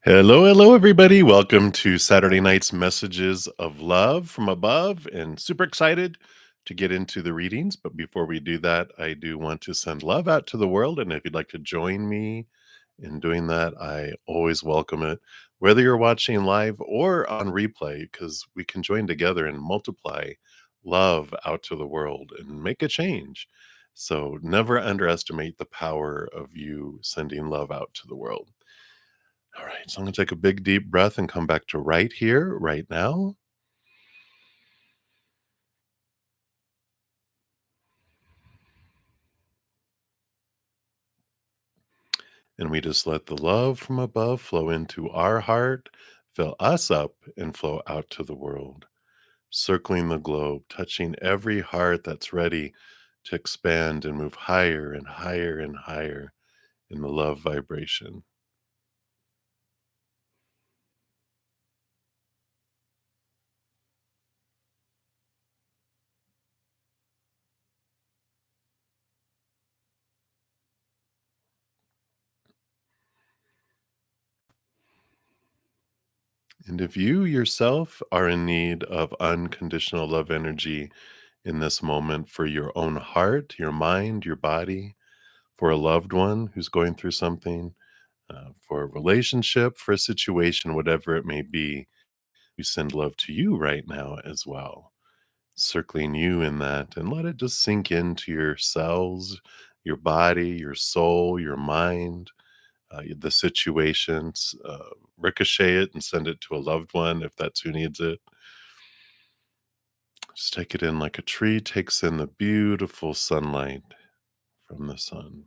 Hello, hello, everybody. Welcome to Saturday night's Messages of Love from Above, and super excited to get into the readings. But before we do that, I do want to send love out to the world. And if you'd like to join me in doing that, I always welcome it, whether you're watching live or on replay, because we can join together and multiply love out to the world and make a change. So never underestimate the power of you sending love out to the world. All right, so I'm gonna take a big deep breath and come back to right here, right now. And we just let the love from above flow into our heart, fill us up, and flow out to the world, circling the globe, touching every heart that's ready to expand and move higher and higher and higher in the love vibration. And if you yourself are in need of unconditional love energy in this moment for your own heart, your mind, your body, for a loved one who's going through something, for a relationship, for a situation, whatever it may be, we send love to you right now as well, circling you in that and let it just sink into your cells, your body, your soul, your mind, the situations. Ricochet it and send it to a loved one if that's who needs it. Just take it in like a tree takes in the beautiful sunlight from the sun.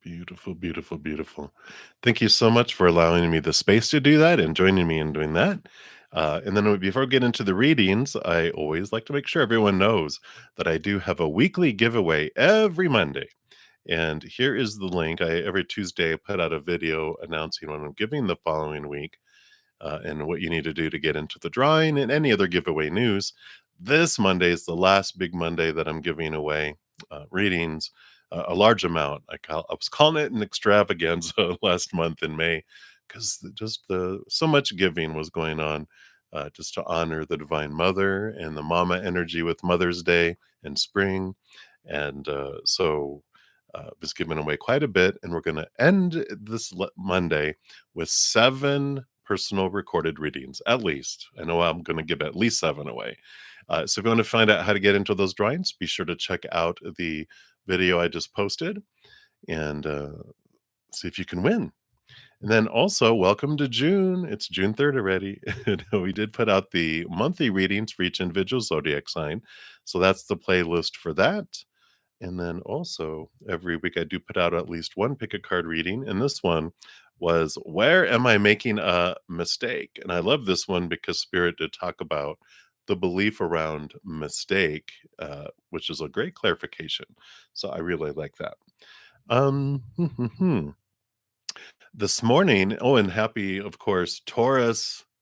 Beautiful, beautiful, beautiful. Thank you so much for allowing me the space to do that and joining me in doing that. And then before we get into the readings, I always like to make sure everyone knows that I do have a weekly giveaway every Monday. And here is the link. Every Tuesday I put out a video announcing when I'm giving the following week and what you need to do to get into the drawing and any other giveaway news. This Monday is the last big Monday that I'm giving away readings, a large amount. I was calling it an extravaganza last month in May because just the so much giving was going on. Just to honor the Divine Mother and the Mama energy with Mother's Day and spring. And was giving away quite a bit. And we're going to end this Monday with 7 personal recorded readings, at least. I know I'm going to give at least 7 away. So if you want to find out how to get into those drawings, be sure to check out the video I just posted and see if you can win. And then also, welcome to June. It's June 3rd already. And we did put out the monthly readings for each individual zodiac sign. So that's the playlist for that. And then also every week I do put out at least one pick a card reading. And this one was Where Am I Making a Mistake? And I love this one because Spirit did talk about the belief around mistake, which is a great clarification. So I really like that. Um, This morning, oh, and happy, of course,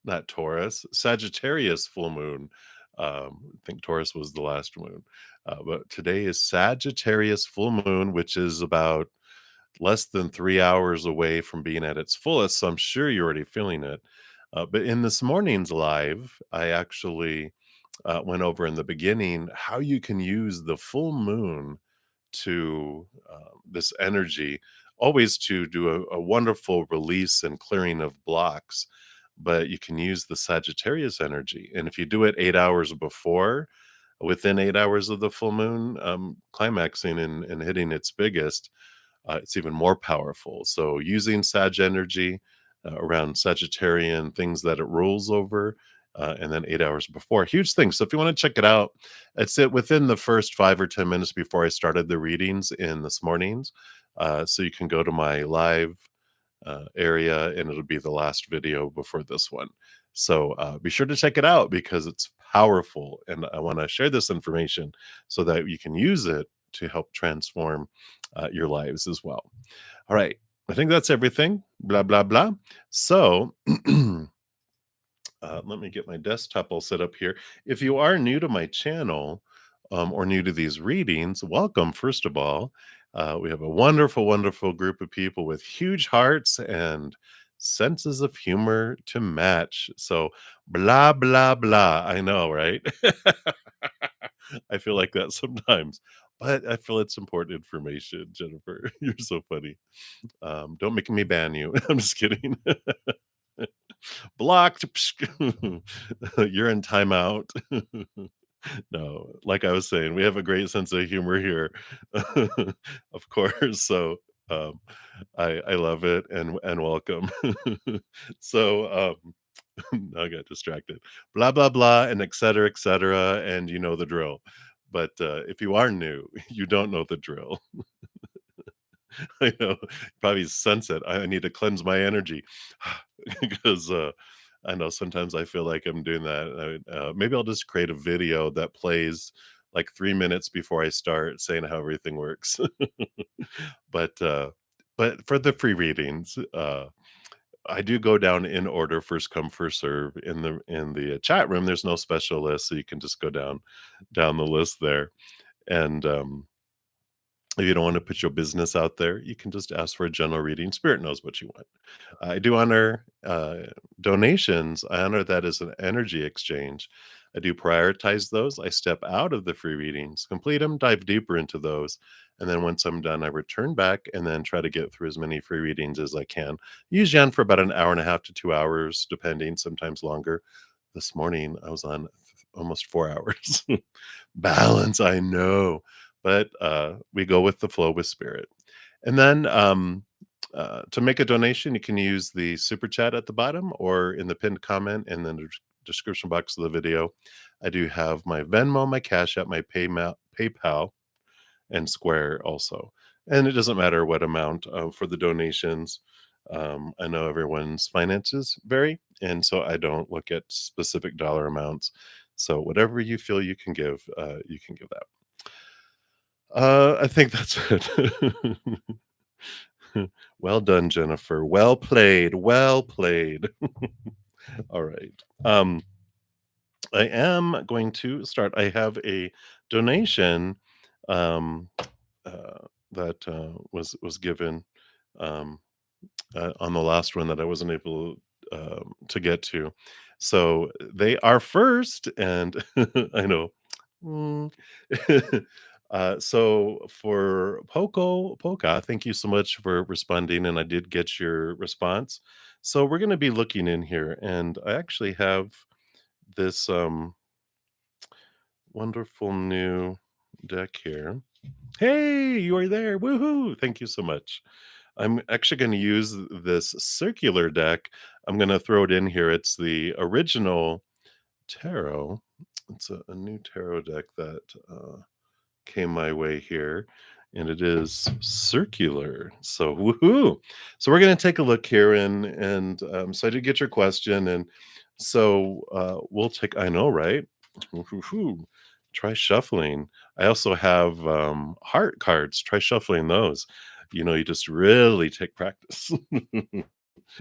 not Taurus, Sagittarius full moon. I think Taurus was the last moon. But today is Sagittarius full moon, which is about less than 3 hours away from being at its fullest. So I'm sure you're already feeling it. But in this morning's live, I actually went over in the beginning how you can use the full moon to this energy, always to do a wonderful release and clearing of blocks. But you can use the Sagittarius energy. And if you do it 8 hours before, within 8 hours of the full moon, climaxing and hitting its biggest, it's even more powerful. So using Sag energy around Sagittarian things that it rules over, and then 8 hours before, huge thing. So if you want to check it out, it's it within the first 5 or 10 minutes before I started the readings in this mornings. So you can go to my live area, and it'll be the last video before this one. So be sure to check it out because it's powerful, and I want to share this information so that you can use it to help transform your lives as well. All right. I think that's everything. Blah, blah, blah. So, let me get my desktop all set up here. If you are new to my channel or new to these readings, welcome, first of all. We have a wonderful, wonderful group of people with huge hearts and senses of humor to match. So, blah, blah, blah. I know, right? I feel like that sometimes, but I feel it's important information, Jennifer. You're so funny. Don't make me ban you. I'm just kidding. Blocked. You're in timeout. No, like I was saying, we have a great sense of humor here, of course. So um, I love it and welcome. So I got distracted. Blah blah blah, and et cetera, and you know the drill. But if you are new, you don't know the drill. I know, probably sense it. I need to cleanse my energy because I know sometimes I feel like I'm doing that. Maybe I'll just create a video that plays like 3 minutes before I start saying how everything works. but uh, but for the free readings, I do go down in order, first come, first serve. In the chat room, there's no special list, so you can just go down the list there. And if you don't want to put your business out there, you can just ask for a general reading. Spirit knows what you want. I do honor donations. I honor that as an energy exchange. I do prioritize those. I step out of the free readings, complete them, dive deeper into those. And then once I'm done, I return back and then try to get through as many free readings as I can. Usually on for about an hour and a half to 2 hours, depending, sometimes longer. This morning, I was on almost 4 hours. Balance, I know. But we go with the flow with spirit. And then to make a donation, you can use the super chat at the bottom or in the pinned comment in the description box of the video. I do have my Venmo, my Cash App, my PayPal, and Square also. And it doesn't matter what amount for the donations. I know everyone's finances vary, and so I don't look at specific dollar amounts. So whatever you feel you can give that. I think that's it. Well done, Jennifer. Well played. Well played. All right. Um, I am going to start. I have a donation um, that was given um, on the last one that I wasn't able to get to. So they are first, and I know. Mm. So for Polka, thank you so much for responding, and I did get your response. So we're going to be looking in here, and I actually have this wonderful new deck here. Hey, you are there! Woohoo! Thank you so much. I'm actually going to use this circular deck. I'm going to throw it in here. It's the original tarot. It's a new tarot deck that came my way here, and it is circular. So woohoo! So we're going to take a look here, and so I did get your question, and so we'll take. I know, right? Woohoo! Try shuffling. I also have heart cards. Try shuffling those. You just really take practice,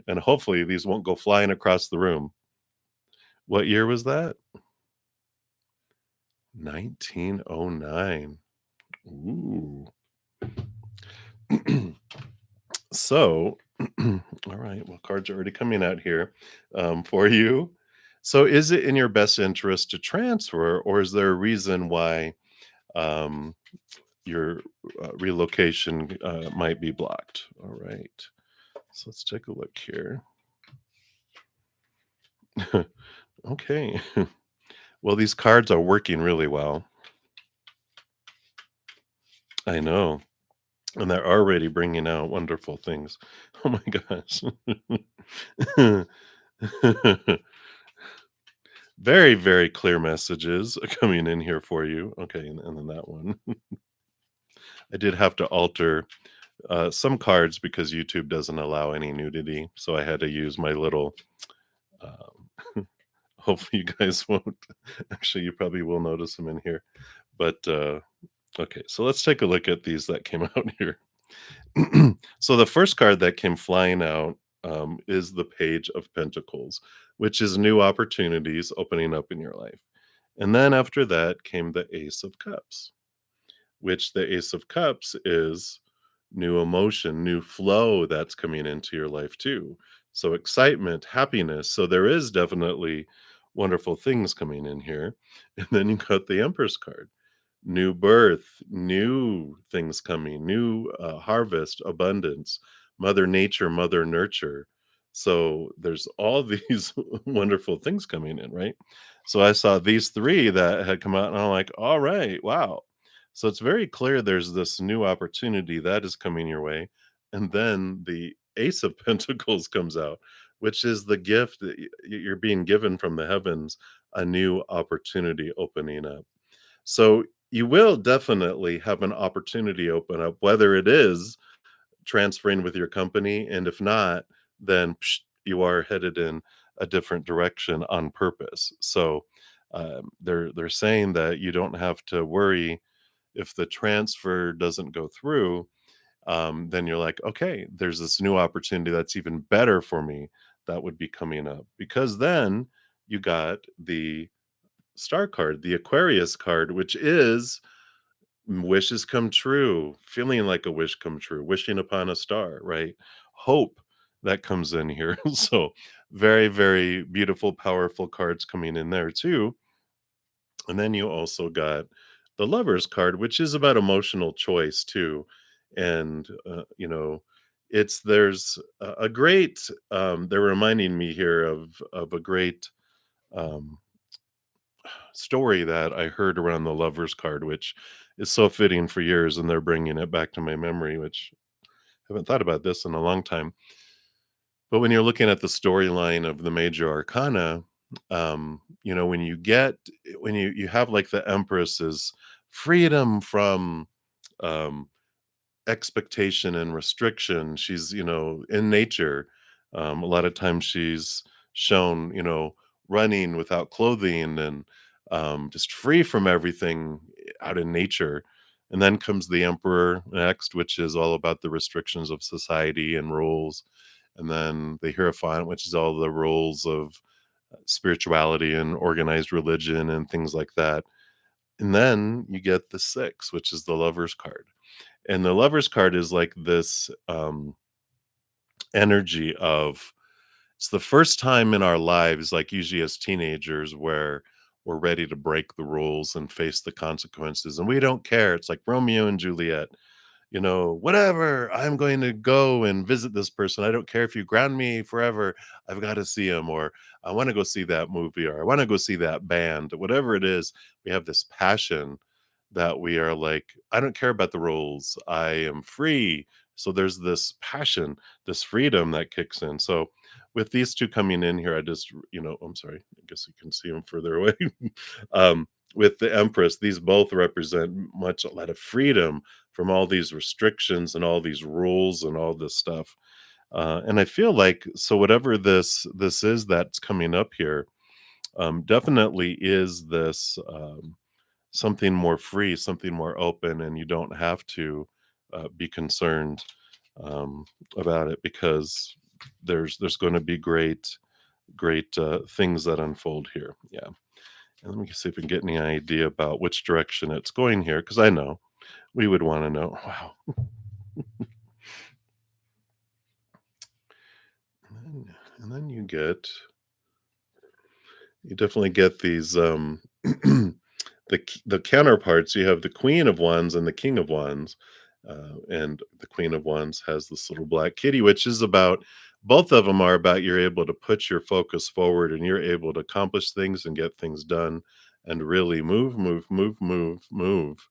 and hopefully these won't go flying across the room. What year was that? 1909. Ooh. So, all right. Well, cards are already coming out here for you. So, is it in your best interest to transfer, or is there a reason why um, your relocation might be blocked? All right. So, let's take a look here. Okay. Well, these cards are working really well. I know. And they're already bringing out wonderful things. Oh my gosh. Very, very clear messages coming in here for you. Okay, and then that one. I did have to alter some cards because YouTube doesn't allow any nudity, so I had to use my little. Hopefully, you guys won't. Actually, you probably will notice them in here, but okay. So let's take a look at these that came out here. So the first card that came flying out is the Page of Pentacles, which is new opportunities opening up in your life. And then after that came the Ace of Cups, which the Ace of Cups is new emotion, new flow that's coming into your life too. So excitement, happiness. So there is definitely wonderful things coming in here. And then you got the Empress card, new birth, new things coming, new harvest, abundance, Mother Nature, Mother Nurture. So there's all these wonderful things coming in, right? So I saw these three that had come out, and I'm like, all right, wow. So it's very clear there's this new opportunity that is coming your way. And then the Ace of Pentacles comes out, which is the gift that you're being given from the heavens, a new opportunity opening up. So you will definitely have an opportunity open up, whether it is transferring with your company, and if not, then you are headed in a different direction on purpose. So they're saying that you don't have to worry if the transfer doesn't go through. Then you're like, okay, there's this new opportunity that's even better for me that would be coming up, because then you got the star card, the Aquarius card, which is wishes come true, feeling like a wish come true, wishing upon a star, right? Hope that comes in here. So, very, very beautiful, powerful cards coming in there too. And then you also got the Lovers card, which is about emotional choice too. And, it's there's a great, they're reminding me here of a great, um, story that I heard around the Lovers card, which is so fitting for years, and they're bringing it back to my memory, which I haven't thought about this in a long time. But when you're looking at the storyline of the major arcana, when you have like the Empress is freedom from um expectation and restriction. She's, in nature. A lot of times she's shown, running without clothing and just free from everything out in nature. And then comes the Emperor next, which is all about the restrictions of society and rules. And then the Hierophant, which is all the rules of spirituality and organized religion and things like that. And then you get the Six, which is the Lover's card, and the Lover's card is like this, energy of it's the first time in our lives, like usually as teenagers, where we're ready to break the rules and face the consequences, and we don't care. It's like Romeo and Juliet. "Whatever, I'm going to go and visit this person. I don't care if you ground me forever. I've got to see him," or "I want to go see that movie," or "I want to go see that band." Whatever it is, we have this passion that we are like, "I don't care about the rules. I am free." So there's this passion, this freedom that kicks in. So with these two coming in here, I just, I'm sorry, I guess you can see them further away. um, with the Empress, these both represent much a lot of freedom from all these restrictions and all these rules and all this stuff. And I feel like so whatever this is that's coming up here, definitely is this something more free, something more open, and you don't have to be concerned um, about it, because there's going to be great things that unfold here. Yeah. And let me see if we can get any idea about which direction it's going here, because I know we would want to know. Wow. And then you definitely get these the counterparts. You have the Queen of Wands and the King of Wands. And the Queen of Wands has this little black kitty, which is about both of them are about you're able to put your focus forward and you're able to accomplish things and get things done and really move, move, move, move, move.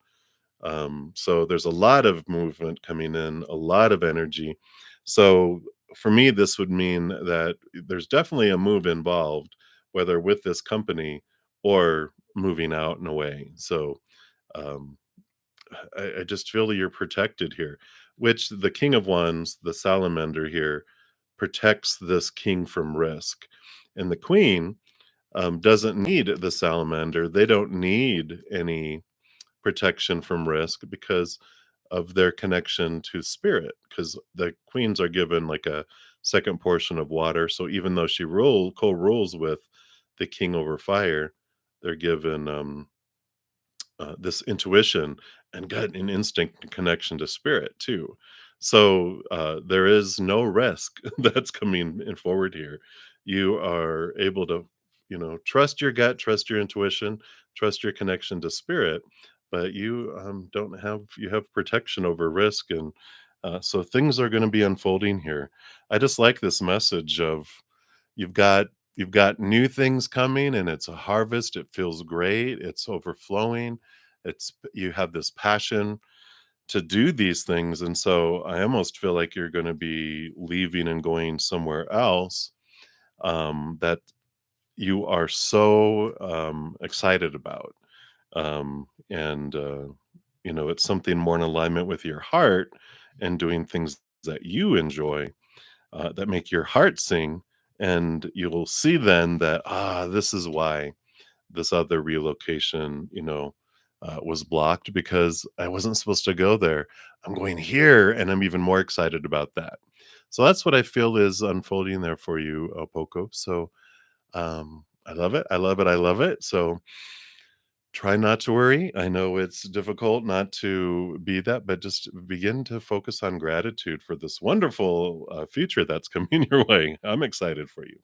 So there's a lot of movement coming in, a lot of energy. So for me, this would mean that there's definitely a move involved, whether with this company or moving out and away. So um, I just feel that you're protected here, which the King of Wands, the salamander here, protects this king from risk. And the queen doesn't need the salamander. They don't need any protection from risk, because of their connection to spirit, because the queens are given like a second portion of water. So even though she co-rules with the king over fire, they're given this intuition and gut and instinct and connection to spirit too. So there is no risk that's coming in forward here. You are able to, trust your gut, trust your intuition, trust your connection to spirit, but you don't have you have protection over risk, and so things are going to be unfolding here. I just like this message of You've got you've got new things coming, and it's a harvest. It feels great. It's overflowing. You have this passion to do these things, and so I almost feel like you're gonna be leaving and going somewhere else, that you are so, excited about. And, it's something more in alignment with your heart and doing things that you enjoy, that make your heart sing, and you'll see then that this is why this other relocation was blocked, because I wasn't supposed to go there. I'm going here, and I'm even more excited about that. So that's what I feel is unfolding there for you, Poco. So I love it, I love it, I love it. So try not to worry. I know it's difficult not to be that, but just begin to focus on gratitude for this wonderful future that's coming your way. I'm excited for you.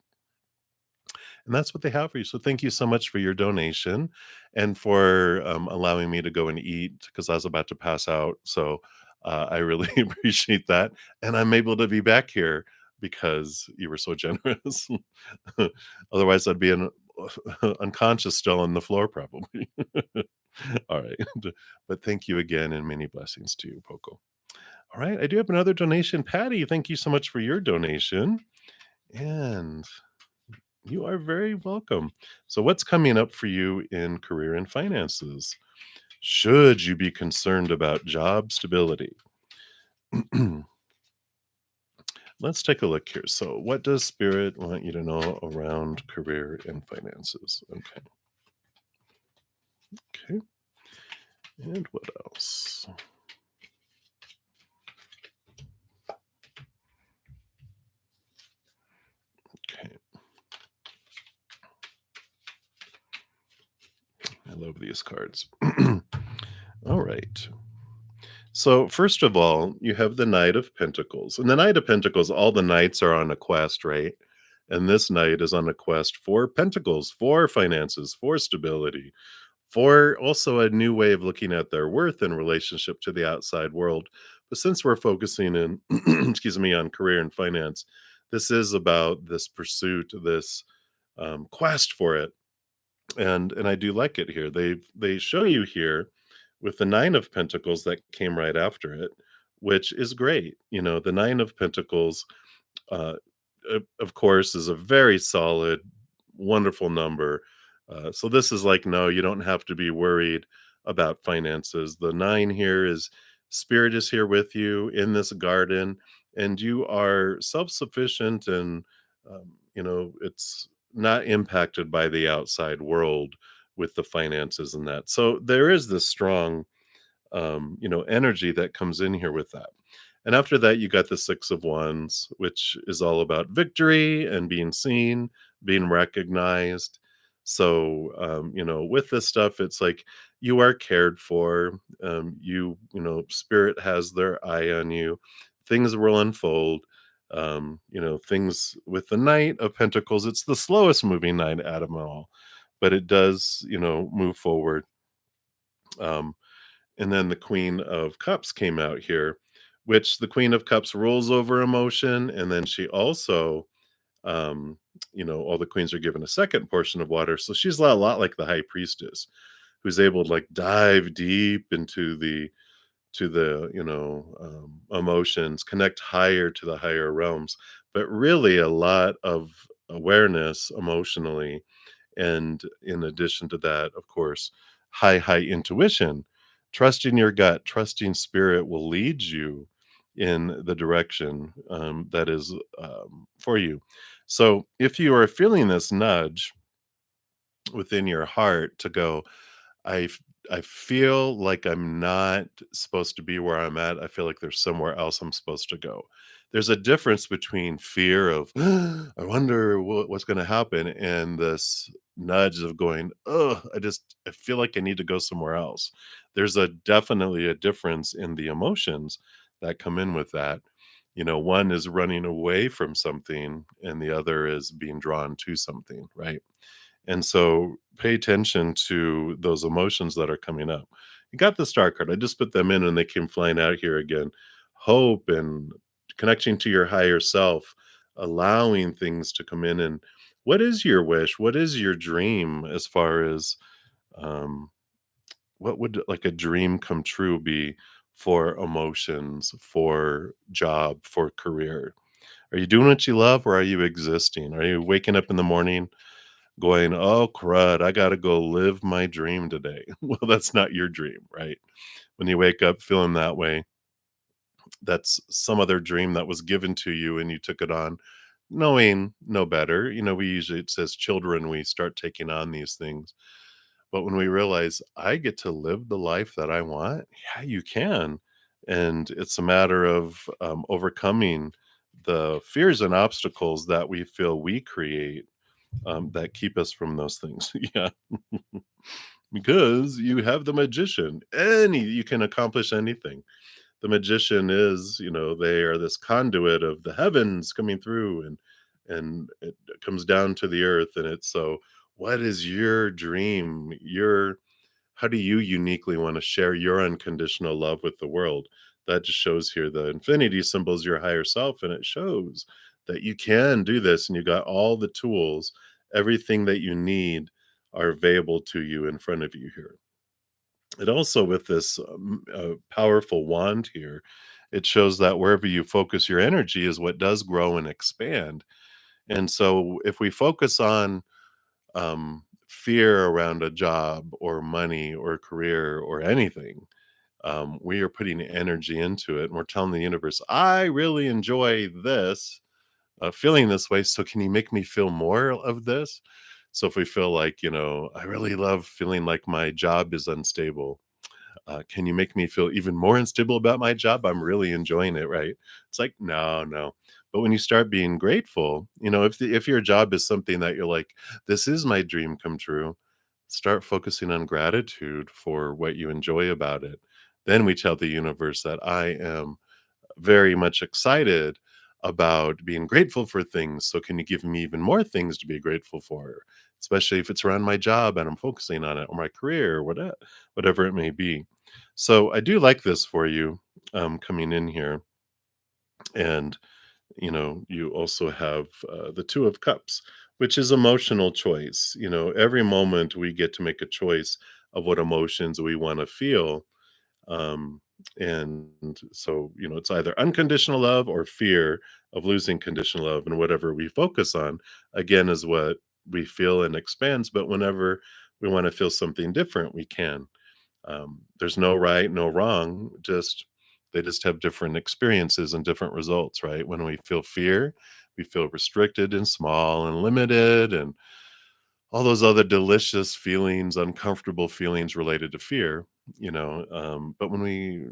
And that's what they have for you. So thank you so much for your donation and for allowing me to go and eat, because I was about to pass out. So I really appreciate that. And I'm able to be back here because you were so generous. Otherwise, I'd be unconscious still on the floor, probably. All right. But thank you again, and many blessings to you, Poco. All right. I do have another donation. Patty, thank you so much for your donation. And you are very welcome. So, what's coming up for you in career and finances? Should you be concerned about job stability? Let's take a look here. So, what does Spirit want you to know around career and finances? Okay. Okay. And what else? Okay. I love these cards. All right. So, first of all, you have the Knight of Pentacles. And the Knight of Pentacles, all the knights are on a quest, right? And this knight is on a quest for pentacles, for finances, for stability, for also a new way of looking at their worth in relationship to the outside world. But since we're focusing in, excuse me, on career and finance, this is about this pursuit, this quest for it, and I do like it here. They show you here with the 9 of Pentacles that came right after it, which is great. The 9 of Pentacles, uh, of course, is a very solid, wonderful number. So this is like, no, you don't have to be worried about finances. The 9 here is spirit is here with you in this garden, and you are self-sufficient, and it's not impacted by the outside world with the finances and that. So there is this strong energy that comes in here with that. And after that, you got the Six of Wands, which is all about victory and being seen, being recognized. So, with this stuff, it's like you are cared for. Spirit has their eye on you. Things will unfold. Things with the Knight of Pentacles, it's the slowest moving knight out of them all, but it does, move forward. Um, and then the Queen of Cups came out here, which the Queen of Cups rules over emotion. And then she also, all the queens are given a second portion of water. So she's a lot like the High Priestess, who's able to like dive deep into the emotions, connect higher to the higher realms, but really a lot of awareness emotionally. And in addition to that, of course, high intuition, trusting your gut, trusting spirit will lead you in the direction that is for you. So if you are feeling this nudge within your heart to go, I I feel like I'm not supposed to be where I'm at. I feel like there's somewhere else I'm supposed to go. There's a difference between fear of, I wonder what's going to happen, and this nudge of going, oh, I feel like I need to go somewhere else. There's a definitely a difference in the emotions that come in with that. One is running away from something, and the other is being drawn to something, right? And so pay attention to those emotions that are coming up. You got the star card. I just put them in and they came flying out here again. Hope and connecting to your higher self, allowing things to come in. And what is your wish? What is your dream as far as um, what would like a dream come true be for emotions, for job, for career? Are you doing what you love or are you existing? Are you waking up in the morning going, "Oh, crud, I gotta go live my dream today." Well, that's not your dream, right? When you wake up feeling that way, that's some other dream that was given to you and you took it on knowing no better. We usually it says children, we start taking on these things. But when we realize I get to live the life that I want, yeah, you can. And it's a matter of overcoming the fears and obstacles that we feel we create that keep us from those things. Yeah, because you have the magician. You can accomplish anything. The magician is, they are this conduit of the heavens coming through, and it comes down to the earth. And it's so. What is your dream? How do you uniquely want to share your unconditional love with the world? That just shows here the infinity symbols your higher self, and it shows that you can do this and you got all the tools, everything that you need are available to you in front of you here. It also, with this powerful wand here, it shows that wherever you focus your energy is what does grow and expand. And so, if we focus on fear around a job or money or career or anything, we are putting energy into it and we're telling the universe, I really enjoy this, feeling this way. So, can you make me feel more of this? So, if we feel like, I really love feeling like my job is unstable, can you make me feel even more unstable about my job? I'm really enjoying it, right? It's like, no, no. But when you start being grateful, if your job is something that you're like, this is my dream come true, start focusing on gratitude for what you enjoy about it. Then we tell the universe that I am very much excited about being grateful for things. So, can you give me even more things to be grateful for? Especially if it's around my job and I'm focusing on it, or my career, or whatever it may be. So, I do like this for you coming in here. And, you also have the Two of Cups, which is emotional choice. Every moment we get to make a choice of what emotions we want to feel, um, and so, it's either unconditional love or fear of losing conditional love. And whatever we focus on, again, is what we feel and expands. But whenever we want to feel something different, we can. There's no right, no wrong. They just have different experiences and different results, right? When we feel fear, we feel restricted and small and limited, and all those other delicious feelings, uncomfortable feelings related to fear, but when we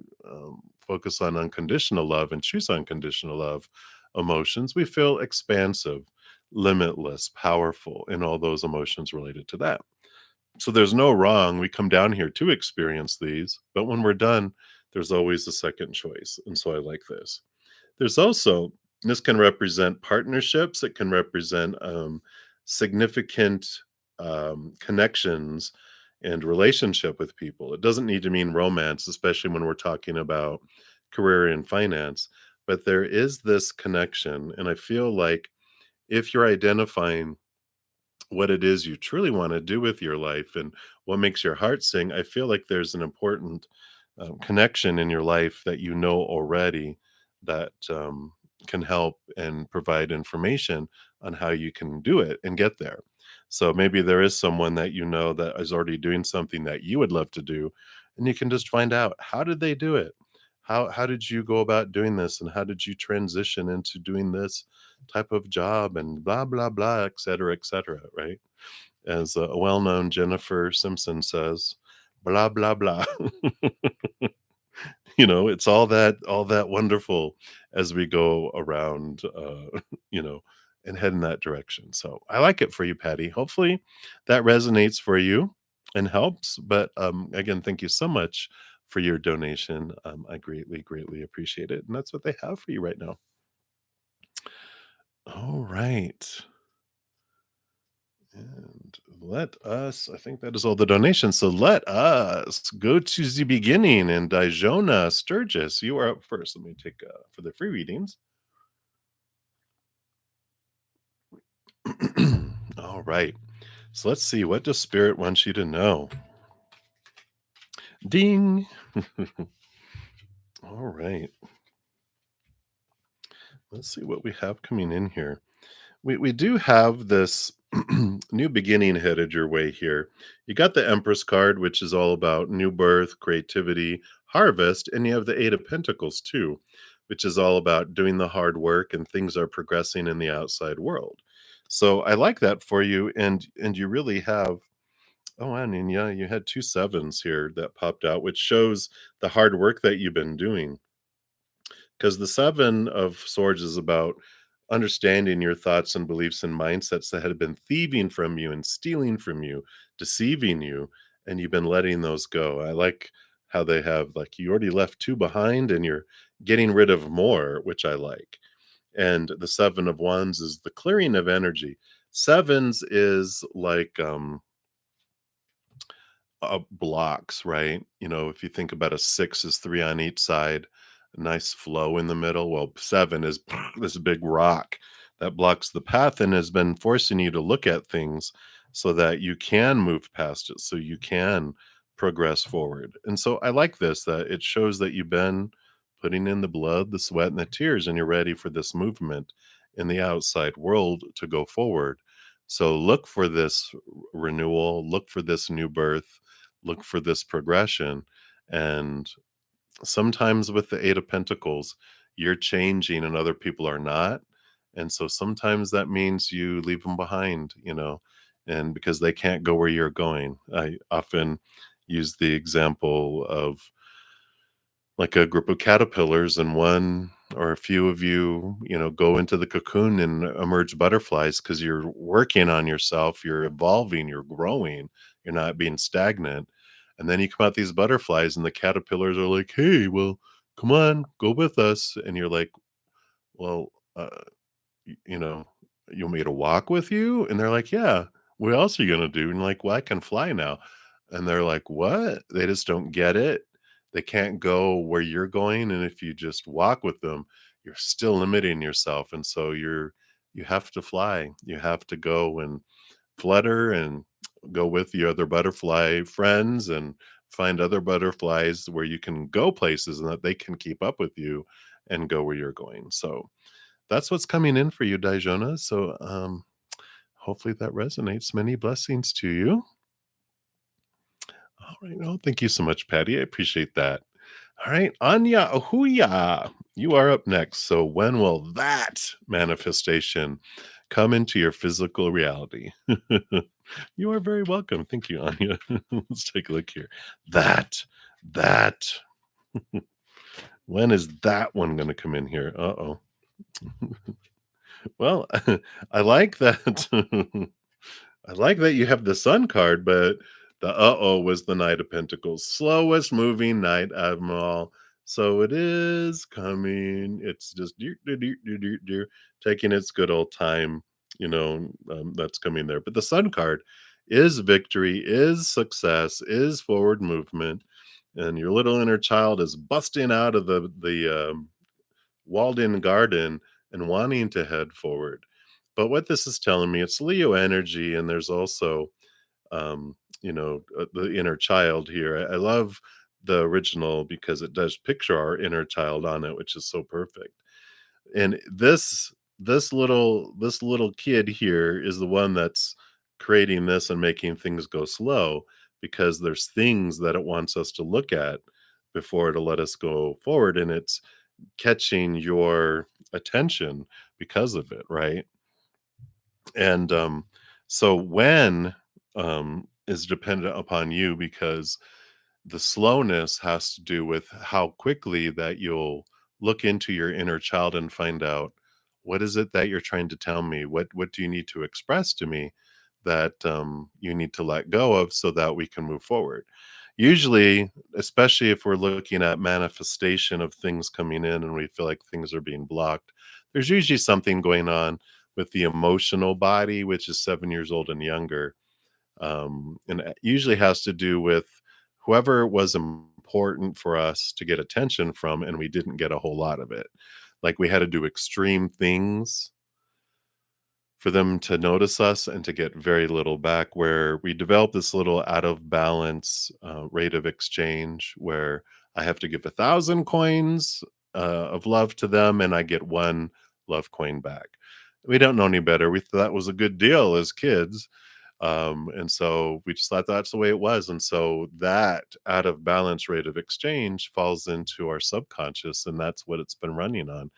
focus on unconditional love and choose unconditional love emotions, we feel expansive, limitless, powerful, and all those emotions related to that. So there's no wrong. We come down here to experience these, but when we're done, there's always a second choice. And so I like this. There's also this can represent partnerships, it can represent, significant, connections and relationship with people. It doesn't need to mean romance, especially when we're talking about career and finance, but there is this connection, and I feel like if you're identifying what it is you truly wanna do with your life and what makes your heart sing, I feel like there's an important, connection in your life that you know already that, can help and provide information on how you can do it and get there. So maybe there is someone that you know that is already doing something that you would love to do, and you can just find out, how did they do it? How did you go about doing this, and how did you transition into doing this type of job, and blah blah blah, et cetera, right? As a well-known Jennifer Simpson says, blah blah blah. It's all that wonderful as we go around, you know, and head in that direction. So I like it for you, Patty. Hopefully that resonates for you and helps. But again, thank you so much for your donation. I greatly, greatly appreciate it. And that's what they have for you right now. All right. And I think that is all the donations. So let us go to the beginning. And Dijona Sturgis, you are up first. Let me take for the free readings. All right. So let's see. What does Spirit want you to know? Ding. All right. Let's see what we have coming in here. We do have this new beginning headed your way here. You got the Empress card, which is all about new birth, creativity, harvest, and you have the Eight of Pentacles too, which is all about doing the hard work and things are progressing in the outside world. So I like that for you, and you really have. Oh, I mean, yeah, you had two sevens here that popped out, which shows the hard work that you've been doing. Because the Seven of Swords is about understanding your thoughts and beliefs and mindsets that had been thieving from you and stealing from you, deceiving you, and you've been letting those go. I like how they have, like, you already left two behind and you're getting rid of more, which I like. And the Seven of Wands is the clearing of energy. Sevens is like, blocks, right? If you think about a six is three on each side, a nice flow in the middle. Well, seven is this big rock that blocks the path and has been forcing you to look at things so that you can move past it, so you can progress forward. And so I like this, that it shows that you've been putting in the blood, the sweat, and the tears, and you're ready for this movement in the outside world to go forward. So look for this renewal, look for this new birth, look for this progression. And sometimes with the Eight of Pentacles, you're changing and other people are not. And so sometimes that means you leave them behind, and because they can't go where you're going. I often use the example of like a group of caterpillars, and one or a few of you, go into the cocoon and emerge butterflies because you're working on yourself, you're evolving, you're growing, you're not being stagnant. And then you come out these butterflies, and the caterpillars are like, hey, well, come on, go with us. And you're like, well, y you know, "You want me to walk with you?" And they're like, "Yeah. What else are you gonna do?" And you're like, "Well, I can fly now." And they're like, "What?" They just don't get it. They can't go where you're going, and if you just walk with them, you're still limiting yourself, and so you have to fly. You have to go and flutter and go with your other butterfly friends and find other butterflies where you can go places and that they can keep up with you and go where you're going. So that's what's coming in for you, Dijona. So, hopefully that resonates. Many blessings to you. All right. Oh, thank you so much, Patty. I appreciate that. All right. Anya Ahuya, you are up next. So, when will that manifestation come into your physical reality? You are very welcome. Thank you, Anya. Let's take a look here. That. When is that one going to come in here? Uh oh. Well, I like that. I like that you have the Sun card, but the uh-oh was the Knight of Pentacles. Slowest moving knight of 'em all. So it is coming. It's just taking its good old time, that's coming there. But the Sun card is victory, is success, is forward movement, and your little inner child is busting out of the walled in garden and wanting to head forward. But what this is telling me, it's Leo energy, and there's also, the inner child here. I love the original because it does picture our inner child on it, which is so perfect. And this little kid here is the one that's creating this and making things go slow because there's things that it wants us to look at before it'll let us go forward, and it's catching your attention because of it, right? And so when is dependent upon you because The slowness has to do with how quickly that you'll look into your inner child and find out, what is it that you're trying to tell me? What do you need to express to me that you need to let go of so that we can move forward? Usually, especially if we're looking at manifestation of things coming in and we feel like things are being blocked, there's usually something going on with the emotional body, which is 7 years old and younger, and it usually has to do with whoever was important for us to get attention from, and we didn't get a whole lot of it. Like we had to do extreme things for them to notice us and to get very little back, where we develop this little out of balance rate of exchange where I have to give 1,000 coins of love to them and I get one love coin back. We don't know any better. We thought that was a good deal as kids, and so we just thought that's the way it was. And so that out of balance rate of exchange falls into our subconscious, and that's what it's been running on.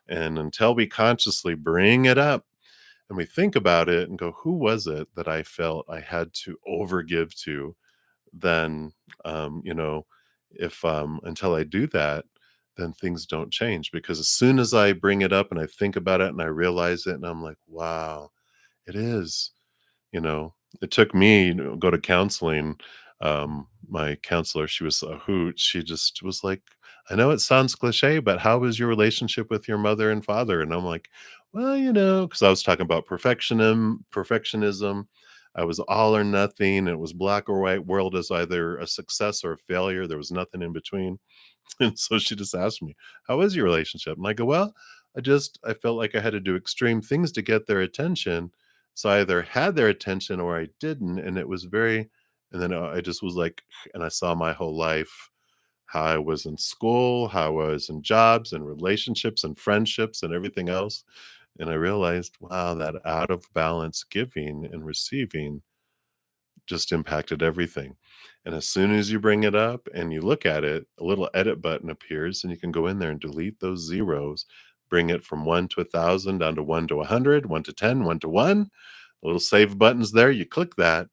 And until we consciously bring it up and we think about it and go, who was it that I felt I had to overgive to? Then, you know, if until I do that, then things don't change, because as soon as I bring it up and I think about it and I realize it and I'm like, wow, it is. You know, it took me to go to counseling. My counselor, she was a hoot. She just was like, "I know it sounds cliche, but how was your relationship with your mother and father?" And I'm like, "Well, because I was talking about perfectionism. I was all or nothing. It was black or white. World is either a success or a failure. There was nothing in between." And so she just asked me, "How is your relationship?" And I go, "Well, I felt like I had to do extreme things to get their attention. So I either had their attention or I didn't." And it was very, and then I just was like, and I saw my whole life, how I was in school, how I was in jobs and relationships and friendships and everything else. And I realized, wow, that out of balance giving and receiving just impacted everything. And as soon as you bring it up and you look at it, a little edit button appears and you can go in there and delete those zeros, bring it from 1 to 1,000 down to 1 to 100, 1 to 10, 1 to 1. Little save buttons there. You click that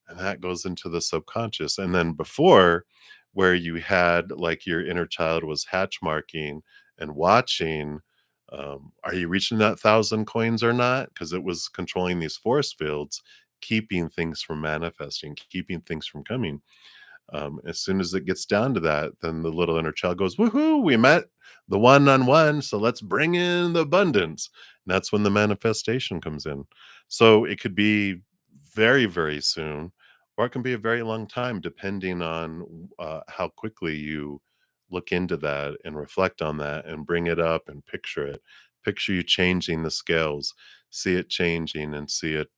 and that goes into the subconscious. And then before, where you had like your inner child was hatch marking and watching, are you reaching that 1,000 coins or not? Because it was controlling these force fields, keeping things from manifesting, keeping things from coming. As soon as it gets down to that, then the little inner child goes, "Woohoo, we met the one on one. So let's bring in the abundance." And that's when the manifestation comes in. So it could be very, very soon, or it can be a very long time, depending on how quickly you look into that and reflect on that and bring it up and picture it. Picture you changing the scales, see it changing and see it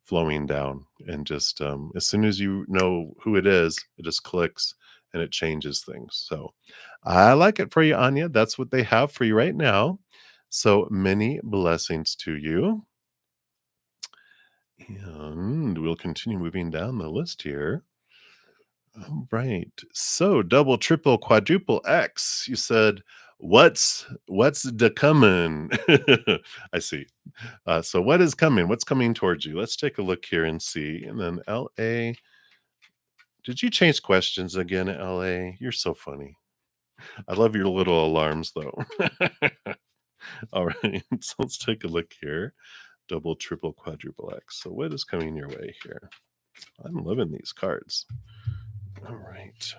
flowing down, and just as soon as you know who it is, it just clicks and it changes things. So I like it for you, Anya. That's what they have for you right now. So many blessings to you, and we'll continue moving down the list here. All right, so double, triple, quadruple X, you said, what's the coming? I see. So what is coming? What's coming towards you? Let's take a look here and see. And then LA. Did you change questions again, LA? You're so funny. I love your little alarms though. All right. So let's take a look here. Double, triple, quadruple X. So what is coming your way here? I'm loving these cards. All right.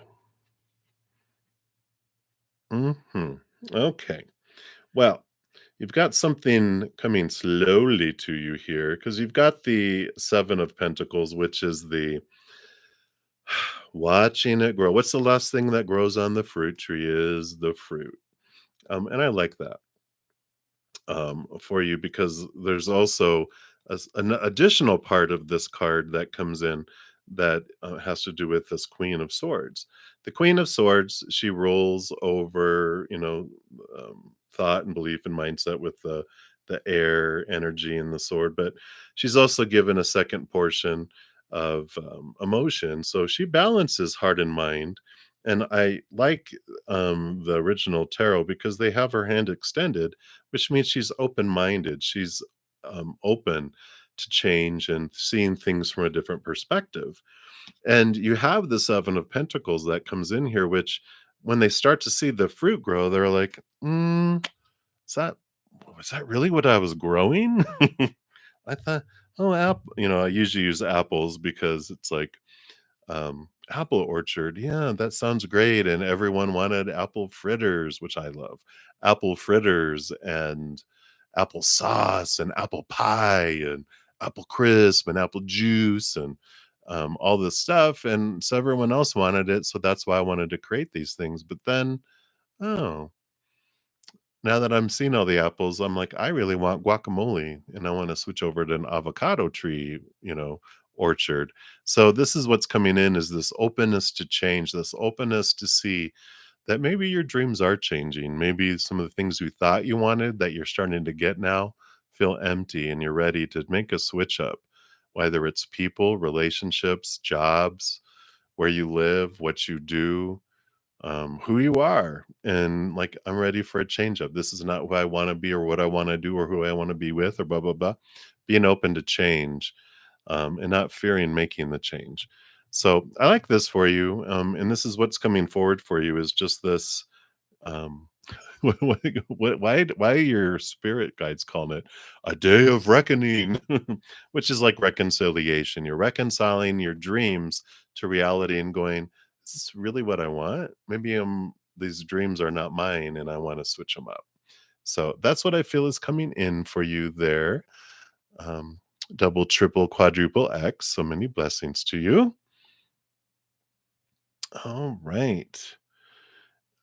Hmm. Okay. Well, you've got something coming slowly to you here because you've got the Seven of Pentacles, which is the watching it grow. What's the last thing that grows on the fruit tree is the fruit. And I like that for you, because there's also an additional part of this card that comes in that has to do with this Queen of Swords. The Queen of Swords, she rolls over, thought and belief and mindset with the air energy and the sword, but she's also given a second portion of emotion. So she balances heart and mind. And I like the original tarot because they have her hand extended, which means she's open-minded. She's open to change and seeing things from a different perspective. And you have the 7 of Pentacles that comes in here, which when they start to see the fruit grow, they're like, is that was that really what I was growing? I thought, oh, I usually use apples because it's like apple orchard. Yeah, that sounds great. And everyone wanted apple fritters, which I love. Apple fritters and apple sauce and apple pie and apple crisp and apple juice and all this stuff. And so everyone else wanted it. So that's why I wanted to create these things. But then, oh, now that I'm seeing all the apples, I'm like, I really want guacamole and I want to switch over to an avocado tree, orchard. So this is what's coming in is this openness to change, this openness to see that maybe your dreams are changing. Maybe some of the things you thought you wanted that you're starting to get now feel empty and you're ready to make a switch up, whether it's people, relationships, jobs, where you live, what you do, who you are, and like I'm ready for a change up. This is not who I want to be or what I want to do or who I want to be with or blah blah blah. Being open to change, and not fearing making the change. So I like this for you, and this is what's coming forward for you is just this. Um, why your spirit guides calling it a day of reckoning, which is like reconciliation. You're reconciling your dreams to reality and going, is this really what I want? Maybe these dreams are not mine and I want to switch them up. So that's what I feel is coming in for you there. Um, Double, triple, quadruple X. So many blessings to you. All right.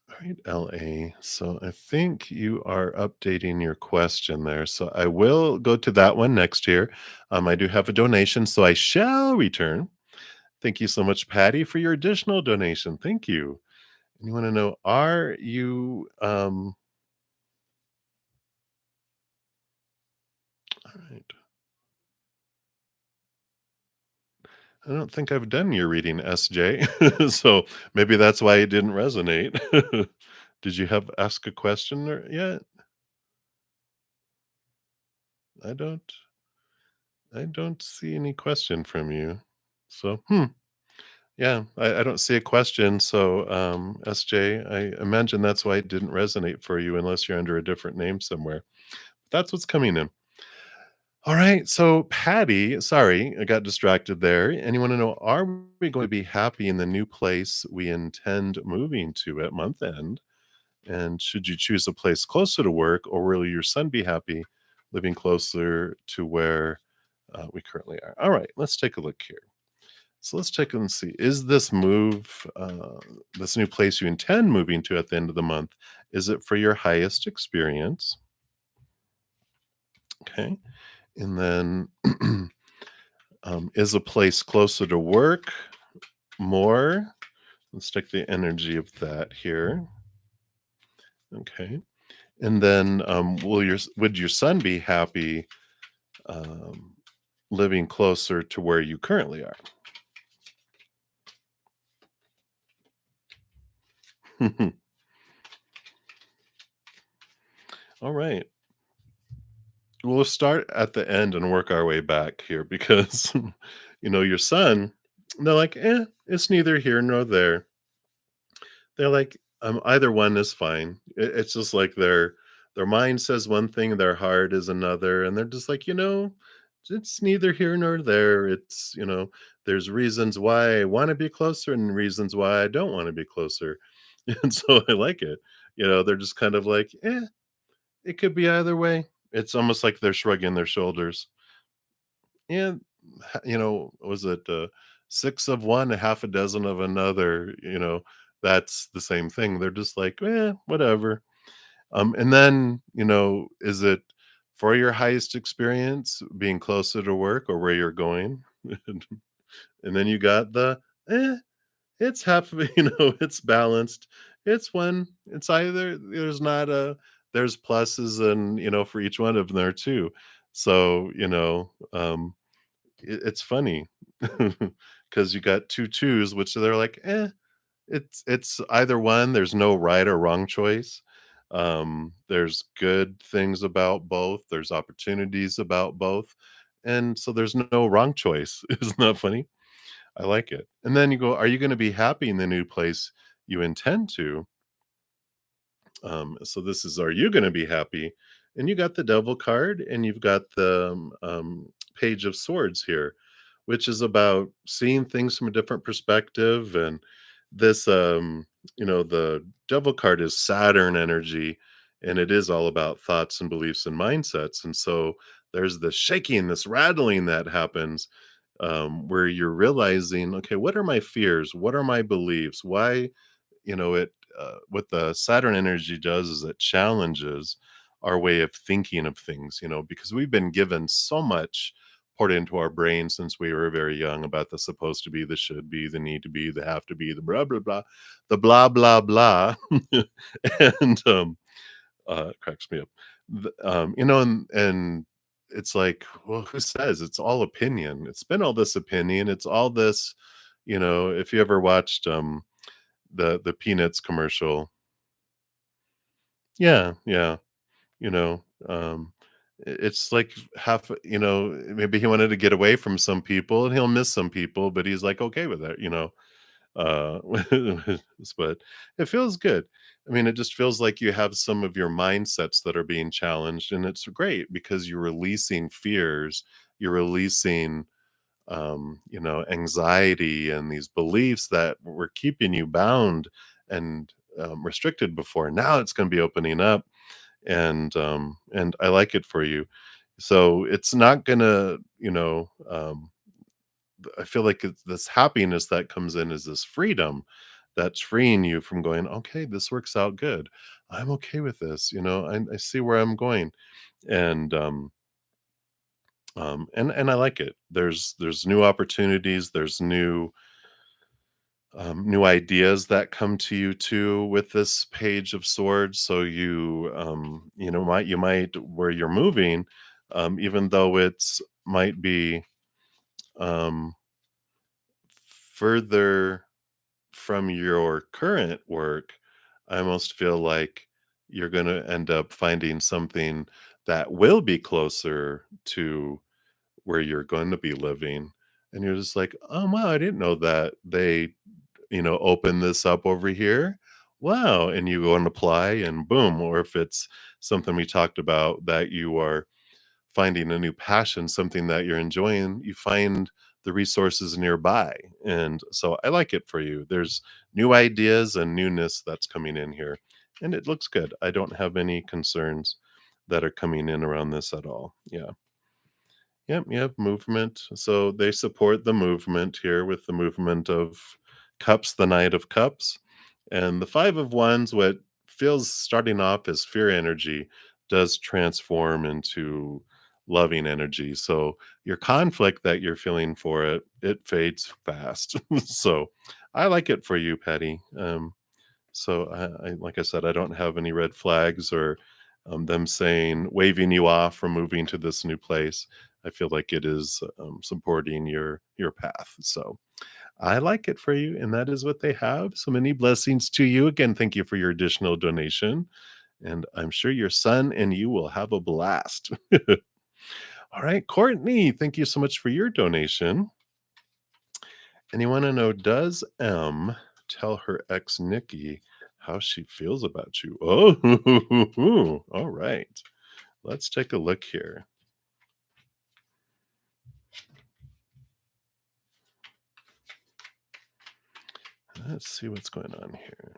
All right, LA. So I think you are updating your question there. So I will go to that one next year. I do have a donation, so I shall return. Thank you so much, Patty, for your additional donation. Thank you. And you want to know, are you all right. I don't think I've done your reading, SJ. So maybe that's why it didn't resonate. Did you have ask a question or yet? I don't I don't see any question from you. So yeah, I don't see a question. So SJ, I imagine that's why it didn't resonate for you unless you're under a different name somewhere. That's what's coming in. All right. So, Patty, sorry, I got distracted there. And you want to know, are we going to be happy in the new place we intend moving to at month end? And should you choose a place closer to work, or will your son be happy living closer to where we currently are? All right, let's take a look here. So let's check and see. Is this this new place you intend moving to at the end of the month, is it for your highest experience? Okay. And then is a place closer to work more? Let's take the energy of that here. Okay. And then would your son be happy um, living closer to where you currently are? All right. We'll start at the end and work our way back here because, your son, they're like, it's neither here nor there. They're like, either one is fine. It's just like their mind says one thing, their heart is another, and they're just like, it's neither here nor there. There's reasons why I want to be closer and reasons why I don't want to be closer. And so I like it. They're just kind of like, it could be either way. It's almost like they're shrugging their shoulders. And was it 6 of one, a half a dozen of another? That's the same thing. They're just like, whatever. And then, is it for your highest experience being closer to work or where you're going? And then you got the it's half of it, it's balanced. It's either there's pluses and for each one of them there too. So, it's funny because you got two twos, which they're like, it's either one. There's no right or wrong choice. There's good things about both. There's opportunities about both, and so there's no wrong choice. Isn't that funny? I like it. And then you go, are you gonna be happy in the new place you intend to? So this is, are you going to be happy? And you got the devil card and you've got the page of swords here, which is about seeing things from a different perspective. And this, the devil card is Saturn energy, and it is all about thoughts and beliefs and mindsets. And so there's this shaking, this rattling that happens, where you're realizing, okay, what are my fears? What are my beliefs? Why, it what the Saturn energy does is it challenges our way of thinking of things, because we've been given so much poured into our brain since we were very young about the supposed to be, the should be, the need to be, the have to be, the blah blah blah, the blah blah blah. And it cracks me up. And it's like, well, who says? It's all opinion. It's been all this opinion. It's all this, if you ever watched the Peanuts commercial. Yeah, yeah, you know, um, it's like half, maybe he wanted to get away from some people and he'll miss some people, but he's like okay with it. Uh, but it feels good. I mean, it just feels like you have some of your mindsets that are being challenged, and it's great because you're releasing fears, you're releasing anxiety and these beliefs that were keeping you bound and restricted before. Now it's going to be opening up, and I like it for you. So it's not gonna, I feel like it's this happiness that comes in is this freedom that's freeing you from going, okay, this works out good. I'm okay with this. I see where I'm going, and and I like it. There's new opportunities, there's new ideas that come to you too with this page of swords. So you might where you're moving, even though it's might be um, further from your current work. I almost feel like you're going to end up finding something that will be closer to where you're going to be living, and you're just like, "Oh, wow, I didn't know that they, open this up over here. Wow." And you go and apply and boom. Or if it's something we talked about that you are finding a new passion, something that you're enjoying, you find the resources nearby. And so I like it for you. There's new ideas and newness that's coming in here, and it looks good. I don't have any concerns that are coming in around this at all. Yeah. Yep, yep, movement. So they support the movement here with the movement of cups, the Knight of Cups. And the Five of Wands, what feels starting off as fear energy, does transform into loving energy. So your conflict that you're feeling for it, it fades fast. So I like it for you, Patty. So like I said, I don't have any red flags or them saying waving you off from moving to this new place. I feel like it is supporting your path. So I like it for you, and that is what they have. So many blessings to you. Again, thank you for your additional donation, and I'm sure your son and you will have a blast. All right, Courtney, thank you so much for your donation. And you want to know, does M tell her ex Nikki how she feels about you? Oh, all right. Let's take a look here. Let's see what's going on here.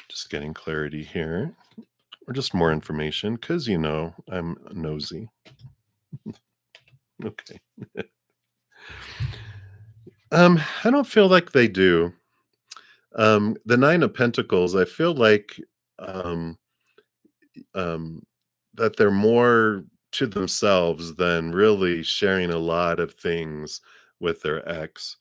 Just getting clarity here, or just more information, because I'm nosy. Okay. I don't feel like they do. The Nine of Pentacles, I feel like um, um, that they're more to themselves than really sharing a lot of things with their ex.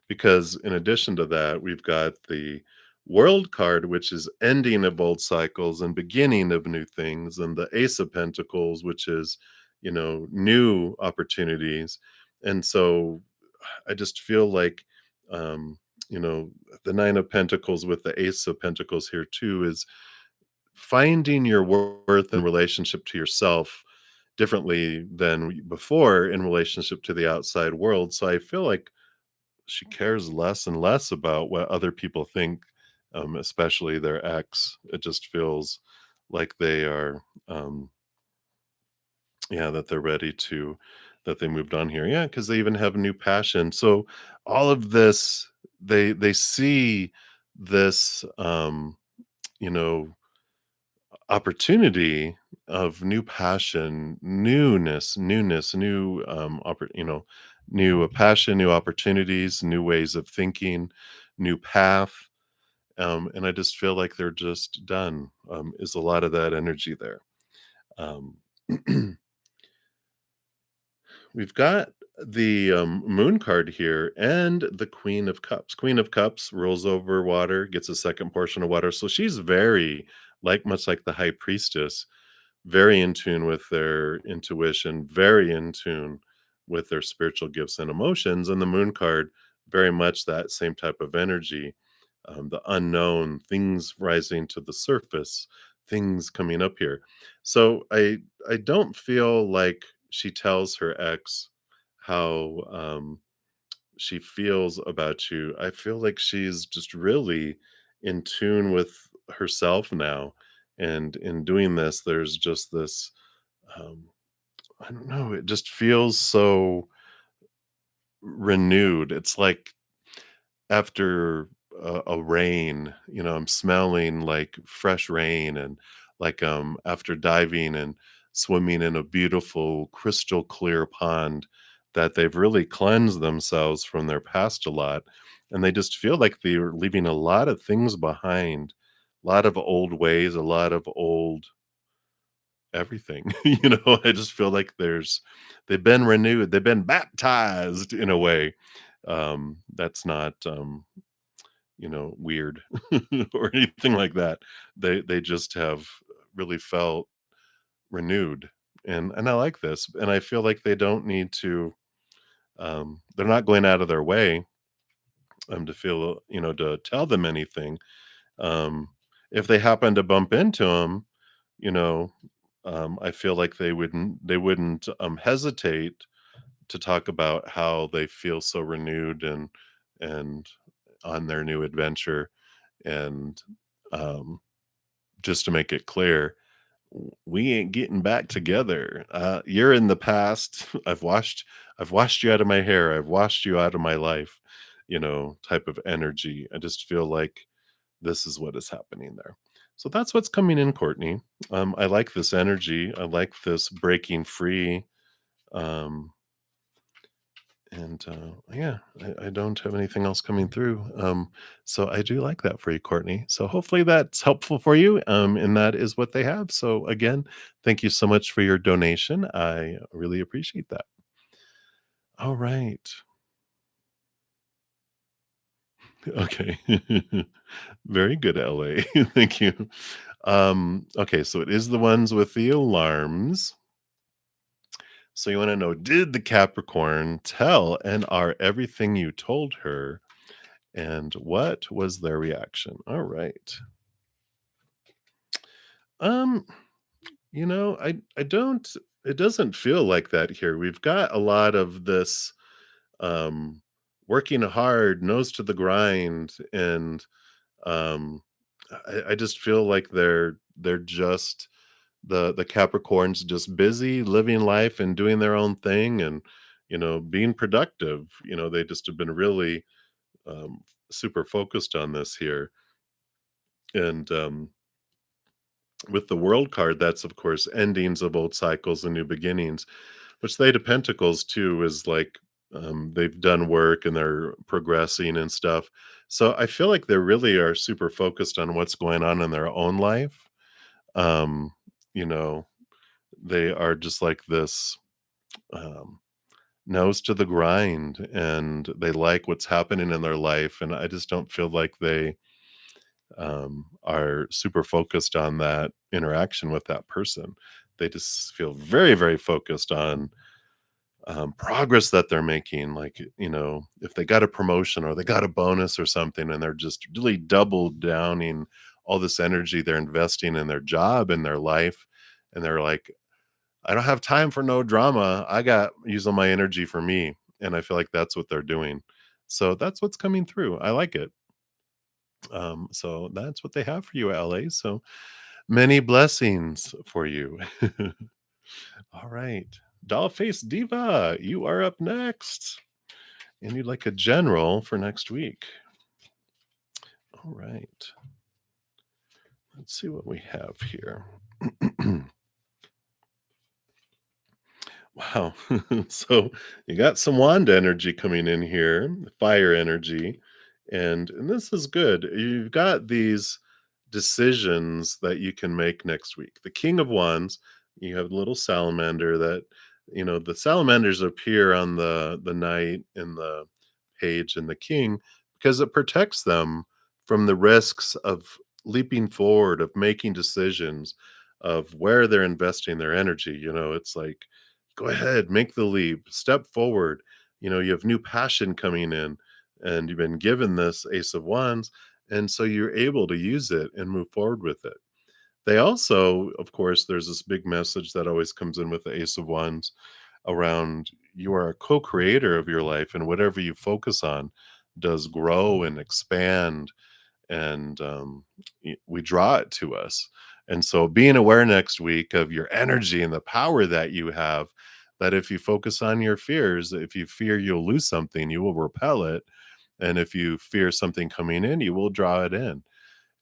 Because in addition to that, we've got the World card, which is ending of old cycles and beginning of new things, and the Ace of Pentacles, which is, new opportunities. And so I just feel like, um, you know, the Nine of Pentacles with the Ace of Pentacles here too is finding your worth in relationship to yourself differently than before in relationship to the outside world. So I feel like she cares less and less about what other people think, especially their ex. It just feels like they are, yeah, that they're ready to, that they moved on here. Yeah, because they even have a new passion. So all of this, they see this, you know, opportunity of new passion, newness, new, new passion, new opportunities, new ways of thinking, new path. And I just feel like they're just done. Is a lot of that energy there. Um, we've got the moon card here and the Queen of Cups. Queen of Cups rolls over water, gets a second portion of water. So she's very, like, much like the High Priestess, very in tune with their intuition, very in tune with their spiritual gifts and emotions. And the moon card, very much that same type of energy, the unknown, things rising to the surface, things coming up here. So I don't feel like she tells her ex how she feels about you. I feel like she's just really in tune with herself now. And in doing this, there's just this, um, I don't know, it just feels so renewed. It's like after a rain, I'm smelling like fresh rain, and like after diving and swimming in a beautiful crystal clear pond, that they've really cleansed themselves from their past a lot, and they just feel like they're leaving a lot of things behind, a lot of old ways, a lot of old everything. I just feel like they've been renewed, they've been baptized in a way. That's not weird or anything like that. They just have really felt renewed, and I like this, and I feel like they don't need to. They're not going out of their way to feel to tell them anything. Um, if they happen to bump into them, you know, I feel like they wouldn't hesitate to talk about how they feel so renewed and on their new adventure, and um, just to make it clear, we ain't getting back together. You're in the past. I've washed you out of my hair. I've washed you out of my life. Type of energy. I just feel like this is what is happening there. So that's what's coming in, Courtney. I like this energy. I like this breaking free. Um, and yeah, I don't have anything else coming through. So I do like that for you, Courtney. So hopefully that's helpful for you. And that is what they have. So again, thank you so much for your donation. I really appreciate that. All right. Okay. Very good, LA. Thank you. Okay, so it is the ones with the alarms. So you want to know, did the Capricorn tell NR everything you told her? And what was their reaction? All right. Um, I don't, it doesn't feel like that here. We've got a lot of this um working hard, nose to the grind, and um I just feel like they're just the Capricorns just busy living life and doing their own thing, and being productive. They just have been really um super focused on this here. And with the world card, that's of course endings of old cycles and new beginnings, which the Eight of Pentacles too is like, they've done work and they're progressing and stuff. So I feel like they really are super focused on what's going on in their own life. Um, you know, they are just like this, um, nose to the grind, and they like what's happening in their life. And I just don't feel like they are super focused on that interaction with that person. They just feel very, very focused on progress that they're making. Like, if they got a promotion or they got a bonus or something, and they're just really double downing all this energy they're investing in their job and their life, and they're like, I don't have time for no drama. I got use all my energy for me. And I feel like that's what they're doing. So that's what's coming through. I like it. So that's what they have for you, LA. So many blessings for you. All right. Dollface Diva, you are up next. And you'd like a general for next week. All right. Let's see what we have here. Wow. So you got some wand energy coming in here, fire energy, and this is good. You've got these decisions that you can make next week. The King of Wands, you have a little salamander that, the salamanders appear on the knight in the page and the king because it protects them from the risks of leaping forward, of making decisions, of where they're investing their energy. It's like, go ahead, make the leap, step forward. You have new passion coming in, and you've been given this Ace of Wands, and so you're able to use it and move forward with it. They also, of course, there's this big message that always comes in with the Ace of Wands around you are a co-creator of your life, and whatever you focus on does grow and expand, and we draw it to us. And so being aware next week of your energy and the power that you have, that if you focus on your fears, if you fear you'll lose something, you will repel it. And if you fear something coming in, you will draw it in.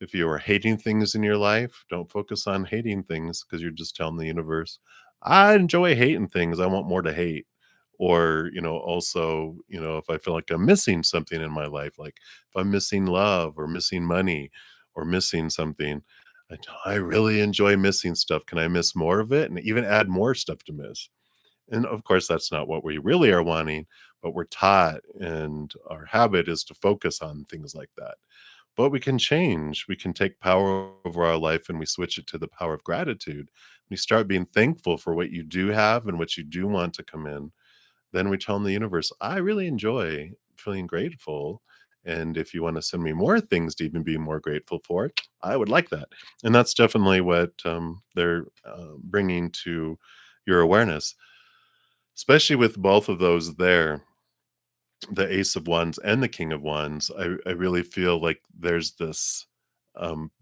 If you are hating things in your life, don't focus on hating things because you're just telling the universe, I enjoy hating things. I want more to hate. Or, also, if I feel like I'm missing something in my life, like if I'm missing love or missing money or missing something, I really enjoy missing stuff. Can I miss more of it and even add more stuff to miss? And of course, that's not what we really are wanting, but we're taught, and our habit is to focus on things like that. But we can change. We can take power over our life and we switch it to the power of gratitude. We start being thankful for what you do have and what you do want to come in. Then we tell the universe, I really enjoy feeling grateful. And if you want to send me more things to even be more grateful for, I would like that. And that's definitely what they're bringing to your awareness, especially with both of those there, the Ace of Wands and the King of Wands. I really feel like there's this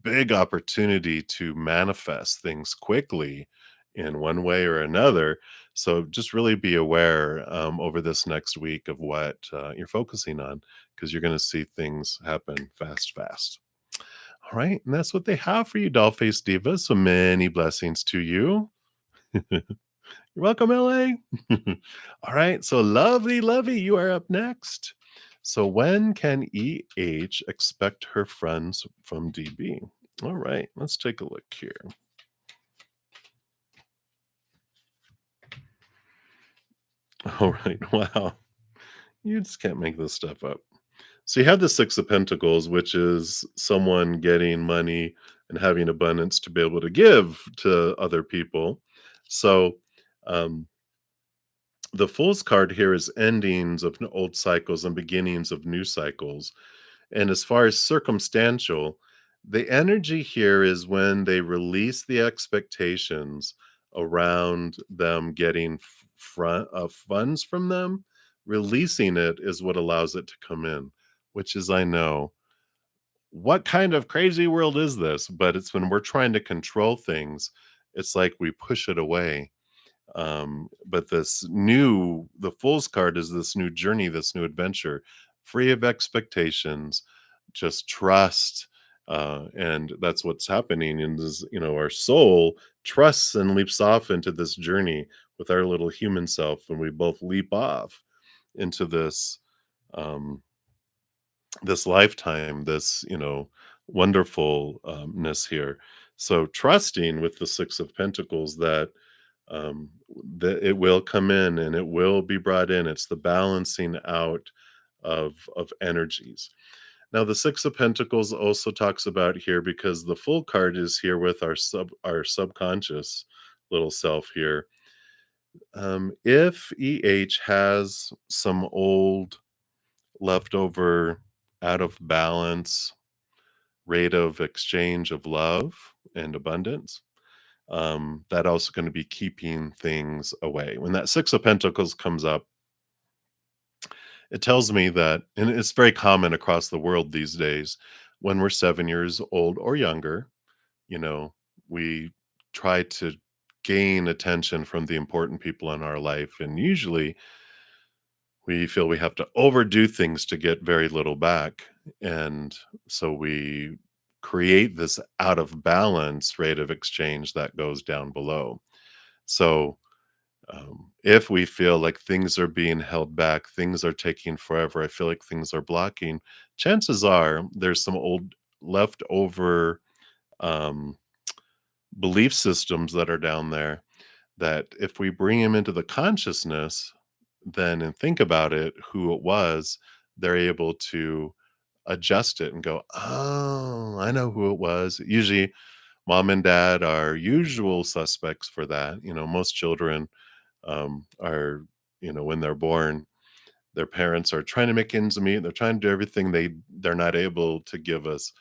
big opportunity to manifest things quickly in one way or another. So just really be aware over this next week of what you're focusing on, because you're going to see things happen fast, fast. All right. And that's what they have for you, Dollface Diva. So many blessings to you. You're welcome, LA. All right. So lovely, lovely. You are up next. So when can EH expect her friends from DB? All right. Let's take a look here. All right. Wow. You just can't make this stuff up. So you have the Six of Pentacles, which is someone getting money and having abundance to be able to give to other people. So um, the Fool's card here is endings of old cycles and beginnings of new cycles. And as far as circumstantial, the energy here is when they release the expectations around them getting funds from them. Releasing it is what allows it to come in, which is, I know, what kind of crazy world is this? But it's when we're trying to control things, it's like we push it away. But the Fool's card is this new journey, this new adventure, free of expectations, just trust. And that's what's happening in this, our soul trusts and leaps off into this journey with our little human self, and we both leap off into this lifetime, this, wonderfulness here. So trusting with the Six of Pentacles that um, that it will come in and it will be brought in. It's the balancing out of energies. Now, the Six of Pentacles also talks about here, because the Full card is here with our subconscious little self here. If EH has some old leftover, out of balance rate of exchange of love and abundance, that also going to be keeping things away. When that Six of Pentacles comes up, it tells me that, and it's very common across the world these days, when we're 7 years old or younger, you know, we try to gain attention from the important people in our life. And usually we feel we have to overdo things to get very little back. And so we create this out of balance rate of exchange that goes down below. So if we feel like things are being held back, things are taking forever, I feel like things are blocking, chances are there's some old leftover um, belief systems that are down there that if we bring them into the consciousness, then and think about it, who it was, they're able to adjust it and go, oh, I know who it was. Usually, mom and dad are usual suspects for that. Most children are, when they're born, their parents are trying to make ends meet. They're trying to do everything they're not able to give us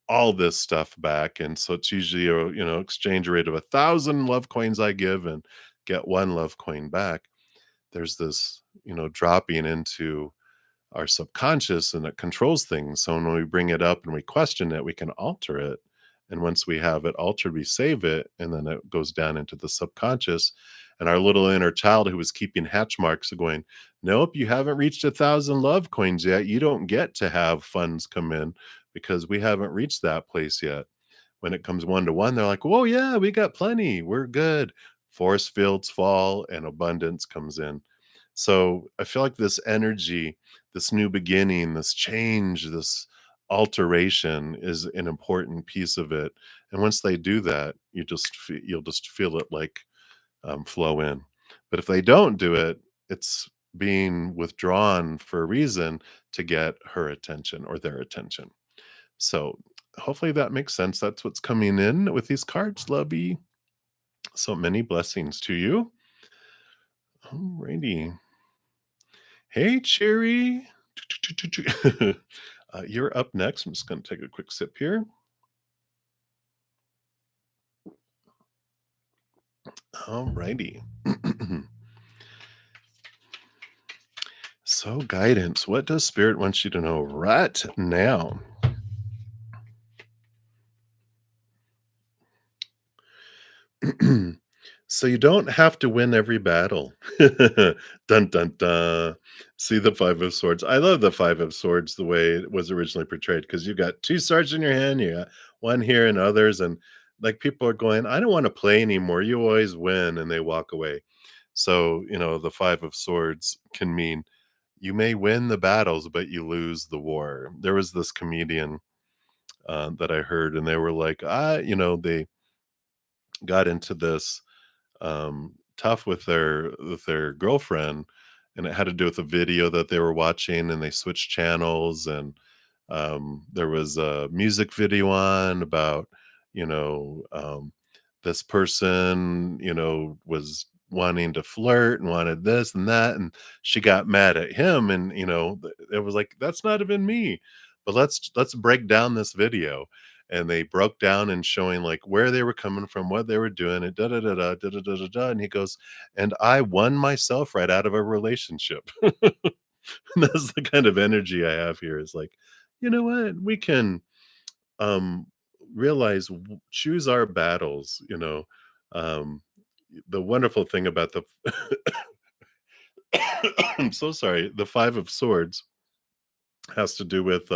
all this stuff back, and so it's usually a exchange rate of 1,000 love coins I give and get one love coin back. There's this dropping into our subconscious, and it controls things. So when we bring it up and we question it, we can alter it. And once we have it altered, we save it, and then it goes down into the subconscious. And our little inner child who was keeping hatch marks are going, nope, you haven't reached 1,000 love coins yet. You don't get to have funds come in because we haven't reached that place yet. When it comes one to one, they're like, whoa, yeah, we got plenty. We're good. Force fields fall and abundance comes in. So I feel like this energy, this new beginning, this change, this alteration is an important piece of it. And once they do that, you'll just feel it like flow in. But if they don't do it, it's being withdrawn for a reason to get her attention or their attention. So hopefully that makes sense. That's what's coming in with these cards, lovey. So many blessings to you. Alrighty. Hey, Cherry. You're up next. I'm just going to take a quick sip here. Alrighty. So, guidance. What does Spirit want you to know right now? So you don't have to win every battle. Dun dun dun. See the Five of Swords. I love the Five of Swords the way it was originally portrayed because you got two swords in your hand, you got one here and others, and like people are going, I don't want to play anymore. You always win, and they walk away. So, the Five of Swords can mean you may win the battles, but you lose the war. There was this comedian that I heard, and they were like, they got into this tough with their girlfriend, and it had to do with a video that they were watching, and they switched channels, and there was a music video on about you know this person was wanting to flirt and wanted this and that, and she got mad at him, and it was like, that's not even me, but let's break down this video. And they broke down and showing like where they were coming from, what they were doing, and da da da da da da da da da. And he goes, and I won myself right out of a relationship. That's the kind of energy I have here. Is like, you know what? We can um realize, choose our battles. Um the wonderful thing about the I'm so sorry, the Five of Swords has to do with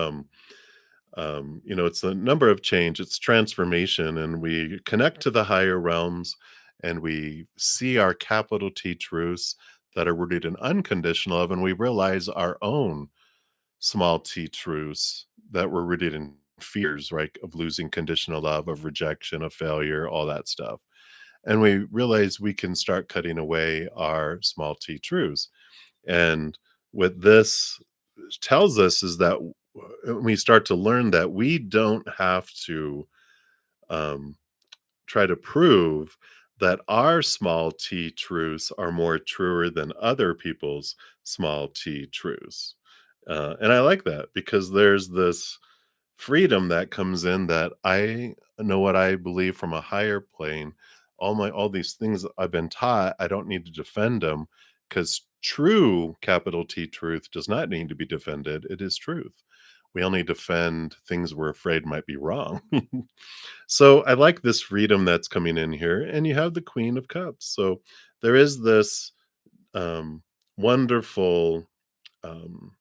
it's a number of change, it's transformation, and we connect to the higher realms, and we see our capital T truths that are rooted in unconditional love, and we realize our own small t truths that were rooted in fears, right? Of losing conditional love, of rejection, of failure, all that stuff. And we realize we can start cutting away our small t truths. And what this tells us is that we start to learn that we don't have to um, try to prove that our small t truths are more truer than other people's small t truths. And I like that because there's this freedom that comes in that I know what I believe from a higher plane. All these things that I've been taught, I don't need to defend them because true capital T truth does not need to be defended. It is truth. We only defend things we're afraid might be wrong. So I like this freedom that's coming in here. And you have the Queen of Cups. So there is this um, wonderful um,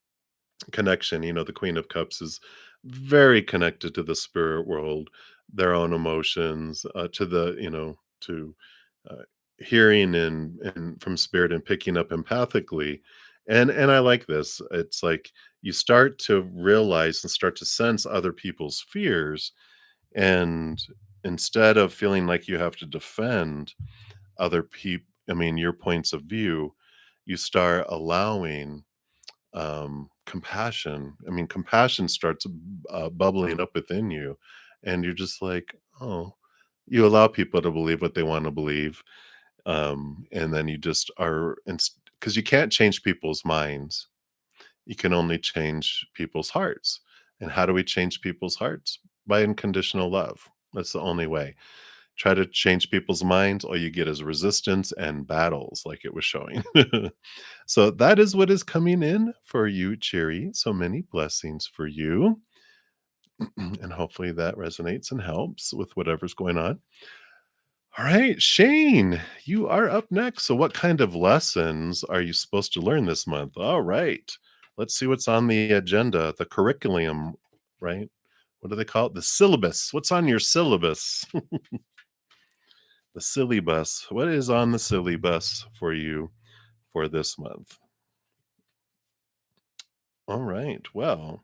connection. The Queen of Cups is very connected to the spirit world, their own emotions, to to uh, hearing and from spirit and picking up empathically. And I like this. It's like you start to realize and start to sense other people's fears, and instead of feeling like you have to defend other people, I mean, your points of view, you start allowing compassion. I mean, compassion starts bubbling up within you, and you're just like, oh, you allow people to believe what they want to believe. And then you just are, because you can't change people's minds, you can only change people's hearts. And how do we change people's hearts? By unconditional love. That's the only way. Try to change people's minds, all you get is resistance and battles, like it was showing. So that is what is coming in for you, Cheery. So many blessings for you. And hopefully that resonates and helps with whatever's going on. All right, Shane, you are up next. So, what kind of lessons are you supposed to learn this month? All right, let's see what's on the agenda, the curriculum, right? What do they call it? The syllabus. What's on your syllabus? The silly bus. What is on the silly bus for you for this month? All right. Well,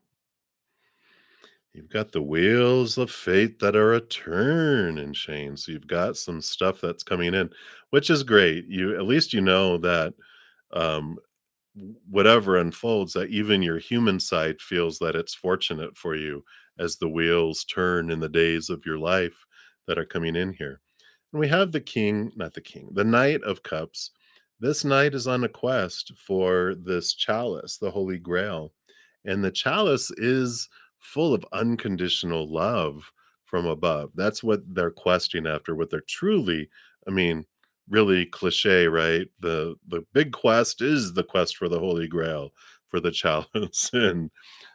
you've got the wheels of fate that are a turning, Shane. So you've got some stuff that's coming in, which is great. You at least you know that um, whatever unfolds, that even your human side feels that it's fortunate for you as the wheels turn in the days of your life that are coming in here. And we have the king, not the king, the Knight of Cups. This knight is on a quest for this chalice, the Holy Grail. And the chalice is full of unconditional love from above. That's what they're questing after, what they're truly, I mean, really cliche, right? The big quest is the quest for the Holy Grail, for the chalice. And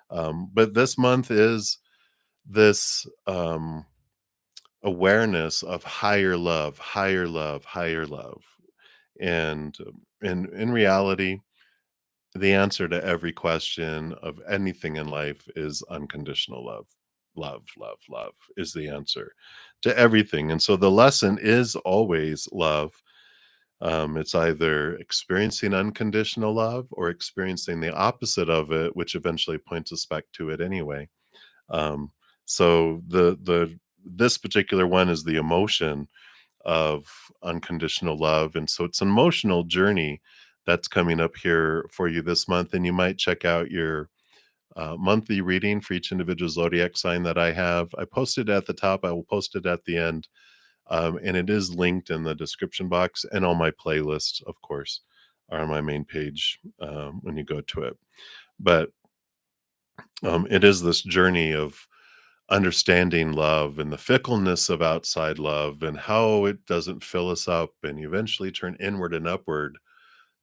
but this month is this awareness of higher love, higher love, higher love. And in reality, the answer to every question of anything in life is unconditional love. Love, love, love is the answer to everything. And so the lesson is always love. It's either experiencing unconditional love or experiencing the opposite of it, which eventually points us back to it anyway. Um, so the this particular one is the emotion of unconditional love. And so it's an emotional journey that's coming up here for you this month. And you might check out your monthly reading for each individual zodiac sign that I have. I posted it at the top, I will post it at the end. And it is linked in the description box, and all my playlists, of course, are on my main page when you go to it. But it is this journey of understanding love and the fickleness of outside love and how it doesn't fill us up, and you eventually turn inward and upward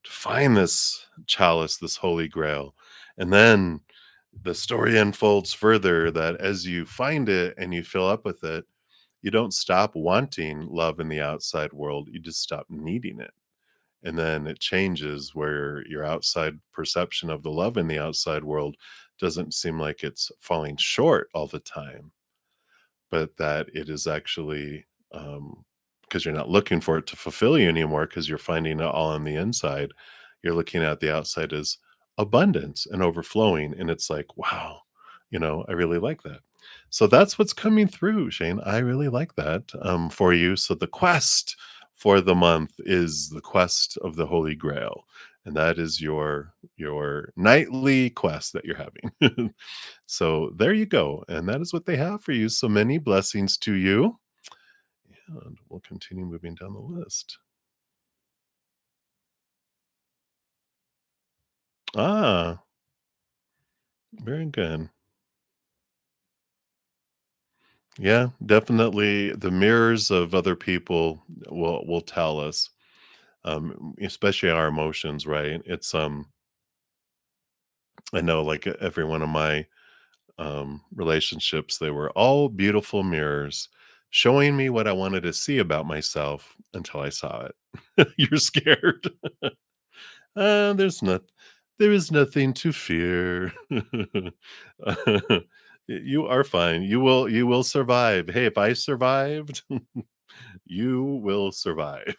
to find this chalice, this holy grail. And then the story unfolds further that as you find it and you fill up with it, you don't stop wanting love in the outside world, you just stop needing it. And then it changes where your outside perception of the love in the outside world doesn't seem like it's falling short all the time, but that it is actually, because you're not looking for it to fulfill you anymore because you're finding it all on the inside. You're looking at the outside as abundance and overflowing, and it's like, wow, I really like that. So that's what's coming through, Shane. I really like that for you. So the quest for the month is the quest of the Holy Grail, and that is your nightly quest that you're having. So there you go. And that is what they have for you. So many blessings to you. And we'll continue moving down the list. Ah, very good. Yeah, definitely the mirrors of other people will tell us, especially our emotions, right? I know like every one of my relationships, they were all beautiful mirrors showing me what I wanted to see about myself until I saw it. You're scared. There's not there is nothing to fear. You are fine. You will survive. Hey, if I survived, you will survive.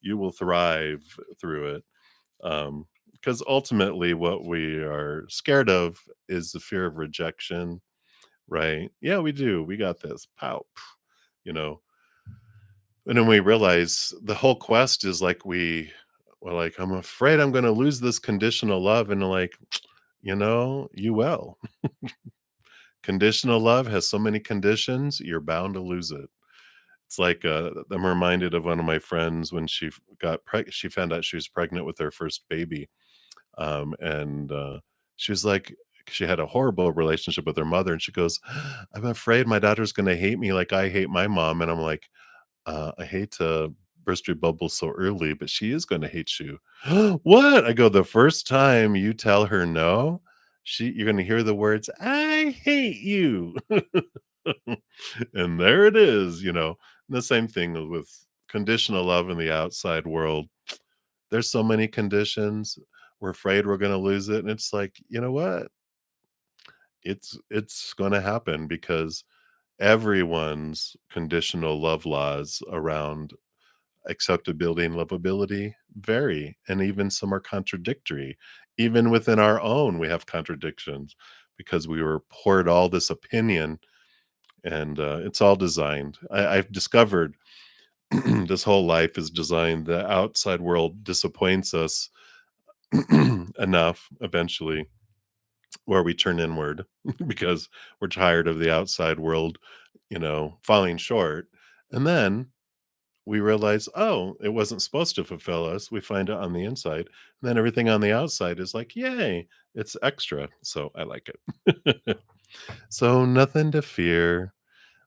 You will thrive through it. Because ultimately what we are scared of is the fear of rejection, right? Yeah, we do. We got this. Pow. You know, and then we realize the whole quest is like we're like, I'm afraid I'm gonna lose this conditional love. And like, you will. Conditional love has so many conditions, you're bound to lose it. It's like I'm reminded of one of my friends when she found out she was pregnant with her first baby. And she was like, she had a horrible relationship with her mother, and she goes, I'm afraid my daughter's gonna hate me like I hate my mom. And I'm like, I hate to burst your bubble so early, but she is gonna hate you. What? I go, the first time you tell her no, you're gonna hear the words, I hate you. And there it is. The same thing with conditional love in the outside world. There's so many conditions. We're afraid we're gonna lose it. And it's like, you know what? It's gonna happen because everyone's conditional love laws around acceptability and lovability vary, and even some are contradictory. Even within our own, we have contradictions because we were poured all this opinion, and it's all designed. I've discovered this whole life is designed. The outside world disappoints us enough eventually where we turn inward because we're tired of the outside world, falling short. And then we realize, oh, it wasn't supposed to fulfill us. We find it on the inside. And then everything on the outside is like, yay, it's extra. So I like it. So nothing to fear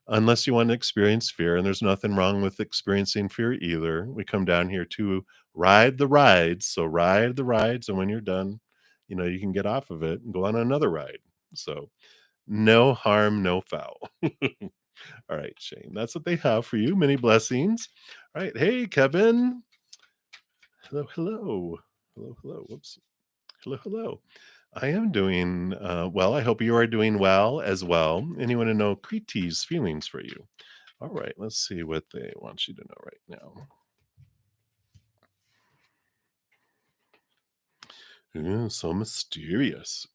unless you want to experience fear. And there's nothing wrong with experiencing fear either. We come down here to ride the rides. So ride the rides. And when you're done, you can get off of it and go on another ride. So no harm, no foul. All right, Shane, that's what they have for you. Many blessings. All right. Hey, Kevin. Hello, hello. Hello, hello. Whoops. Hello, hello. I am doing well. I hope you are doing well as well. And you want to know Kriti's feelings for you. All right, let's see what they want you to know right now. Ooh, so mysterious.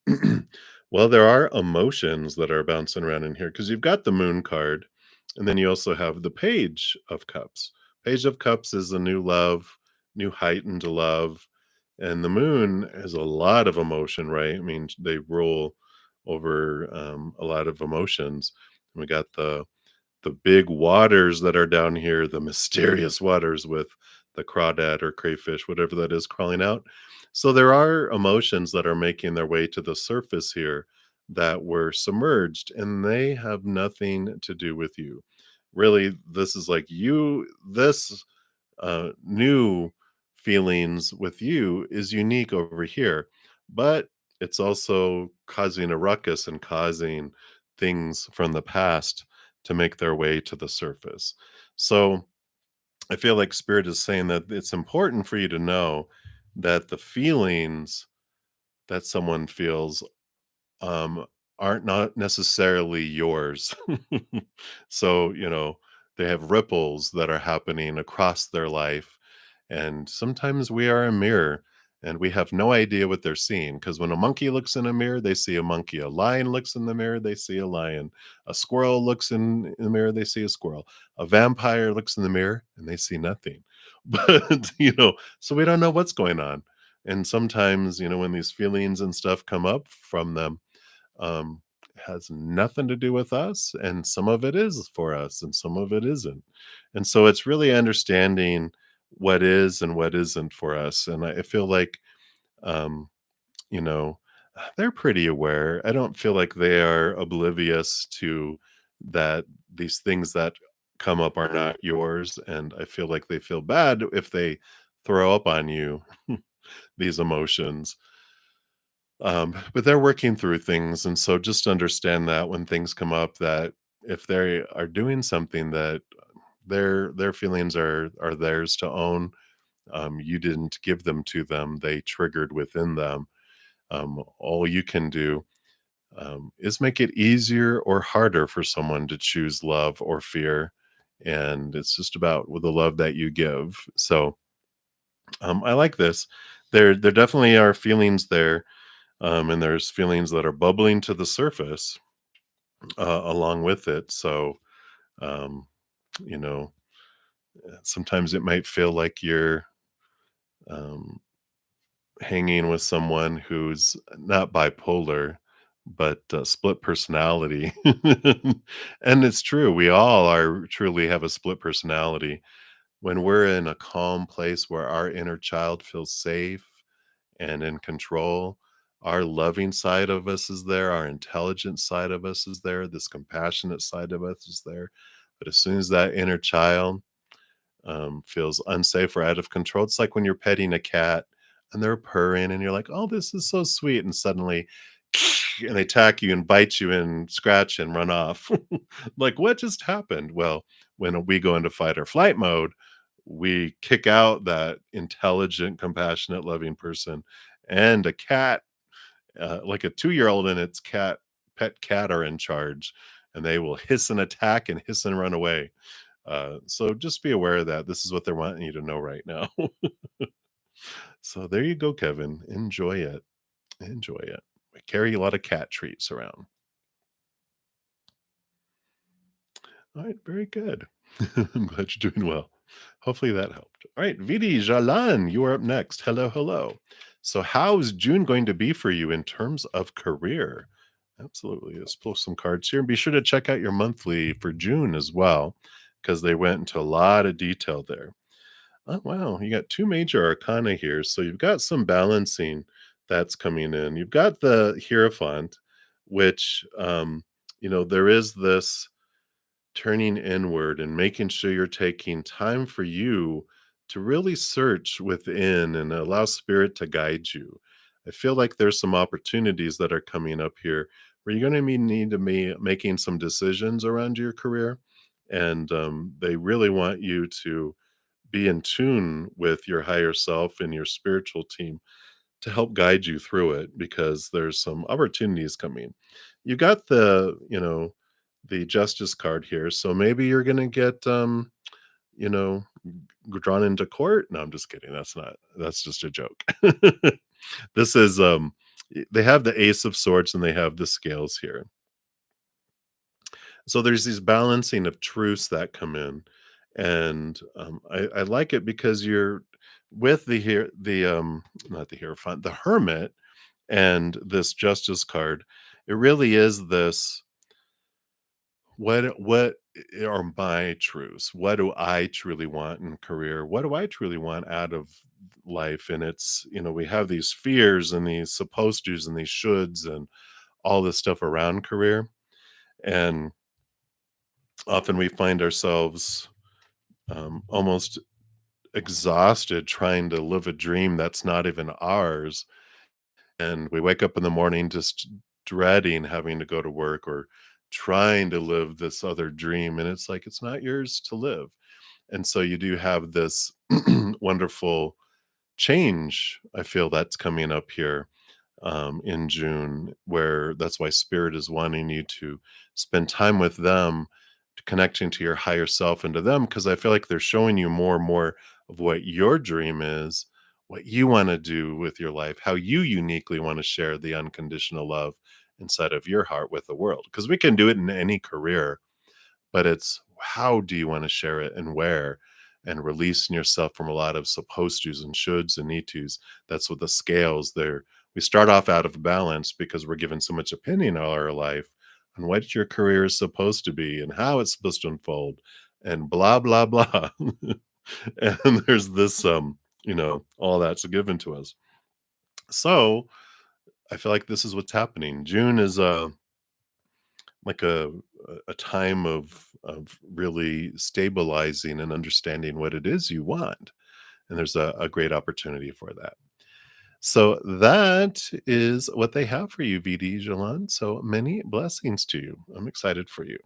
Well, there are emotions that are bouncing around in here because you've got the moon card, and then you also have the page of cups. Page of cups is a new love, new heightened love. And the moon has a lot of emotion, right? I mean, they roll over a lot of emotions. We got the big waters that are down here, the mysterious waters with the crawdad or crayfish, whatever that is, crawling out. So there are emotions that are making their way to the surface here that were submerged, and they have nothing to do with you. Really, this is like this new feelings with you is unique over here, but it's also causing a ruckus and causing things from the past to make their way to the surface. So I feel like Spirit is saying that it's important for you to know that the feelings that someone feels um, aren't not necessarily yours. So, they have ripples that are happening across their life. And sometimes we are a mirror and we have no idea what they're seeing. Because when a monkey looks in a mirror, they see a monkey. A lion looks in the mirror, they see a lion. A squirrel looks in the mirror, they see a squirrel. A vampire looks in the mirror and they see nothing. But, so we don't know what's going on. And sometimes, when these feelings and stuff come up from them, has nothing to do with us, and some of it is for us, and some of it isn't. And so it's really understanding what is and what isn't for us. And I feel like, um, you know, they're pretty aware. I don't feel like they are oblivious to that these things that come up are not yours, and I feel like they feel bad if they throw up on you these emotions. But they're working through things, and so just understand that when things come up, that if they are doing something that their feelings are theirs to own, you didn't give them to them; they triggered within them. All you can do is make it easier or harder for someone to choose love or fear, and it's just about with the love that you give. So I like this. There definitely are feelings there, and there's feelings that are bubbling to the surface along with it. So, um, you know, sometimes it might feel like you're um, hanging with someone who's not bipolar, but split personality. And it's true. We all are truly have a split personality. When we're in a calm place where our inner child feels safe and in control. Our loving side of us is there, our intelligent side of us is there, this compassionate side of us is there. But as soon as that inner child feels unsafe or out of control, it's like when you're petting a cat and they're purring and you're like, oh, this is so sweet. And suddenly, and they attack you and bite you and scratch and run off. Like, what just happened? Well, when we go into fight or flight mode, we kick out that intelligent, compassionate, loving person. And a cat, like a 2-year-old and its pet cat are in charge, and they will hiss and attack and hiss and run away. So just be aware of that. This is what they're wanting you to know right now. So there you go, Kevin. Enjoy it. Enjoy it. We carry a lot of cat treats around. All right, very good. I'm glad you're doing well. Hopefully that helped. All right, Vidi Jalan, you are up next. Hello, hello. So, how's June going to be for you in terms of career? Absolutely. Let's pull some cards here and be sure to check out your monthly for June as well, because they went into a lot of detail there. Oh, wow. You got two major arcana here. So, you've got some balancing that's coming in. You've got the Hierophant, which, there is this turning inward and making sure you're taking time for you to really search within and allow spirit to guide you. I feel like there's some opportunities that are coming up here where you're going to need to be making some decisions around your career. And they really want you to be in tune with your higher self and your spiritual team to help guide you through it because there's some opportunities coming. You got the justice card here, so maybe you're going to get you know, drawn into court. No, I'm just kidding. That's just a joke. This is they have the ace of swords and they have the scales here. So there's these balancing of truths that come in, and I like it because you're with the not the hierophant, the hermit, and this justice card. It really is this what are my truths? What do I truly want in career? What do I truly want out of life? And it's, we have these fears and these supposed tos and these shoulds and all this stuff around career. And often we find ourselves almost exhausted trying to live a dream that's not even ours. And we wake up in the morning just dreading having to go to work or trying to live this other dream. And it's like, it's not yours to live. And so you do have this wonderful change, I feel that's coming up here in June, where that's why Spirit is wanting you to spend time with them, connecting to your higher self and to them, because I feel like they're showing you more and more of what your dream is, what you want to do with your life, how you uniquely want to share the unconditional love inside of your heart with the world. Because we can do it in any career, but it's how do you want to share it and where, and releasing yourself from a lot of supposed tos and shoulds and need tos. That's what the scales there. We start off out of balance because we're given so much opinion on our life on what your career is supposed to be and how it's supposed to unfold and blah blah blah. And there's this all that's given to us. So I feel like this is what's happening. June is like a time of really stabilizing and understanding what it is you want, and there's a great opportunity for that. So that is what they have for you, VD Jalan. So many blessings to you. I'm excited for you.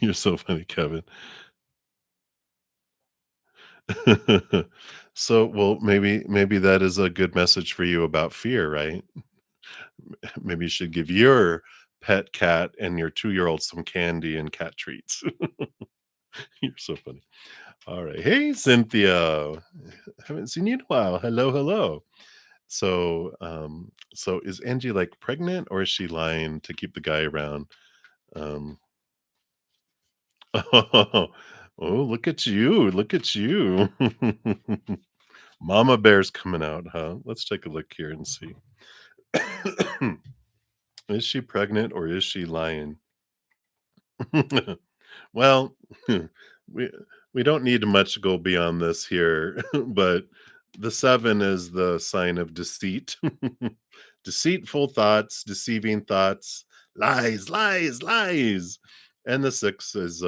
You're so funny, Kevin. So, well, maybe that is a good message for you about fear, right? Maybe you should give your pet cat and your 2-year-old some candy and cat treats. You're so funny. All right. Hey, Cynthia. Haven't seen you in a while. Hello, hello. So is Angie like pregnant or is she lying to keep the guy around? Um, oh, look at you. Look at you. Mama bear's coming out, huh? Let's take a look here and see. Is she pregnant or is she lying? Well, we we don't need much to go beyond this here, but the 7 is the sign of deceit. Deceitful thoughts, deceiving thoughts, lies, lies, lies. And the 6 is,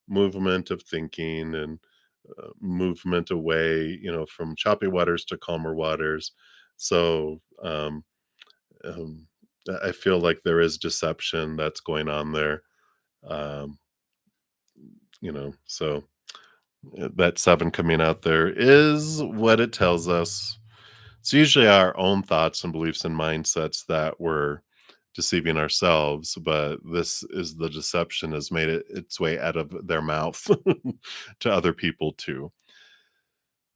movement of thinking and, movement away, from choppy waters to calmer waters. So, um, I feel like there is deception that's going on there. Um, so that 7 coming out there is what it tells us. It's usually our own thoughts and beliefs and mindsets that we're deceiving ourselves, but this is the deception has made its way out of their mouth to other people too.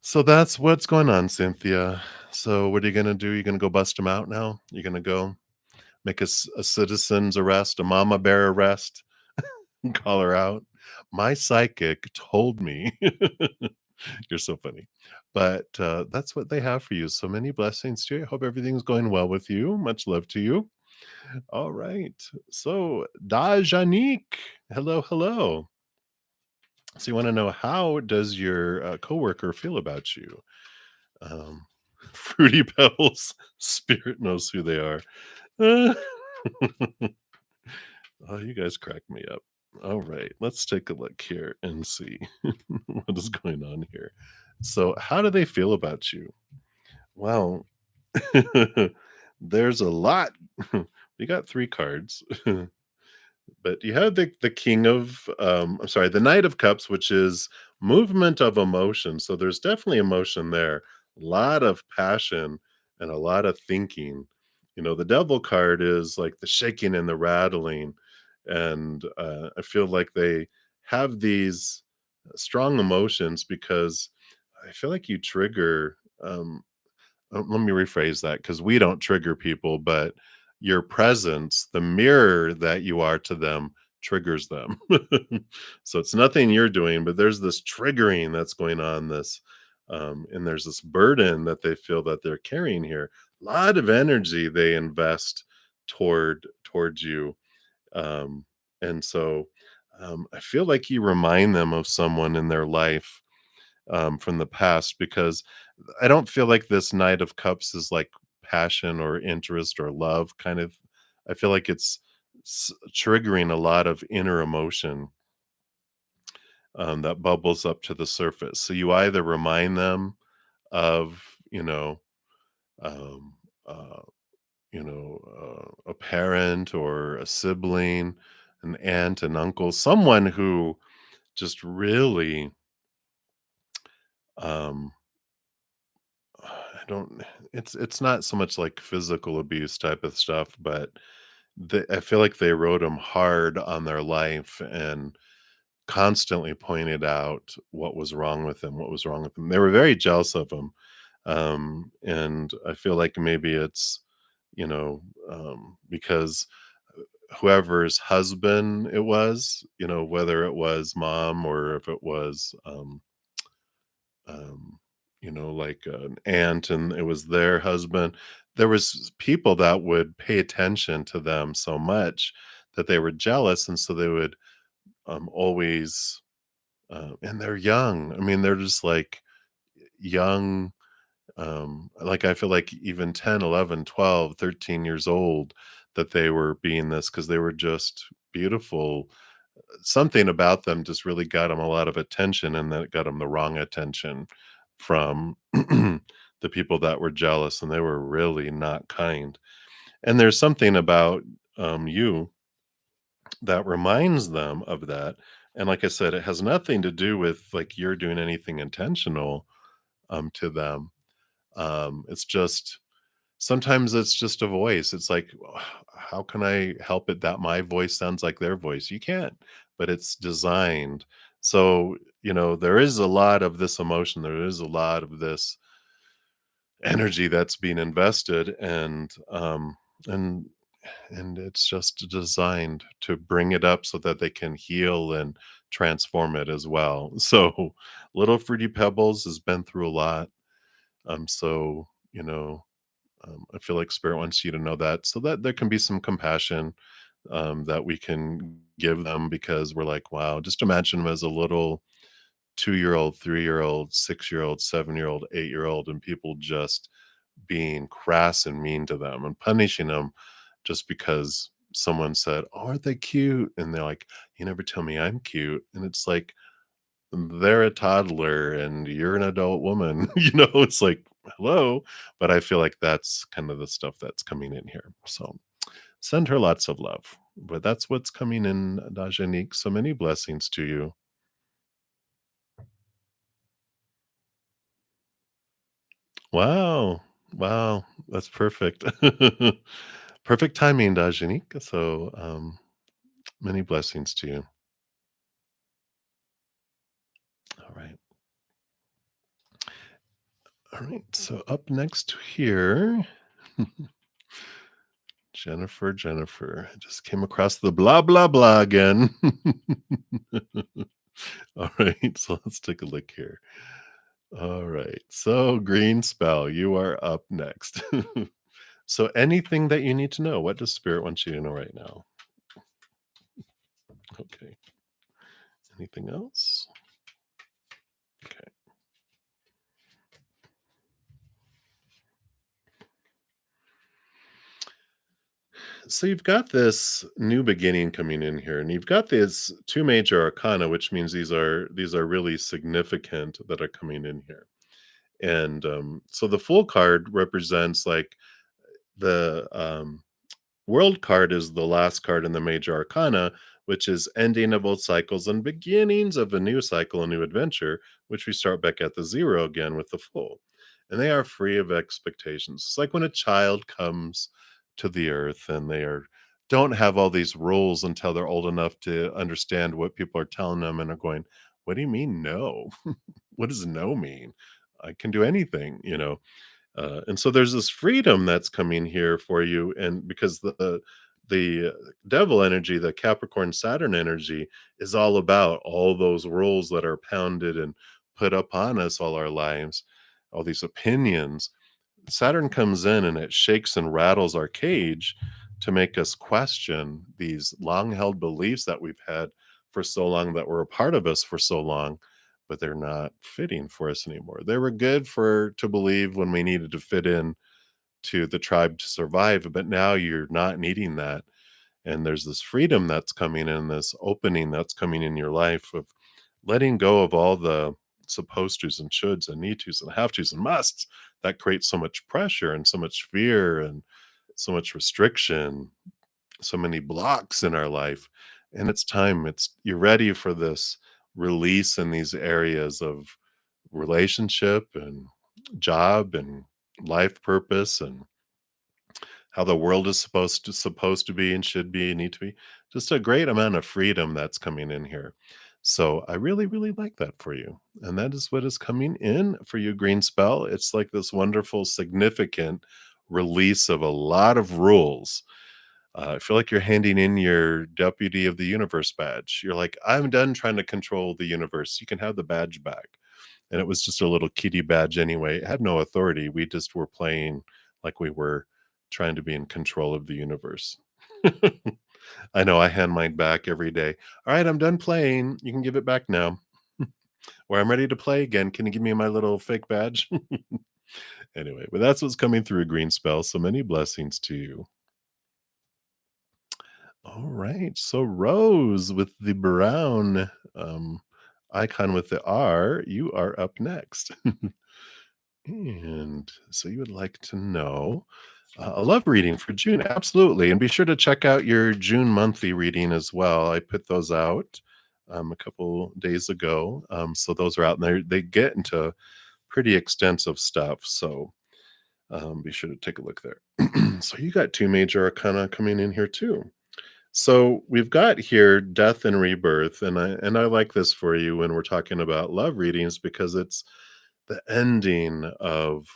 So that's what's going on, Cynthia. So what are you gonna do? You gonna go bust them out now? You gonna go make a citizen's arrest, a mama bear arrest, and call her out? My psychic told me. You're so funny. But that's what they have for you. So many blessings to you. I hope everything's going well with you. Much love to you. All right. So, Dajanique, hello, hello. So, you want to know how does your coworker feel about you? Um, Fruity Pebbles, Spirit knows who they are. Uh, oh, you guys crack me up. All right, let's take a look here and see what is going on here. So, how do they feel about you? Well, there's a lot. We got 3 cards. But you have the king of I'm sorry, the knight of cups, which is movement of emotion. So there's definitely emotion there. A lot of passion and a lot of thinking. The devil card is like the shaking and the rattling. And I feel like they have these strong emotions because I feel like you trigger let me rephrase that because we don't trigger people, but your presence, the mirror that you are to them, triggers them. So it's nothing you're doing, but there's this triggering that's going on. And there's this burden that they feel that they're carrying here. A lot of energy they invest towards you, um, and so I feel like you remind them of someone in their life from the past because I don't feel like this Knight of Cups is like passion or interest or love kind of. I feel like it's triggering a lot of inner emotion that bubbles up to the surface. So you either remind them of, um, uh, a parent or a sibling, an aunt, an uncle, someone who just really um, I don't it's not so much like physical abuse type of stuff, but I feel like they wrote them hard on their life and constantly pointed out what was wrong with them, what was wrong with them. They were very jealous of him. And I feel like maybe it's, you know, because whoever's husband it was, whether it was mom or if it was um, like an aunt and it was their husband. There was people that would pay attention to them so much that they were jealous, and so they would always. And they're young. I mean, they're just like young, like, I feel like even 10, 11, 12, 13 years old that they were being this because they were just beautiful. Something about them just really got them a lot of attention, and then it got them the wrong attention from the people that were jealous, and they were really not kind. And there's something about, you that reminds them of that, and like I said, it has nothing to do with, like, you're doing anything intentional, to them. It's just sometimes it's just a voice. It's like, how can I help it that my voice sounds like their voice? You can't, but it's designed. So, there is a lot of this emotion. There is a lot of this energy that's being invested, and and it's just designed to bring it up so that they can heal and transform it as well. So, little fruity pebbles has been through a lot. So, I feel like spirit wants you to know that so that there can be some compassion, that we can give them because we're like, wow, just imagine them as a little 2-year old, 3-year old, 6-year old, 7-year old, 8-year old, and people just being crass and mean to them and punishing them just because someone said, oh, aren't they cute? And they're like, you never tell me I'm cute. And it's like, they're a toddler and you're an adult woman, it's like, hello. But I feel like that's kind of the stuff that's coming in here. So send her lots of love. But that's what's coming in, Dajanique. So many blessings to you. Wow. Wow. That's perfect. Perfect timing, Dajanique. So many blessings to you. All right. All right. So up next here, Jennifer. I just came across the blah, blah, blah again. All right. So let's take a look here. All right. So, Green Spell, you are up next. So, anything that you need to know, what does Spirit want you to know right now? Okay. Anything else? Okay. So you've got this new beginning coming in here, and you've got these two major arcana, which means these are really significant that are coming in here. And so the full card represents like the world card is the last card in the major arcana, which is ending of old cycles and beginnings of a new cycle, a new adventure, which we start back at the zero again with the full. And they are free of expectations. It's like when a child comes to the earth and they don't have all these rules until they're old enough to understand what people are telling them and are going, what do you mean no? What does no mean? I can do anything. And so there's this freedom that's coming here for you, and because the devil energy, the Capricorn Saturn energy, is all about all those rules that are pounded and put upon us all our lives, all these opinions. Saturn comes in and it shakes and rattles our cage to make us question these long held beliefs that we've had for so long, that were a part of us for so long, but they're not fitting for us anymore. They were good for to believe when we needed to fit in to the tribe to survive, but now you're not needing that. And there's this freedom that's coming in, this opening that's coming in your life of letting go of all the supposed tos and shoulds and need tos and have tos and musts that create so much pressure and so much fear and so much restriction, so many blocks in our life. And it's time, you're ready for this release in these areas of relationship and job and life purpose, and how the world is supposed to be and should be and need to be. Just a great amount of freedom that's coming in here. So I really, really like that for you. And that is what is coming in for you, Green Spell. It's like this wonderful, significant release of a lot of rules. I feel like you're handing in your Deputy of the Universe badge. You're like, I'm done trying to control the universe. You can have the badge back. And it was just a little kitty badge anyway. It had no authority. We just were playing like we were trying to be in control of the universe. I know I hand mine back every day. All right, I'm done playing. You can give it back now. where I'm ready to play again. Can you give me my little fake badge? Anyway, but that's what's coming through a green spell. So many blessings to you. All right. So Rose with the brown icon with the R, you are up next. And so you would like to know a love reading for June. Absolutely. And be sure to check out your June monthly reading as well. I put those out a couple days ago. So those are out and they get into pretty extensive stuff. So be sure to take a look there. So you got two major arcana coming in here too. So we've got here death and rebirth, and I like this for you when we're talking about love readings because it's the ending of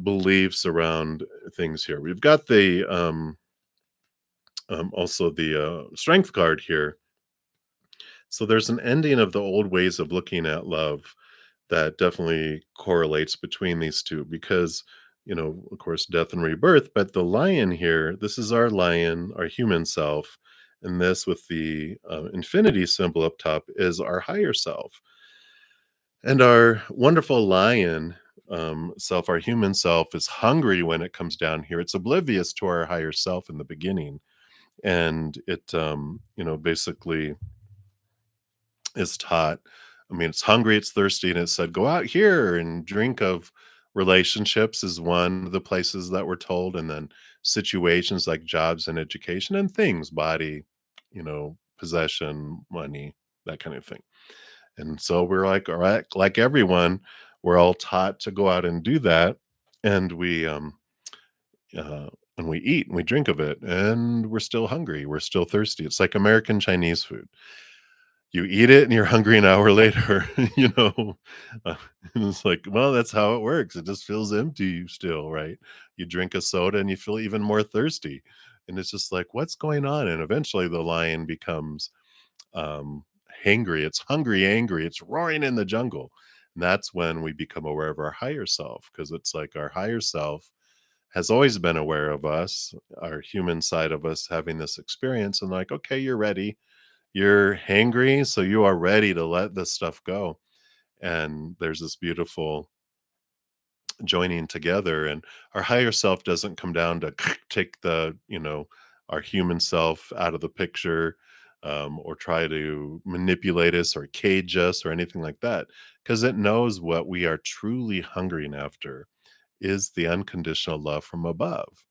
beliefs around things here. We've got the also the strength card here. So there's an ending of the old ways of looking at love that definitely correlates between these two because of course death and rebirth, but the lion here, this is our lion, our human self, and this with the infinity symbol up top is our higher self. And our wonderful lion self, our human self, is hungry when it comes down here. It's oblivious to our higher self in the beginning. And it, basically is taught. I mean, it's hungry, it's thirsty, and it said, go out here and drink of relationships, is one of the places that we're told. And then situations like jobs and education and things, body, possession, money, that kind of thing. And so we're like, all right, like everyone, we're all taught to go out and do that. And uh, we eat and we drink of it, and we're still hungry. We're still thirsty. It's like American Chinese food. You eat it and you're hungry an hour later, you know? Uh, and it's like, well, that's how it works. It just feels empty still, right? You drink a soda and you feel even more thirsty. And it's just like, what's going on? And eventually the lion becomes hangry. It's hungry, angry. It's roaring in the jungle. And that's when we become aware of our higher self, because it's like our higher self has always been aware of us, our human side of us having this experience, and like, okay, you're ready, you're hangry, so you are ready to let this stuff go. And there's this beautiful joining together, and our higher self doesn't come down to take our human self out of the picture, or try to manipulate us or cage us or anything like that, because it knows what we are truly hungering after is the unconditional love from above.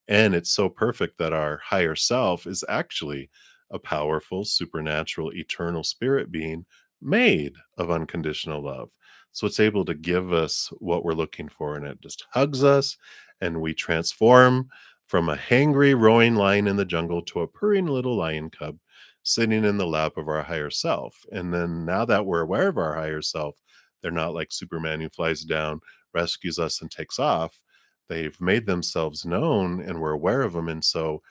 And it's so perfect that our higher self is actually a powerful, supernatural, eternal spirit being made of unconditional love. So it's able to give us what we're looking for, and it just hugs us, and we transform from a hangry, roaring lion in the jungle to a purring little lion cub sitting in the lap of our higher self. And then now that we're aware of our higher self, they're not like Superman who flies down, rescues us, and takes off. They've made themselves known and we're aware of them. And so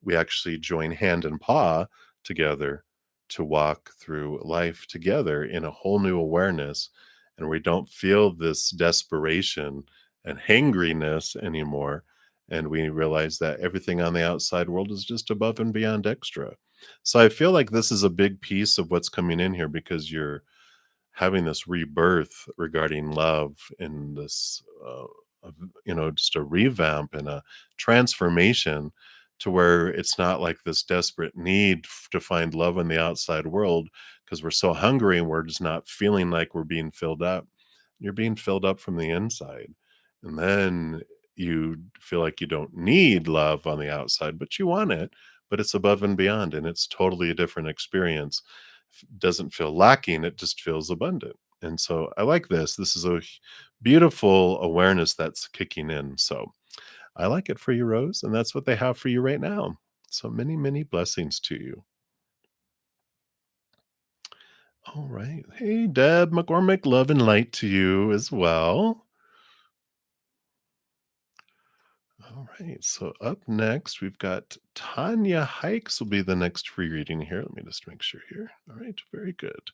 we actually join hand and paw together to walk through life together in a whole new awareness. And we don't feel this desperation and hangriness anymore. And we realize that everything on the outside world is just above and beyond extra. So I feel like this is a big piece of what's coming in here, because you're having this rebirth regarding love in this just a revamp and a transformation, to where it's not like this desperate need to find love in the outside world, because we're so hungry and we're just not feeling like we're being filled up. You're being filled up from the inside, and then you feel like you don't need love on the outside, but you want it, but it's above and beyond, and it's totally a different experience. Doesn't feel lacking, it just feels abundant. And so I like this. This is a beautiful awareness that's kicking in. So I like it for you, Rose, and that's what they have for you right now. So many, many blessings to you. All right. Hey, Deb McCormick, love and light to you as well. All right. So up next, we've got Tanya Hikes will be the next free reading here. Let me just make sure here. All right. Very good.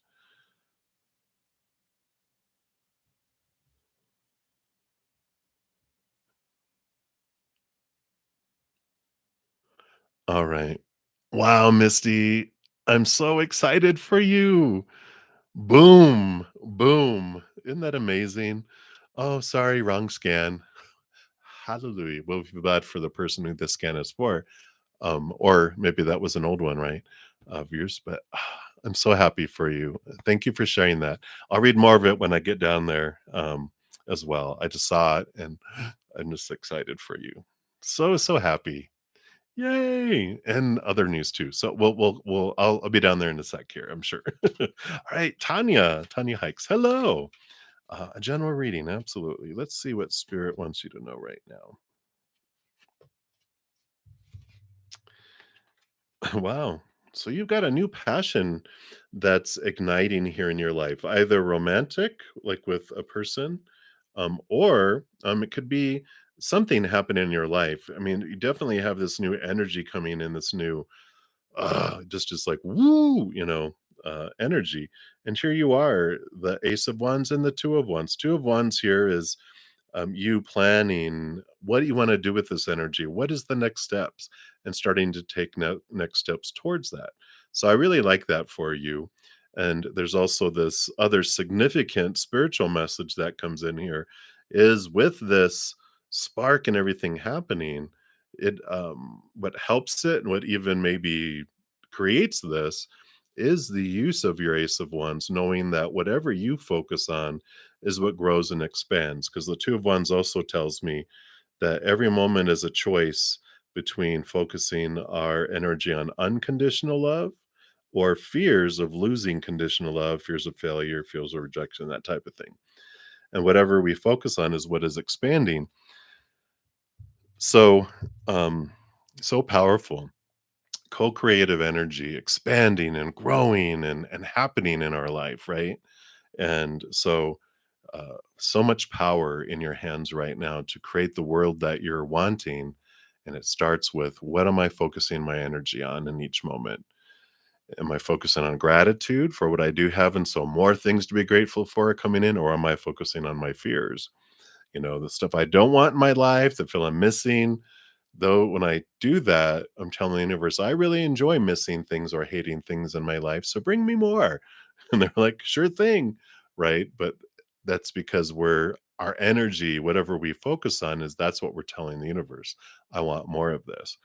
All right. Wow, Misty, I'm so excited for you. Boom, boom. Isn't that amazing? Oh, sorry, wrong scan. Hallelujah. Well, we feel bad for the person who this scan is for. Or maybe that was an old one, right? Of yours, but I'm so happy for you. Thank you for sharing that. I'll read more of it when I get down there as well. I just saw it and I'm just excited for you. So, so happy. Yay! And other news too. So I'll be down there in a sec here, I'm sure. All right, Tanya. Tanya Hikes. Hello. A general reading, absolutely. Let's see what spirit wants you to know right now. Wow. So you've got a new passion that's igniting here in your life, either romantic, like with a person, or it could be something happening in your life. I mean, you definitely have this new energy coming in, this new just like woo, energy. And here you are, the Ace of Wands and the Two of Wands. Two of Wands here is you planning what you want to do with this energy. What is the next steps, and starting to take next steps towards that. So I really like that for you. And there's also this other significant spiritual message that comes in here is with this spark and everything happening. It what helps it and what even maybe creates this is the use of your Ace of Wands, knowing that whatever you focus on is what grows and expands. Because the Two of Wands also tells me that every moment is a choice between focusing our energy on unconditional love or fears of losing conditional love, fears of failure, fears of rejection, that type of thing. And whatever we focus on is what is expanding. So, um, so powerful. Co-creative energy expanding and growing and happening in our life, right? And so so much power in your hands right now to create the world that you're wanting. And it starts with, what am I focusing my energy on in each moment? Am I focusing on gratitude for what I do have, and so more things to be grateful for are coming in, or am I focusing on my fears? The stuff I don't want in my life, that feel I'm missing. Though when I do that, I'm telling the universe, I really enjoy missing things or hating things in my life. So bring me more. And they're like, sure thing. Right. But that's because our energy, whatever we focus on, is that's what we're telling the universe. I want more of this.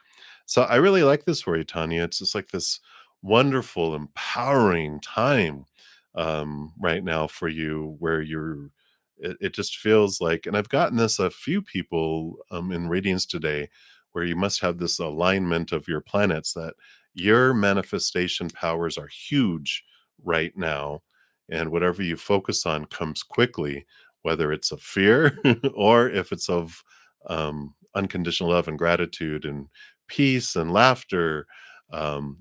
So I really like this for you, Tanya. It's just like this wonderful, empowering time right now for you, where it just feels like, and I've gotten this a few people in readings today, where you must have this alignment of your planets, that your manifestation powers are huge right now. And whatever you focus on comes quickly, whether it's of fear or if it's of unconditional love and gratitude and peace and laughter.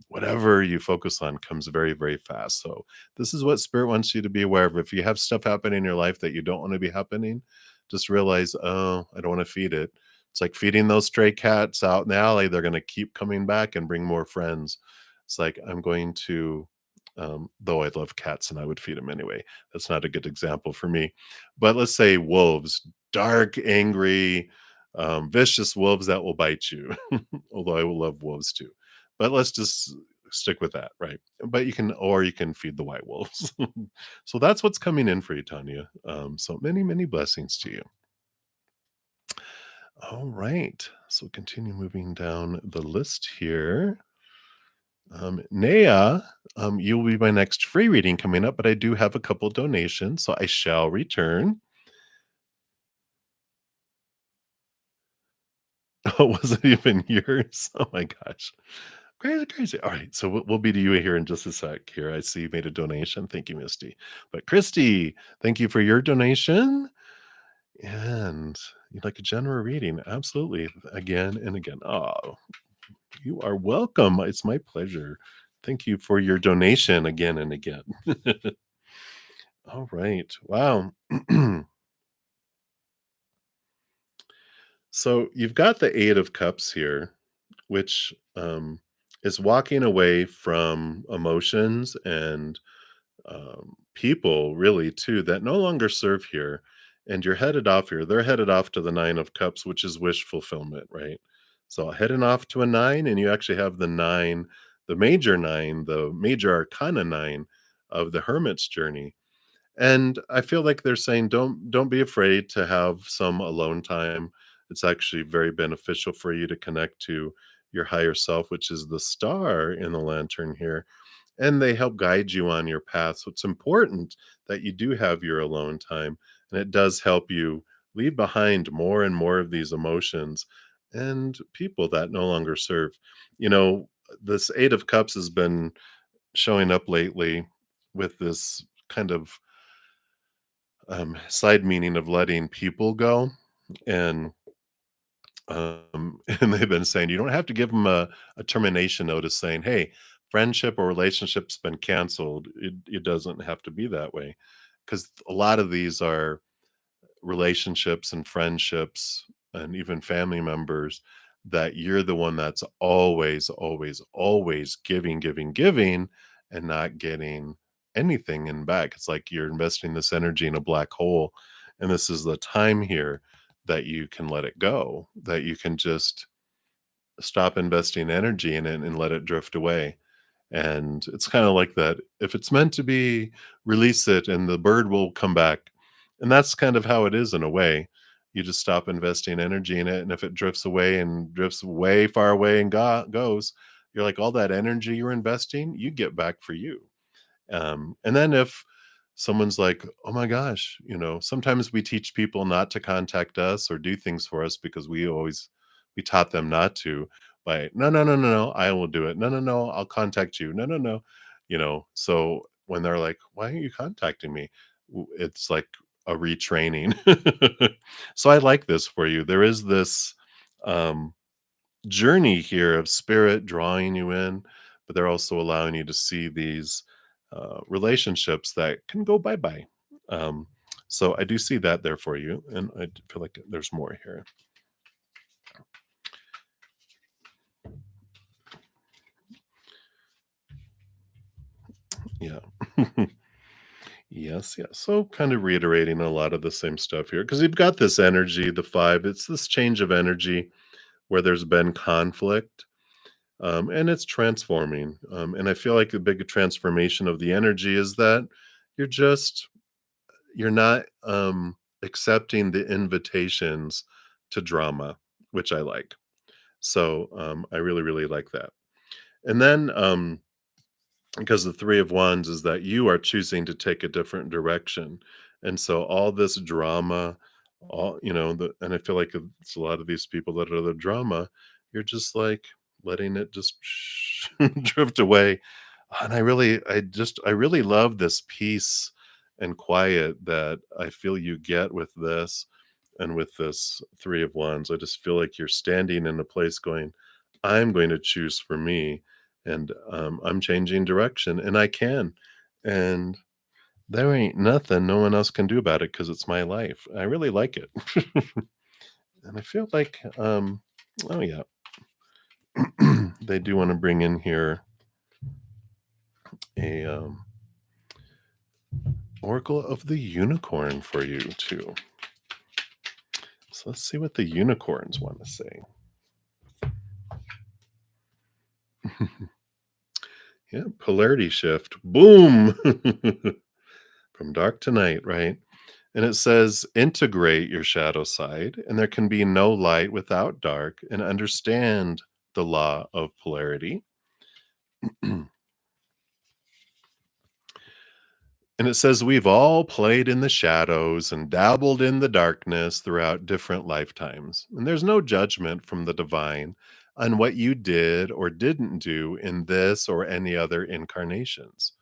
Whatever you focus on comes very, very fast. So this is what spirit wants you to be aware of. If you have stuff happening in your life that you don't want to be happening, just realize, oh, I don't want to feed it. It's like feeding those stray cats out in the alley. They're going to keep coming back and bring more friends. It's like, I'm going to, though I love cats and I would feed them anyway. That's not a good example for me. But let's say wolves, dark, angry, vicious wolves that will bite you. Although I will love wolves too. But let's just stick with that, right? But you can feed the white wolves. So that's what's coming in for you, Tanya. So many, many blessings to you. All right. So continue moving down the list here. Naya, you will be my next free reading coming up, but I do have a couple donations, so I shall return. Oh, it wasn't even yours. Oh my gosh. Crazy, crazy. All right, so we'll be to you here in just a sec. Here, I see you made a donation. Thank you, Misty. But Christy, thank you for your donation. And you'd like a general reading? Absolutely. Again and again. Oh, you are welcome. It's my pleasure. Thank you for your donation again and again. All right. Wow. So you've got the Eight of Cups here, which is walking away from emotions and people, really, too, that no longer serve here. And you're headed off here. They're headed off to the Nine of Cups, which is wish fulfillment, right? So heading off to a nine, and you actually have the nine, the major arcana nine. of the hermit's journey. And I feel like they're saying, don't be afraid to have some alone time. It's actually very beneficial for you to connect to your higher self, which is the star in the lantern here, and they help guide you on your path. So it's important that you do have your alone time, and it does help you leave behind more and more of these emotions and people that no longer serve. You know, this 8 of Cups has been showing up lately with this kind of side meaning of letting people go. And and they've been saying you don't have to give them a termination notice saying, "Hey, friendship or relationship's been canceled." It doesn't have to be that way, because a lot of these are relationships and friendships and even family members that you're the one that's always, always, always giving, giving, giving, and not getting anything in back. It's like you're investing this energy in a black hole, and this is the time here that you can let it go, that you can just stop investing energy in it and let it drift away. And it's kind of like that. If it's meant to be, release it and the bird will come back. And that's kind of how it is in a way. You just stop investing energy in it. And if it drifts away and drifts way far away and goes, you're like, all that energy you're investing, you get back for you. And then if someone's like, "Oh my gosh," sometimes we teach people not to contact us or do things for us because we taught them not to by, "No, no, no, no, no, I will do it. No, no, no, I'll contact you. No, no, no." So when they're like, "Why aren't you contacting me?" It's like a retraining. So I like this for you. There is this um journey here of spirit drawing you in, but they're also allowing you to see these relationships that can go bye bye. Um, so I do see that there for you, and feel like there's more here. Yeah. Yes, yes. So kind of reiterating a lot of the same stuff here because you've got this energy, the 5, it's this change of energy where there's been conflict. And it's transforming. And I feel like the big transformation of the energy is that you're just you're not accepting the invitations to drama, which I like. So I really, really like that. And then because the 3 of Wands is that you are choosing to take a different direction. And so all this drama, and I feel like it's a lot of these people that are the drama, you're just like letting it just drift away. And I really love this peace and quiet that I feel you get with this and with this 3 of Wands. I just feel like you're standing in a place going, I'm going to choose for me, and I'm changing direction, and I can. And there ain't nothing no one else can do about it because it's my life. I really like it. And I feel like, oh yeah, they do want to bring in here a Oracle of the Unicorn for you too. So let's see what the unicorns want to say. Yeah, polarity shift. Boom. From dark to night, right? And it says, integrate your shadow side, and there can be no light without dark, and understand the law of polarity. And it says, we've all played in the shadows and dabbled in the darkness throughout different lifetimes. And there's no judgment from the divine on what you did or didn't do in this or any other incarnations.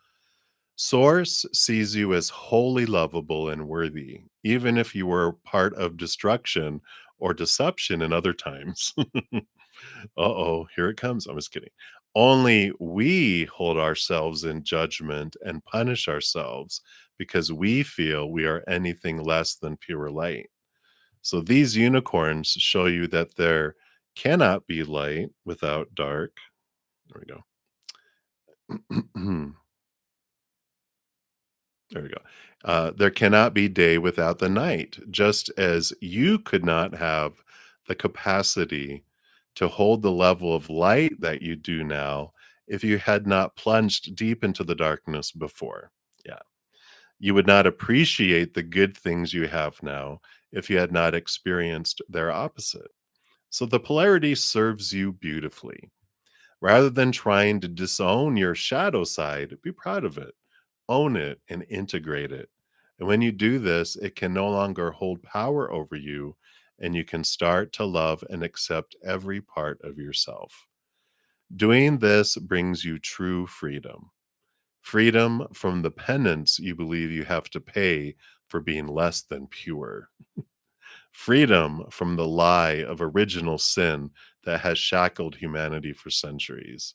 Source sees you as wholly lovable and worthy, even if you were part of destruction or deception in other times. Uh-oh, here it comes. I'm just kidding. Only we hold ourselves in judgment and punish ourselves because we feel we are anything less than pure light. So these unicorns show you that there cannot be light without dark. There we go. There we go. There cannot be day without the night, just as you could not have the capacity to hold the level of light that you do now if you had not plunged deep into the darkness before. Yeah. You would not appreciate the good things you have now if you had not experienced their opposite. So the polarity serves you beautifully. Rather than trying to disown your shadow side, be proud of it, own it, and integrate it. And when you do this, it can no longer hold power over you, and you can start to love and accept every part of yourself. Doing this brings you true freedom. Freedom from the penance you believe you have to pay for being less than pure. Freedom from the lie of original sin that has shackled humanity for centuries.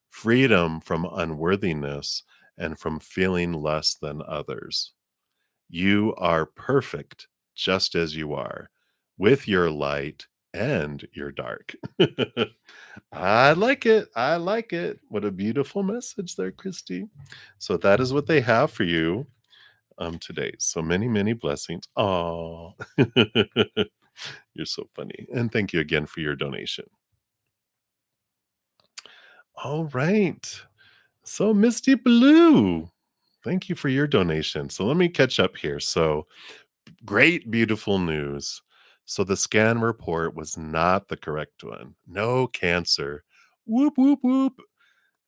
Freedom from unworthiness and from feeling less than others. You are perfect just as you are, with your light and your dark. I like it. I like it. What a beautiful message there, Christy. So that is what they have for you today. So many, many blessings. Oh, you're so funny. And thank you again for your donation. All right. So Misty Blue, thank you for your donation. So let me catch up here. So great, beautiful news. So the scan report was not the correct one. No cancer. Whoop, whoop, whoop.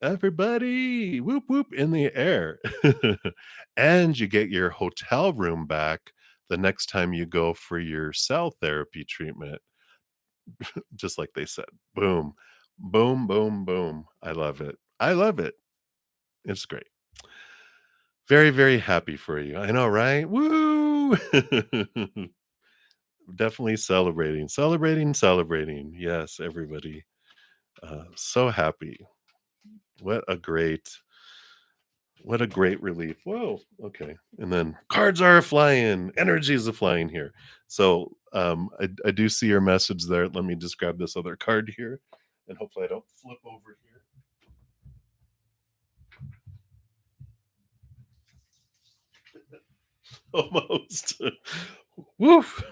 Everybody, whoop, whoop in the air. And you get your hotel room back the next time you go for your cell therapy treatment, just like they said. Boom, boom, boom, boom. I love it. I love it. It's great. Very, very happy for you. I know, right? Woo! Definitely celebrating, celebrating, celebrating. Yes, everybody. So happy. What a great, what a great relief. Whoa. Okay. And then cards are flying, energies are flying here. So I do see your message there. Let me just grab this other card here and hopefully I don't flip over here. Almost. Woof.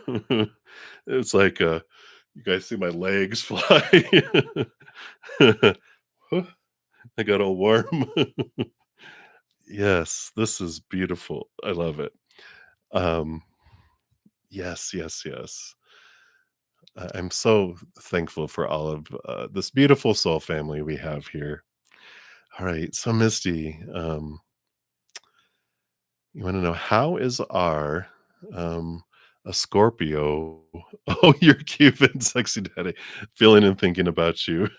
It's like you guys see my legs fly. I got all warm. Yes, this is beautiful. I love it. Um, yes, yes, yes. I'm so thankful for all of this beautiful soul family we have here. All right, so Misty, you want to know how is our a Scorpio? Oh, you're Cuban, sexy daddy, feeling and thinking about you.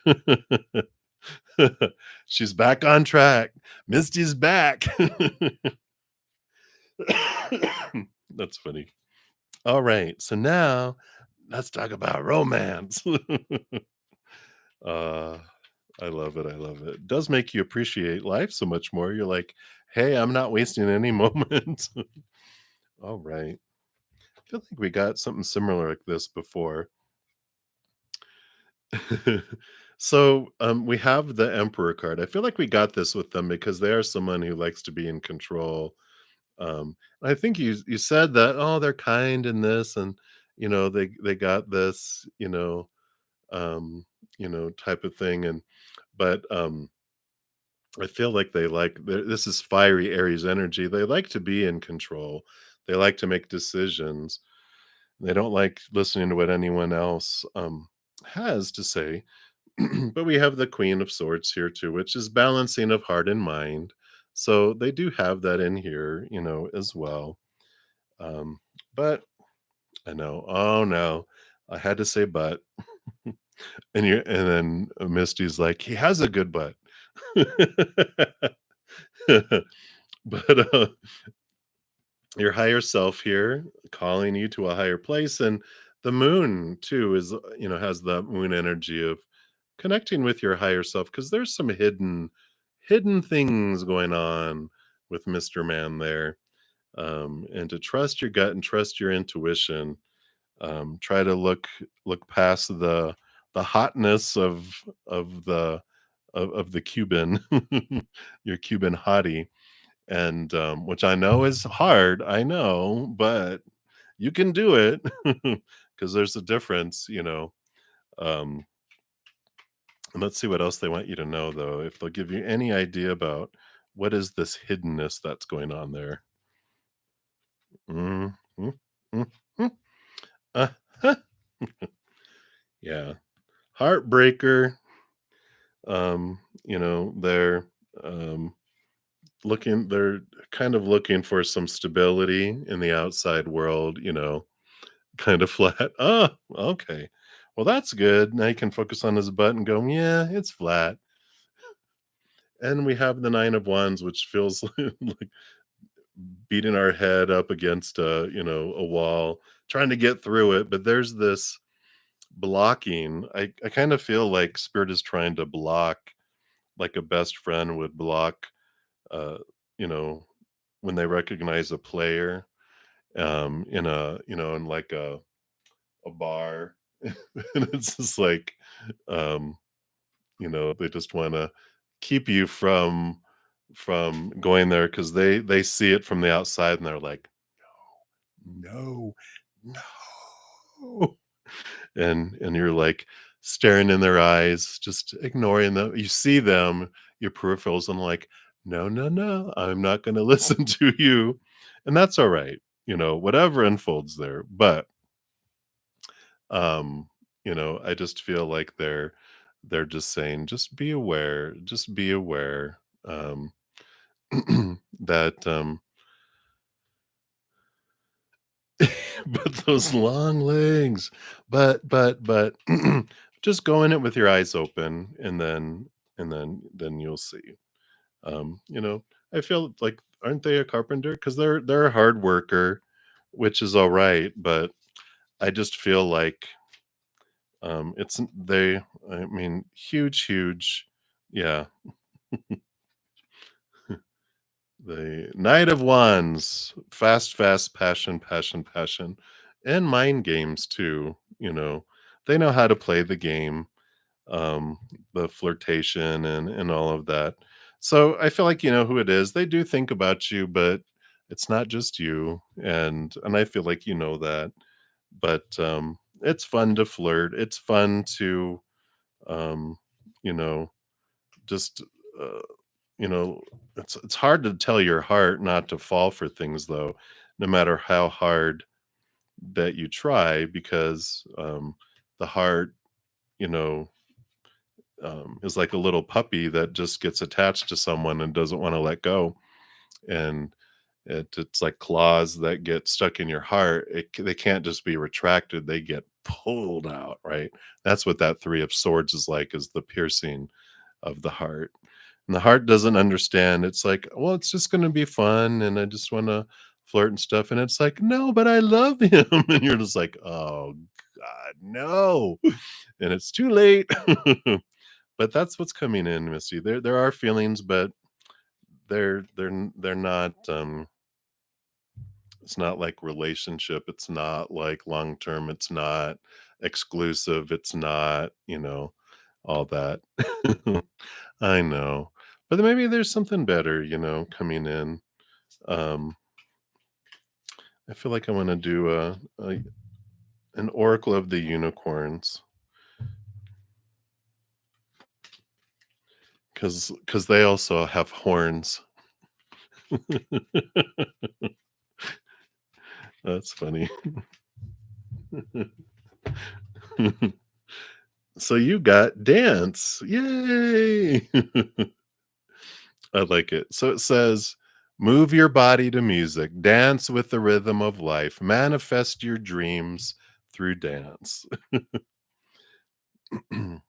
She's back on track. Misty's back. That's funny. All right. So now let's talk about romance. uh, I love it. I love it. It does make you appreciate life so much more. You're like, hey, I'm not wasting any moments. All right. I feel like we got something similar like this before. So we have the Emperor card. I feel like we got this with them because they are someone who likes to be in control. I think you said that, oh, they're kind in this, and they got this, type of thing, and but I feel like this is fiery Aries energy. They like to be in control. They like to make decisions. They don't like listening to what anyone else has to say. But we have the Queen of Swords here too, which is balancing of heart and mind. So they do have that in here, as well. Um, but I know, oh no, I had to say but. And then Misty's like, he has a good butt. But your higher self here calling you to a higher place, and the moon too is has the moon energy of connecting with your higher self because there's some hidden things going on with Mr. Man there. And to trust your gut and trust your intuition. Try to look past the hotness of the Cuban, your Cuban hottie, and which I know is hard. I know, but you can do it because there's a difference. Um, and let's see what else they want you to know, though. If they'll give you any idea about What is this hiddenness that's going on there? Mm, mm, mm, mm. Uh, huh. Yeah. Heartbreaker. They're um they're kind of looking for some stability in the outside world, kind of flat. Oh, okay. Well, that's good. Now he can focus on his butt and go, yeah, it's flat. And we have the Nine of Wands, which feels like beating our head up against a wall, trying to get through it. But there's this blocking. I kind of feel like spirit is trying to block, like a best friend would block, uh, you know, when they recognize a player, in like a bar. And it's just like, um, they just want to keep you from going there because they see it from the outside and they're like, no, no. And you're like staring in their eyes, just ignoring them. You see them, your peripherals, and like, no, no, no, I'm not going to listen to you. And that's all right, whatever unfolds there. But um, I just feel like they're just saying, just be aware, that but those long legs. But just go in it with your eyes open, and then you'll see. You know, I feel like, aren't they a carpenter? Because they're a hard worker, which is all right, but I just feel like, it's they I mean, huge, yeah. The Knight of Wands, fast, fast, passion, passion, passion, and mind games too. They know how to play the game, um, the flirtation and all of that. So I feel like you know who it is. They do think about you, but it's not just you, and I feel like you know that. But it's fun to flirt. It's fun to, um, you know, just uh, you know, it's hard to tell your heart not to fall for things though, no matter how hard that you try, because the heart, you know, is like a little puppy that just gets attached to someone and doesn't want to let go. And it's like claws that get stuck in your heart. They can't just be retracted; they get pulled out. Right. That's what that Three of Swords is like: is the piercing of the heart. And the heart doesn't understand. It's like, well, it's just going to be fun, and I just want to flirt and stuff. And it's like, no, but I love him. And you're just like, oh God, no. And it's too late. But that's what's coming in, Missy. There are feelings, but they're not. It's not like relationship. It's not like long term. It's not exclusive. It's not, all that. I know. But then maybe there's something better, coming in. Um, I feel like I want to do an Oracle of the Unicorns, because they also have horns. That's funny. So you got dance. Yay! I like it. So it says, move your body to music, dance with the rhythm of life, manifest your dreams through dance. And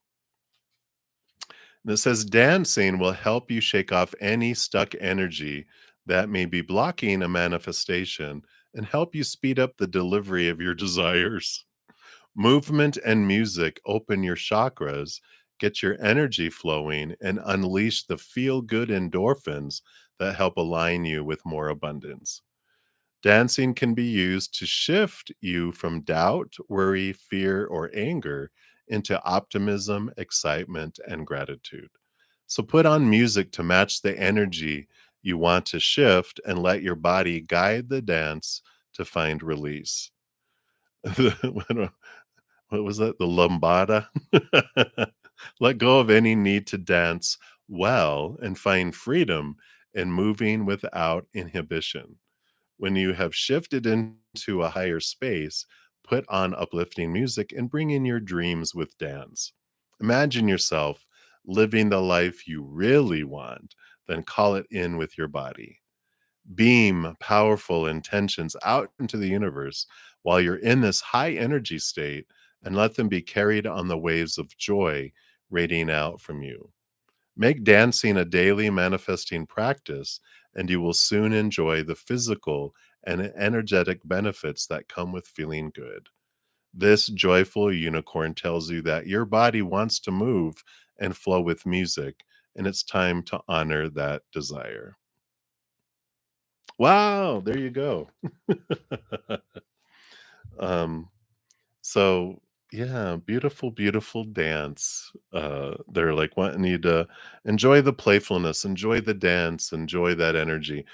it says, dancing will help you shake off any stuck energy that may be blocking a manifestation and help you speed up the delivery of your desires. Movement and music open your chakras, get your energy flowing, and unleash the feel good endorphins that help align you with more abundance. Dancing can be used to shift you from doubt, worry, fear, or anger into optimism, excitement, and gratitude. So put on music to match the energy you want to shift and let your body guide the dance to find release. What was that? The lambada? Let go of any need to dance well and find freedom and moving without inhibition. When you have shifted into a higher space, put on uplifting music and bring in your dreams with dance. Imagine yourself living the life you really want, then call it in with your body. Beam powerful intentions out into the universe while you're in this high energy state and let them be carried on the waves of joy radiating out from you. Make dancing a daily manifesting practice, and you will soon enjoy the physical and energetic benefits that come with feeling good. This joyful unicorn tells you that your body wants to move and flow with music, and it's time to honor that desire. Wow, there you go. um, So, yeah, beautiful, beautiful dance. They're like wanting you to enjoy the playfulness, enjoy the dance, enjoy that energy.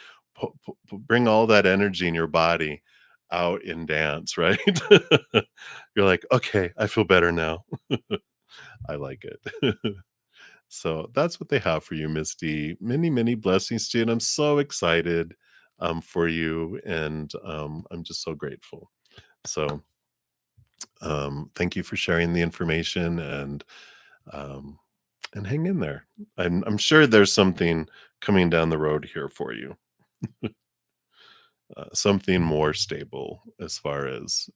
Bring all that energy in your body out in dance, right? You're like, okay, I feel better now. I like it. So that's what they have for you, Misty. Many, many blessings to you. And I'm so excited for you. And I'm just so grateful. So, thank you for sharing the information um, and hang in there. I'm sure there's something coming down the road here for you, something more stable as far as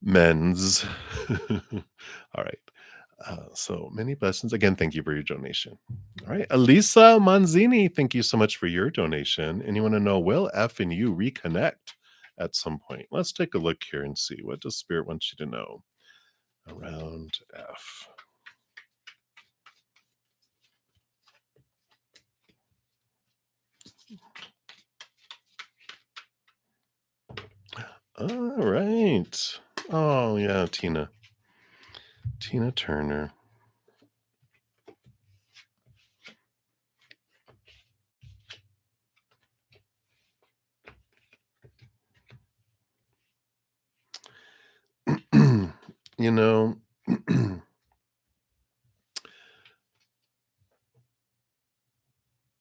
men's. All right. So many blessings again. Thank you for your donation. All right, Elisa Manzini, thank you so much for your donation. And you want to know, will F and you reconnect at some point? Let's take a look here and see what does Spirit want you to know around F. All right. Oh yeah, Tina Turner. you know,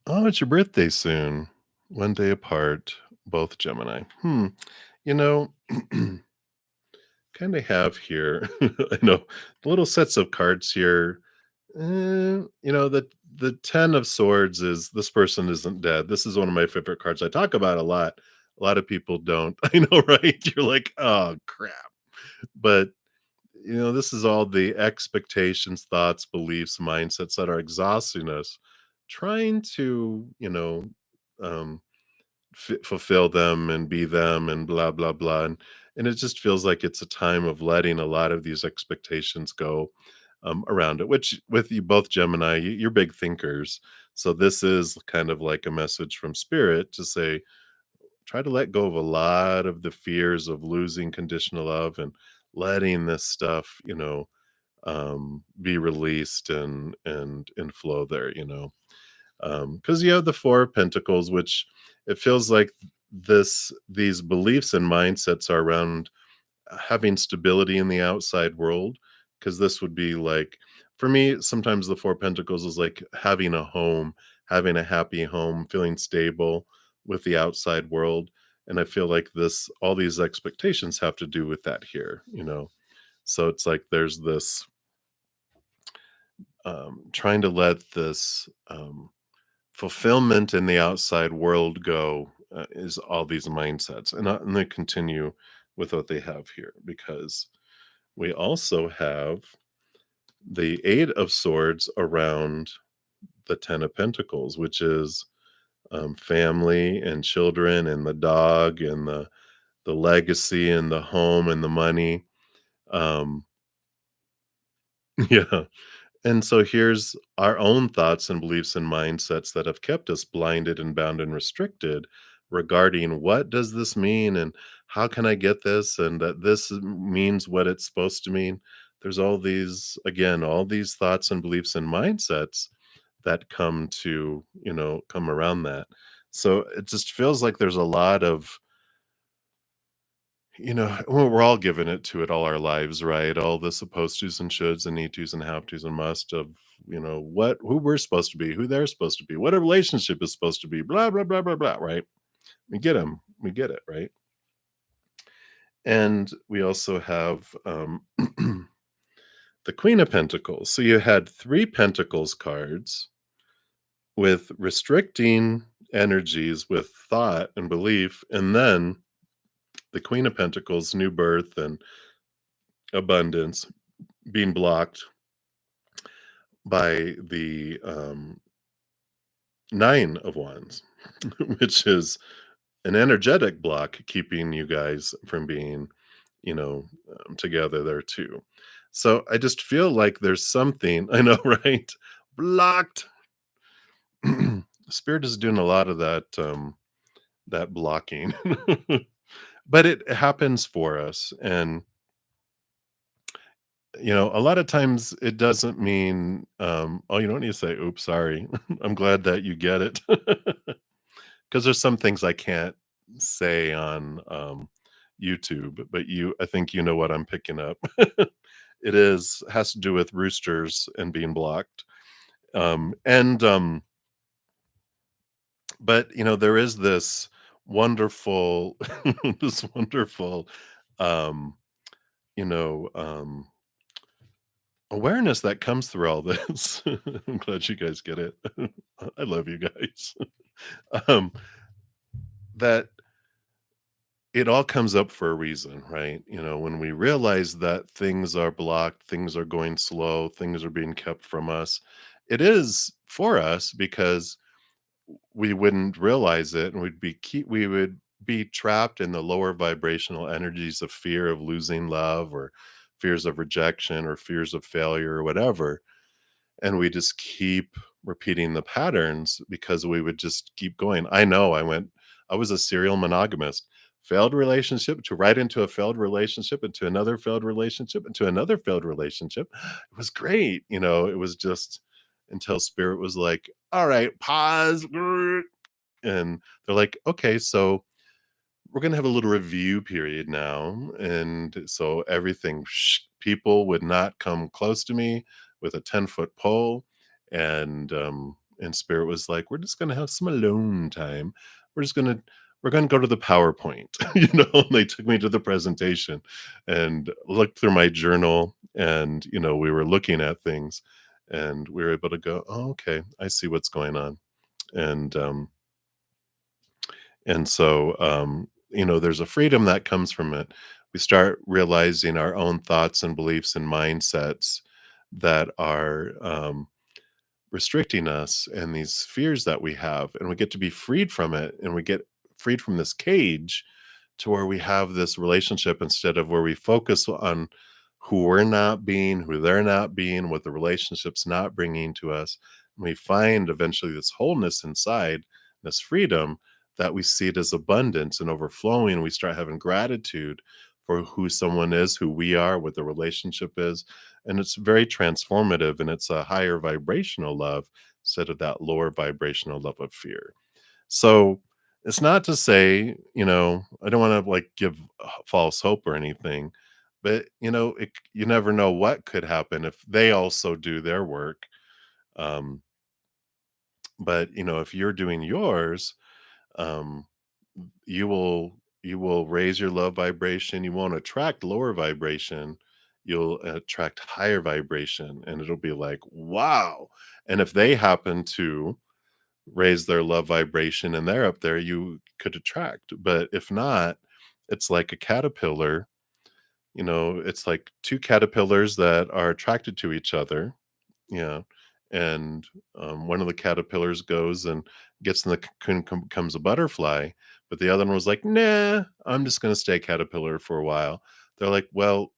oh, it's your birthday soon. One day apart, both Gemini. You know, kind of have here. I know little sets of cards here. The 10 of swords is this person isn't dead. This is one of my favorite cards. I talk about a lot. A lot of people don't. I know, right? You're like, oh crap. But this is all the expectations, thoughts, beliefs, mindsets that are exhausting us, trying to, um, fulfill them and be them and blah blah blah, and it just feels like it's a time of letting a lot of these expectations go around it. Which with you both Gemini, you're big thinkers, so this is kind of like a message from Spirit to say, try to let go of a lot of the fears of losing conditional love and letting this stuff, be released and flow there, because you have the Four of Pentacles, which it feels like these beliefs and mindsets are around having stability in the outside world. Because this would be like, for me, sometimes the Four of Pentacles is like having a home, having a happy home, feeling stable with the outside world. And I feel like all these expectations have to do with that here. So it's like there's this trying to let this fulfillment in the outside world go, is all these mindsets. And they continue with what they have here, because we also have the Eight of Swords around the Ten of Pentacles, which is family and children and the dog and the legacy and the home and the money. Um, yeah. And so here's our own thoughts and beliefs and mindsets that have kept us blinded and bound and restricted regarding what does this mean and how can I get this and that means what it's supposed to mean. There's all these thoughts and beliefs and mindsets that come around that. So it just feels like there's a lot of well, we're all given it all our lives, right? All the supposed tos and shoulds and need tos and have tos and must of what who we're supposed to be, who they're supposed to be, what a relationship is supposed to be, blah blah blah blah blah, right? We get them, we get it, right? And we also have the Queen of Pentacles. So you had three Pentacles cards with restricting energies with thought and belief, and then the Queen of Pentacles, new birth and abundance, being blocked by the Nine of Wands, which is an energetic block keeping you guys from being, together there too. So I just feel like there's something, I know, right? Blocked. Spirit is doing a lot of that blocking. But it happens for us, and a lot of times it doesn't mean, oh, you don't need to say, oops, sorry. I'm glad that you get it. Because there's some things I can't say on YouTube, but I think you know what I'm picking up. It has to do with roosters and being blocked. And But there is this wonderful, this wonderful, um, you know, um, awareness that comes through all this. I'm glad you guys get it. I love you guys. um, that it all comes up for a reason, right? When we realize that things are blocked, things are going slow, things are being kept from us, it is for us because we wouldn't realize it, and we would be trapped in the lower vibrational energies of fear of losing love, or fears of rejection, or fears of failure, or whatever. And we just keep repeating the patterns because we would just keep going. I was a serial monogamist. Failed relationship to right into a failed relationship, into another failed relationship, into another failed relationship. It was great. It was just until spirit was like, all right, pause. And they're like, okay, so we're going to have a little review period now. And so people would not come close to me with a 10-foot pole. And spirit was like, we're just going to have some alone time. We're going to go to the PowerPoint. And they took me to the presentation and looked through my journal, and we were looking at things, and we were able to go, oh, okay, I see what's going on. And um and so, there's a freedom that comes from it. We start realizing our own thoughts and beliefs and mindsets that are restricting us, and these fears that we have, and we get to be freed from it, and we get freed from this cage to where we have this relationship, instead of where we focus on who we're not being, who they're not being, what the relationship's not bringing to us. And we find eventually this wholeness inside, this freedom, that we see it as abundance and overflowing. We start having gratitude for who someone is, who we are, what the relationship is. And it's very transformative, and it's a higher vibrational love instead of that lower vibrational love of fear. So it's not to say, I don't want to like give false hope or anything, but you never know what could happen if they also do their work. Um, but if you're doing yours, um, you will raise your love vibration. You won't attract lower vibration. You'll attract higher vibration, and it'll be like, wow. And if they happen to raise their love vibration and they're up there, you could attract. But if not, it's like a caterpillar. It's like two caterpillars that are attracted to each other. Yeah. And one of the caterpillars goes and gets in the cocoon, becomes a butterfly, but the other one was like, nah, I'm just going to stay caterpillar for a while. They're like, well,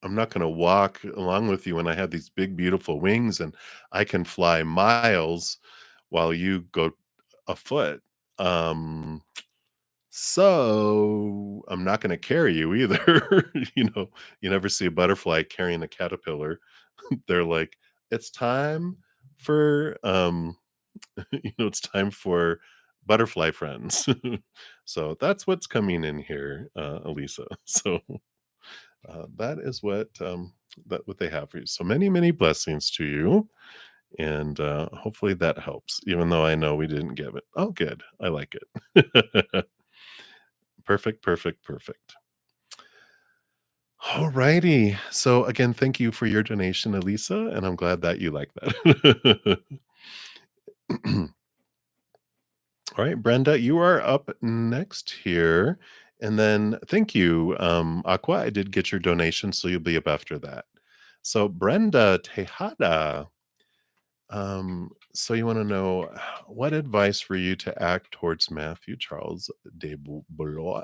I'm not going to walk along with you when I have these big, beautiful wings and I can fly miles while you go afoot. Um, so I'm not going to carry you either. You never see a butterfly carrying a caterpillar. They're like, it's time for it's time for butterfly friends. So that's what's coming in here, Elisa. So that is what that what they have for you. So many, many blessings to you. And hopefully that helps, even though I know we didn't give it. Oh, good. I like it. Perfect, perfect, perfect. All righty. So again, thank you for your donation, Elisa, and I'm glad that you like that. All right, Brenda, you are up next here. And then thank you, Aqua. I did get your donation, so you'll be up after that. So Brenda Tejada, so you want to know what advice for you to act towards Matthew Charles de Blois?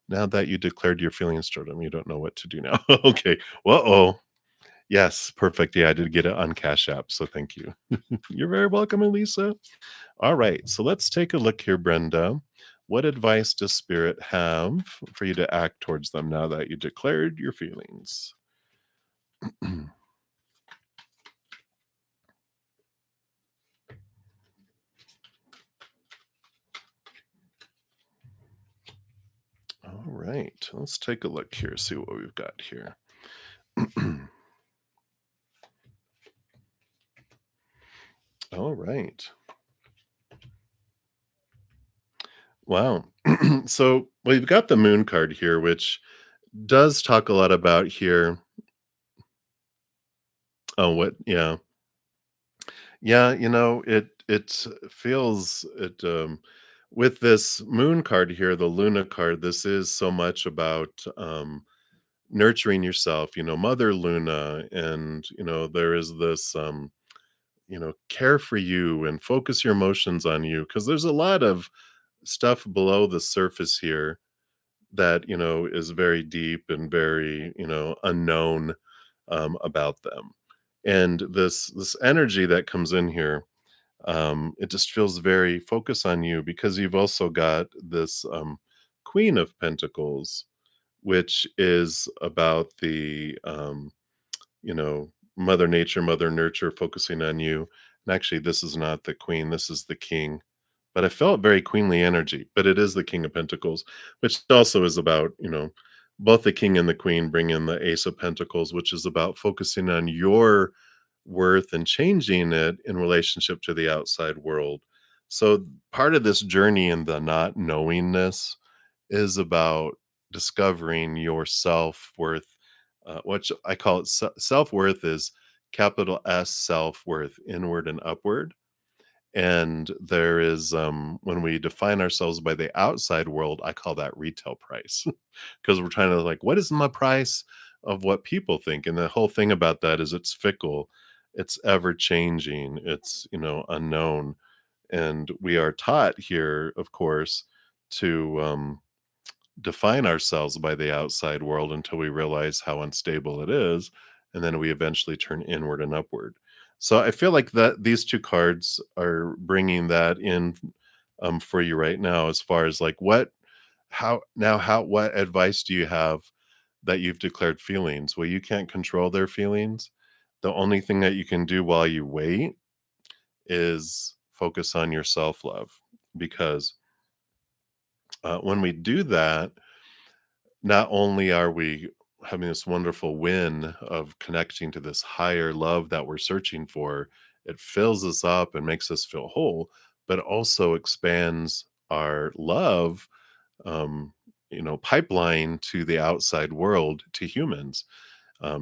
Now that you declared your feelings toward him, you don't know what to do now. Okay. Uh-oh. Yes, perfect. Yeah, I did get it on Cash App, so thank you. You're very welcome, Elisa. All right, so let's take a look here, Brenda. What advice does Spirit have for you to act towards them now that you declared your feelings? All right, let's take a look here, see what we've got here. All right. Wow. So we've got the moon card here, which does talk a lot about here. Oh, what? Yeah. Yeah, it feels it with this moon card here, the Luna card, this is so much about nurturing yourself, Mother Luna, and there is this care for you and focus your emotions on you, because there's a lot of stuff below the surface here that is very deep and very unknown about them. And this energy that comes in here, it just feels very focus on you, because you've also got this Queen of Pentacles, which is about the Mother Nature, Mother Nurture, focusing on you. And actually, this is not the Queen, this is the King. But I felt very queenly energy, but it is the King of Pentacles, which also is about, both the King and the Queen bring in the Ace of Pentacles, which is about focusing on your worth and changing it in relationship to the outside world. So part of this journey in the not knowingness is about discovering your self-worth, which I call it self-worth is capital S self-worth, inward and upward. And there is, when we define ourselves by the outside world, I call that retail price, because we're trying to like, what is my price of what people think? And the whole thing about that is it's fickle, it's ever changing, it's, unknown. And we are taught here, of course, to define ourselves by the outside world until we realize how unstable it is, and then we eventually turn inward and upward. So I feel like that these two cards are bringing that in for you right now, as far as like what advice do you have that you've declared feelings? Well, you can't control their feelings. The only thing that you can do while you wait is focus on your self love, because when we do that, not only are we having this wonderful win of connecting to this higher love that we're searching for, it fills us up and makes us feel whole, but also expands our love, um, pipeline to the outside world, to humans,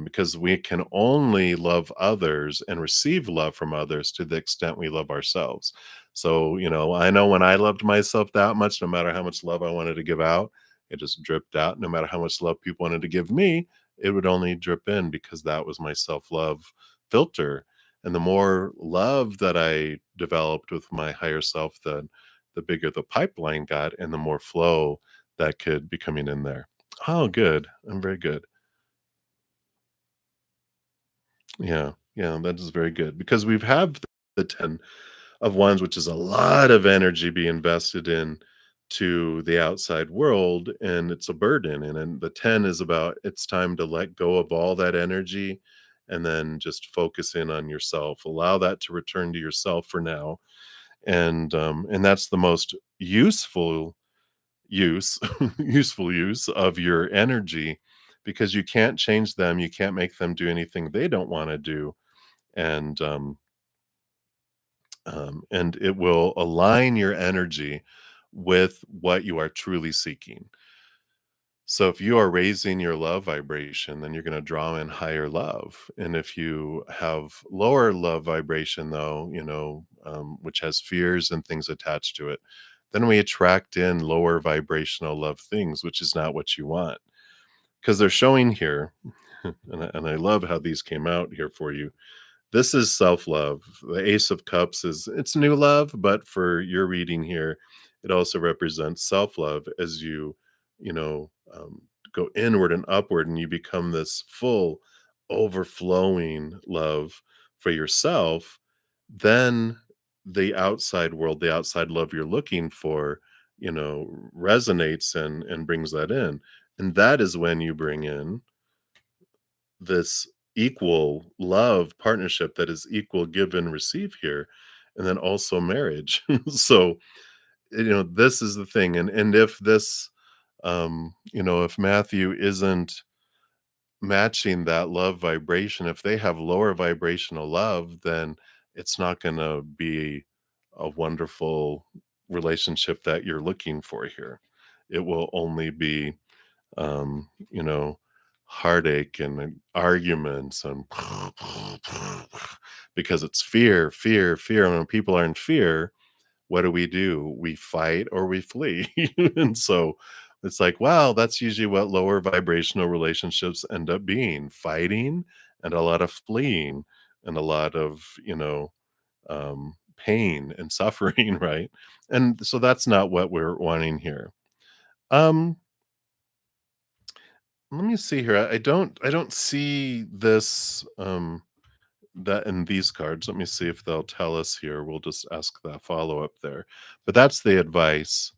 because we can only love others and receive love from others to the extent we love ourselves. So, I know when I loved myself that much, no matter how much love I wanted to give out, it just dripped out. No matter how much love people wanted to give me, it would only drip in, because that was my self love filter. And the more love that I developed with my higher self, the bigger the pipeline got and the more flow that could be coming in there. Oh, good. I'm very good. Yeah, yeah, that is very good, because we've have the 10 of Wands, which is a lot of energy being invested in to the outside world, and it's a burden. And then the 10 is about it's time to let go of all that energy and then just focus in on yourself. Allow that to return to yourself for now. And that's the most useful use useful use of your energy, because you can't change them, you can't make them do anything they don't wanna do, and, and it will align your energy with what you are truly seeking. So if you are raising your love vibration, then you're going to draw in higher love. And if you have lower love vibration, though, which has fears and things attached to it, then we attract in lower vibrational love things, which is not what you want. Because they're showing here, and I love how these came out here for you. This is self-love. The Ace of Cups is it's new love, but for your reading here, it also represents self-love as you know, go inward and upward, and you become this full, overflowing love for yourself. Then the outside world, the outside love you're looking for, resonates and brings that in. And that is when you bring in this equal love partnership that is equal give and receive here, and then also marriage. So, this is the thing, and if this, if Matthew isn't matching that love vibration, if they have lower vibrational love, then it's not gonna be a wonderful relationship that you're looking for here. It will only be um, you know, heartache and arguments and because it's fear, fear, fear. And when people are in fear, what do? We fight or we flee. And so it's like, wow, that's usually what lower vibrational relationships end up being fighting and a lot of fleeing and a lot of, pain and suffering, right? And so that's not what we're wanting here. Um, Let me see here. I don't see this that in these cards. Let me see if they'll tell us here. We'll just ask that follow up there. But that's the advice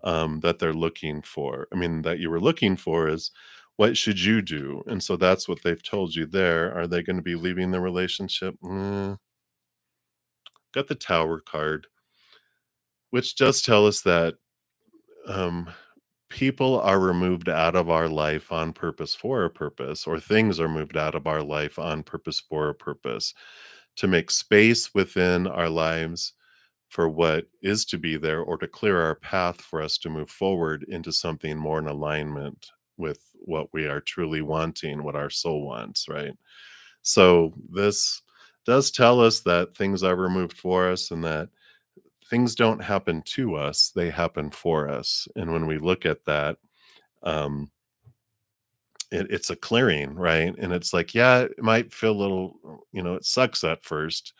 that they're looking for. I mean, that you were looking for is what should you do? And so that's what they've told you there. Are they going to be leaving the relationship? Got the Tower card, which does tell us that um, people are removed out of our life on purpose for a purpose, or things are moved out of our life on purpose for a purpose to make space within our lives for what is to be there, or to clear our path for us to move forward into something more in alignment with what we are truly wanting, what our soul wants, right? So, this does tell us that things are removed for us and that things don't happen to us, they happen for us. And when we look at that, um, it's a clearing, right? And it's like, yeah, it might feel a little, it sucks at first,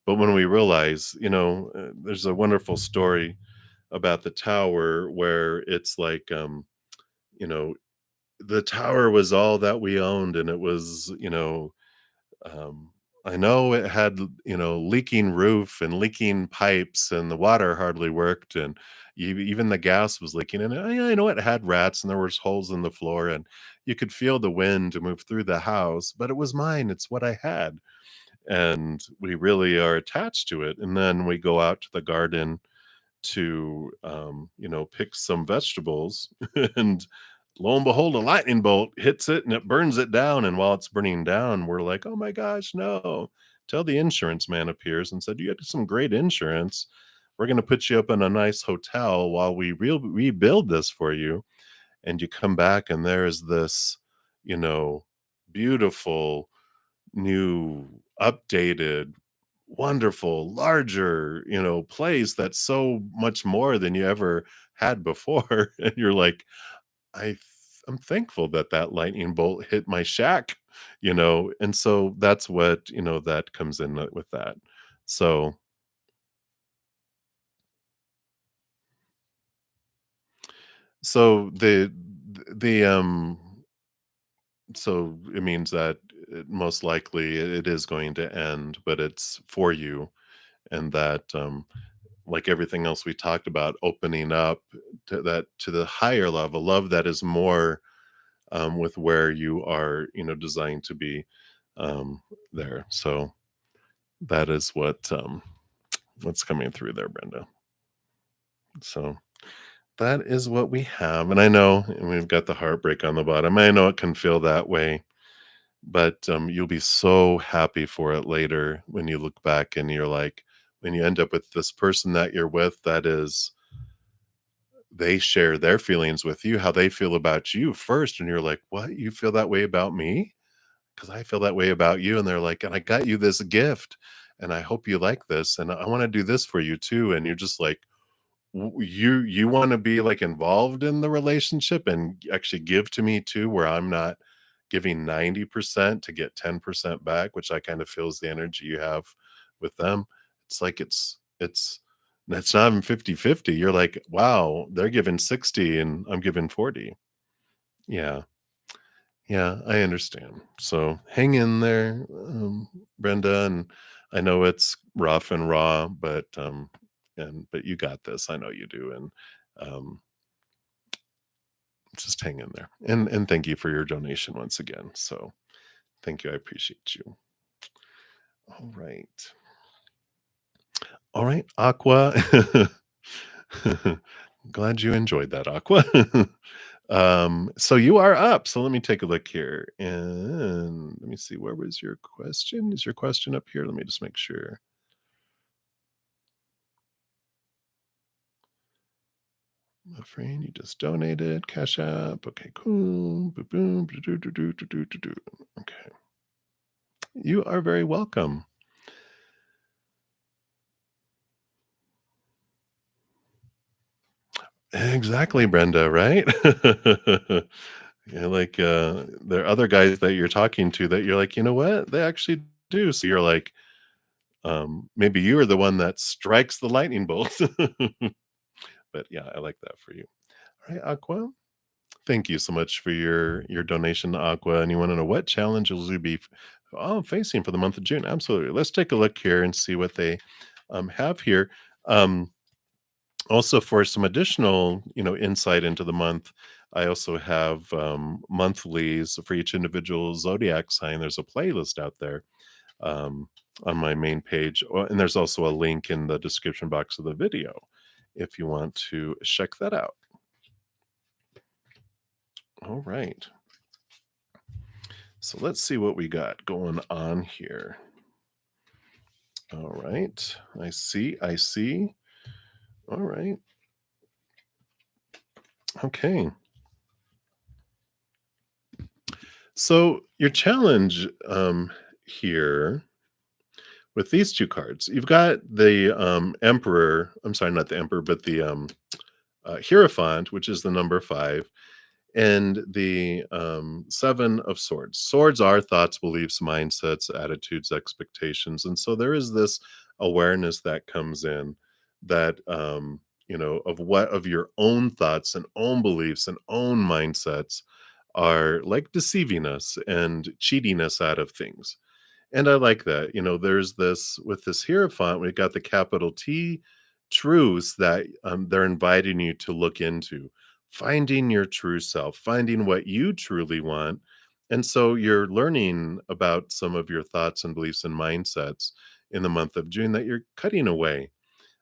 but when we realize, there's a wonderful story about the tower where it's like, you know, the tower was all that we owned, and it was, um, I know it had, leaking roof and leaking pipes, and the water hardly worked, and even the gas was leaking. And I know it had rats, and there was holes in the floor, and you could feel the wind move through the house, but it was mine. It's what I had, and we really are attached to it. And then we go out to the garden to, pick some vegetables, and lo and behold, a lightning bolt hits it and it burns it down. And while it's burning down, we're like, oh my gosh, no. Till the insurance man appears and said, you had some great insurance. We're going to put you up in a nice hotel while we rebuild this for you. And you come back, and there's this, you know, beautiful, new, updated, wonderful, larger, place that's so much more than you ever had before. And you're like, I'm thankful that that lightning bolt hit my shack, and so that's what, that comes in with that. So, so the so it means that most likely it is going to end, but it's for you, and that like everything else we talked about, opening up to the higher level love that is more with where you are, designed to be there. So that is what's coming through there, Brenda. So That is what we have, and I know and we've got the heartbreak on the bottom. I know it can feel that way, but, you'll be so happy for it later when you look back and you're like when you end up with this person that you're with that is they share their feelings with you, how they feel about you first, and you're like, "What? You feel that way about me? Because I feel that way about you." And they're like, "And I got you this gift, and I hope you like this, and I wanna do this for you too." And you're just like, you wanna be, like, involved in the relationship and actually give to me too, where I'm not giving 90% to get 10% back, which I kind of feel is the energy you have with them. It's like it's not even 50-50. You're like, "Wow, they're giving 60 and I'm giving 40." Yeah. Yeah, I understand. So, hang in there, Brenda, and I know it's rough and raw, but you got this. I know you do, and, um, just hang in there. And thank you for your donation once again. So, thank you, I appreciate you. Alright. Alright, Aqua. Glad you enjoyed that, Aqua. So you are up. So let me take a look here, and let me see, where was your question? Is your question up here? Let me just make sure. My friend, you just donated. Cash App. Okay, cool. Boom, boom. Do. Okay. You are very welcome. Exactly, Brenda, right? Yeah, like, there are other guys that you're talking to that you're like, "You know what? They actually do." So you're like, maybe you are the one that strikes the lightning bolt. But yeah, I like that for you. All right, Aqua. Thank you so much for your donation to Aqua. And you want to know what challenges you'll be facing for the month of June? Absolutely. Let's take a look here and see what they have here. Um, Also, for some additional, insight into the month, I also have monthlies for each individual zodiac sign. There's a playlist out there um, on my main page, and there's also a link in the description box of the video if you want to check that out. All right. So let's see what we got going on here. All right. I see. I see. All right. Okay. So your challenge here with these two cards, you've got the Emperor. I'm sorry, not the Emperor, but the Hierophant, which is the number 5, and the Seven of Swords. Swords are thoughts, beliefs, mindsets, attitudes, expectations. And so there is this awareness that comes in that, of what of your own thoughts and own beliefs and own mindsets are like deceiving us and cheating us out of things. And I like that. There's this with this Hierophant, we've got the capital T truths that they're inviting you to look into, finding your true self, finding what you truly want. And so you're learning about some of your thoughts and beliefs and mindsets in the month of June that you're cutting away.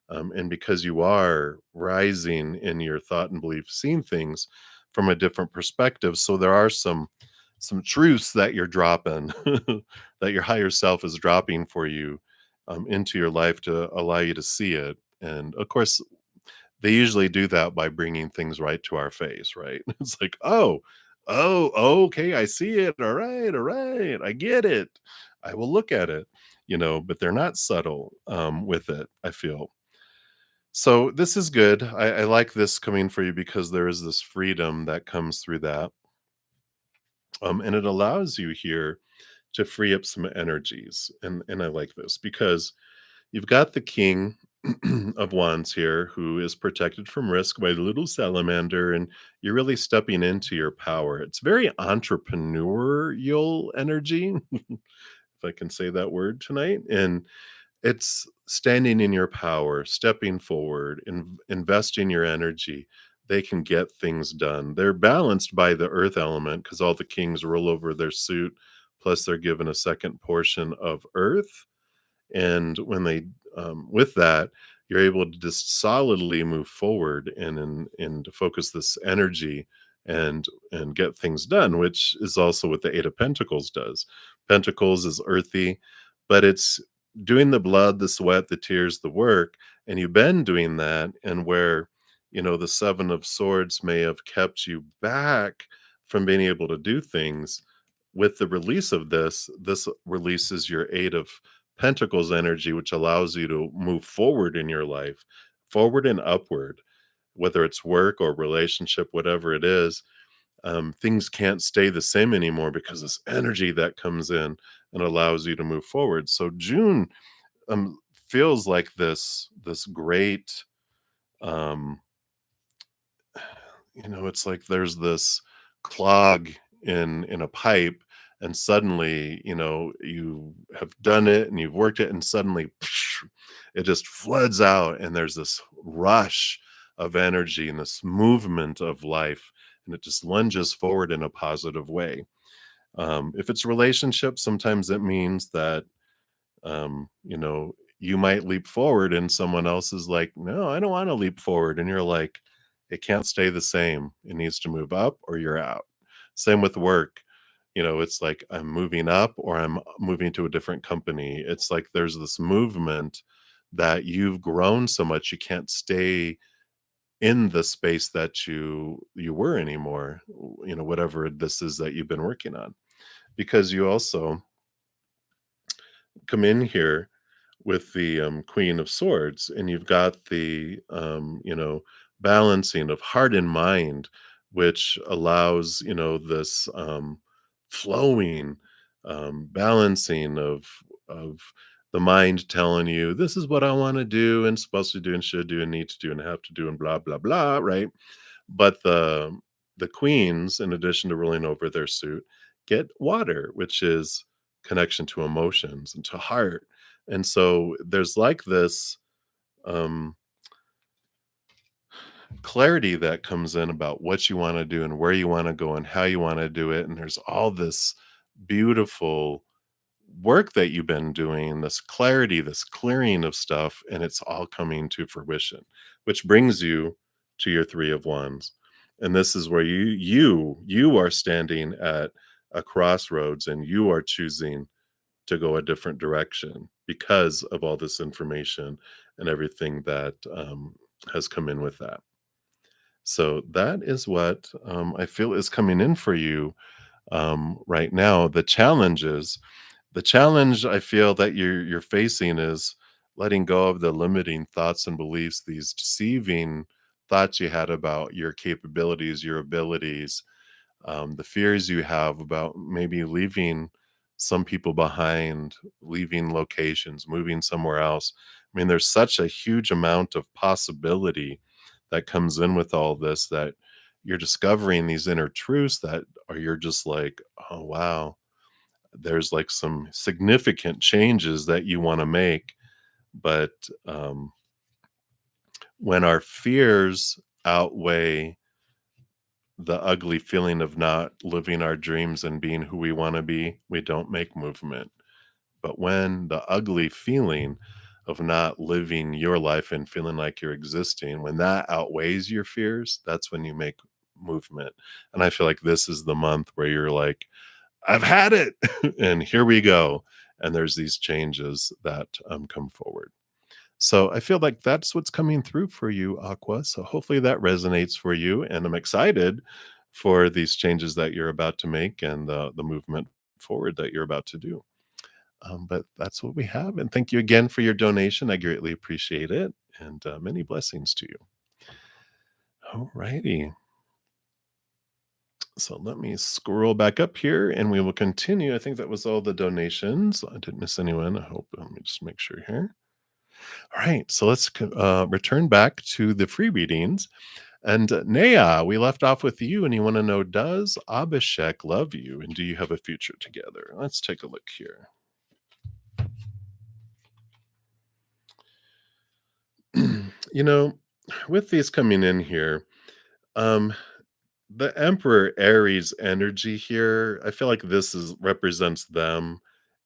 And because you are rising in your thought and belief, seeing things from a different perspective. So there are some truths that you're dropping, that your higher self is dropping for you into your life to allow you to see it. And of course, they usually do that by bringing things right to our face, right? It's like, oh, okay, I see it. All right, I get it. I will look at it, but they're not subtle with it, I feel. So this is good. I like this coming for you because there is this freedom that comes through that. And it allows you here to free up some energies. And I like this because you've got the king of wands here who is protected from risk by the little salamander, and you're really stepping into your power. It's very entrepreneurial energy, if I can say that word tonight. And it's standing in your power, stepping forward, investing your energy. They can get things done. They're balanced by the earth element because all the kings roll over their suit, plus they're given a second portion of earth. And when they, with that, you're able to just solidly move forward and to focus this energy and get things done, which is also what the 8 of Pentacles does. Pentacles is earthy, but it's doing the blood, the sweat, the tears, the work, and you've been doing that. And where, the 7 of Swords may have kept you back from being able to do things, with the release of this releases your 8 of Pentacles energy, which allows you to move forward in your life, forward and upward, whether it's work or relationship, whatever it is. Things can't stay the same anymore because this energy that comes in and allows you to move forward. So June feels like this great, um, it's like there's this clog in a pipe, and suddenly, you have done it and you've worked it, and suddenly it just floods out, and there's this rush of energy and this movement of life, and it just lunges forward in a positive way. If it's relationship, sometimes it means that, you might leap forward and someone else is like, no, I don't want to leap forward. And you're like, it can't stay the same. It needs to move up or you're out. Same with work. It's like I'm moving up or I'm moving to a different company. It's like there's this movement that you've grown so much you can't stay in the space that you were anymore, whatever this is that you've been working on. Because you also come in here with the Queen of Swords, and you've got the balancing of heart and mind, which allows this flowing balancing of the mind telling you this is what I want to do and supposed to do and should do and need to do and have to do and blah blah blah, right? But the queens, in addition to ruling over their suit, get water, which is connection to emotions and to heart. And so there's like this um, clarity that comes in about what you want to do and where you want to go and how you want to do it. And there's all this beautiful work that you've been doing, this clarity, this clearing of stuff, and it's all coming to fruition, which brings you to your 3 of Wands. And this is where you are standing at a crossroads and you are choosing to go a different direction because of all this information and everything that has come in with that. So that is what I feel is coming in for you right now. The challenge I feel that you're facing is letting go of the limiting thoughts and beliefs, these deceiving thoughts you had about your capabilities, your abilities, the fears you have about maybe leaving some people behind, leaving locations, moving somewhere else. I mean, there's such a huge amount of possibility that comes in with all this that you're discovering these inner truths that are you're just like, oh wow, there's like some significant changes that you want to make. But when our fears outweigh the ugly feeling of not living our dreams and being who we want to be, we don't make movement. But when the ugly feeling of not living your life and feeling like you're existing, when that outweighs your fears, that's when you make movement. And I feel like this is the month where you're like, I've had it, and here we go. And there's these changes that come forward. So I feel like that's what's coming through for you, Aqua. So hopefully that resonates for you. And I'm excited for these changes that you're about to make and the movement forward that you're about to do. But that's what we have. And thank you again for your donation. I greatly appreciate it. And many blessings to you. All righty. So let me scroll back up here and we will continue. I think that was all the donations. I didn't miss anyone. I hope. Let me just make sure here. All right, so let's return back to the free readings. And Naya, we left off with you, and you want to know, does Abhishek love you, and do you have a future together? Let's take a look here. you know, with these coming in here, um, the Emperor Aries energy here, I feel like this is represents them,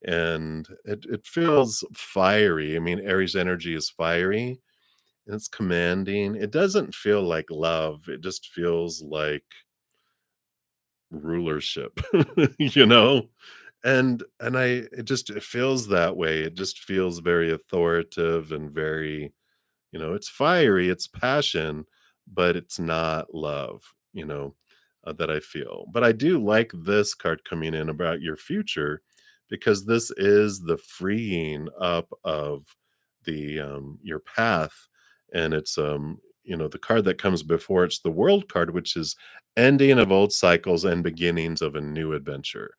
and it feels fiery. I mean, Aries energy is fiery. and it's commanding. It doesn't feel like love. It just feels like rulership, you know? And it feels that way. It just feels very authoritative and very, it's fiery, it's passion, but it's not love, that I feel. But I do like this card coming in about your future because this is the freeing up of the your path, and it's the card that comes before it's the world card, which is ending of old cycles and beginnings of a new adventure.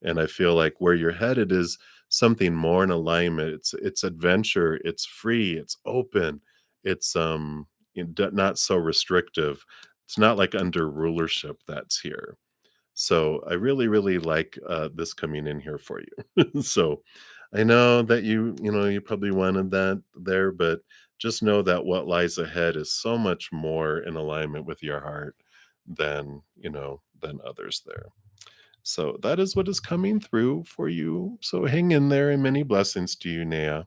And I feel like where you're headed is something more in alignment. It's adventure, it's free, it's open, it's not so restrictive. It's not like under rulership that's here. So I really, really like this coming in here for you. So I know that you probably wanted that there, but just know that what lies ahead is so much more in alignment with your heart than others there. So that is what is coming through for you. So hang in there and many blessings to you, Nea.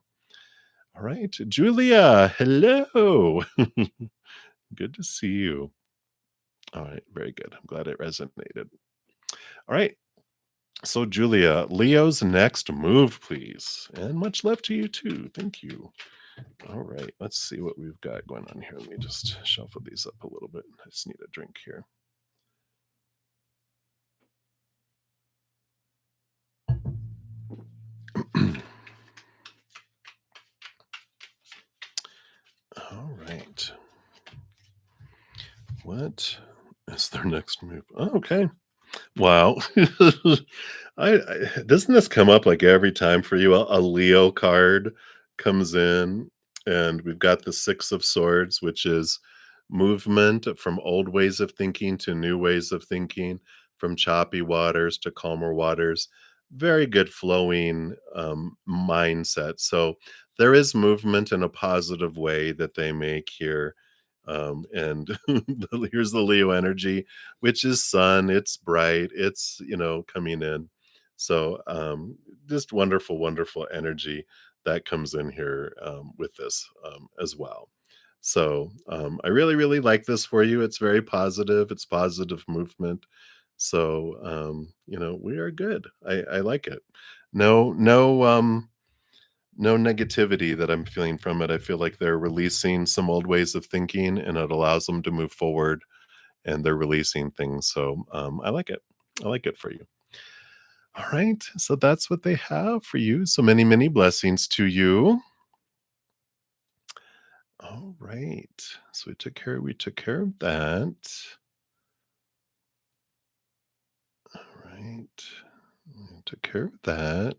All right, Julia, hello. Good to see you. All right, very good. I'm glad it resonated. All right. So, Julia, Leo's next move, please. And much love to you too. Thank you. All right. Let's see what we've got going on here. Let me just shuffle these up a little bit. I just need a drink here. All right. What is their next move? Oh, okay. Wow. Doesn't this come up like every time for you? A Leo card comes in, and we've got the Six of Swords, which is movement from old ways of thinking to new ways of thinking, from choppy waters to calmer waters. Very good flowing mindset. So there is movement in a positive way that they make here. And here's the Leo energy, which is sun. It's bright. It's coming in. So just wonderful, wonderful energy that comes in here with this as well. So I really, really like this for you. It's very positive. It's positive movement. So we are good. I like it. No, no. No negativity that I'm feeling from it. I feel like they're releasing some old ways of thinking, and it allows them to move forward, and they're releasing things. So I like it. I like it for you. All right. So that's what they have for you. So many, many blessings to you. All right. So we took care of that. All right. We took care of that.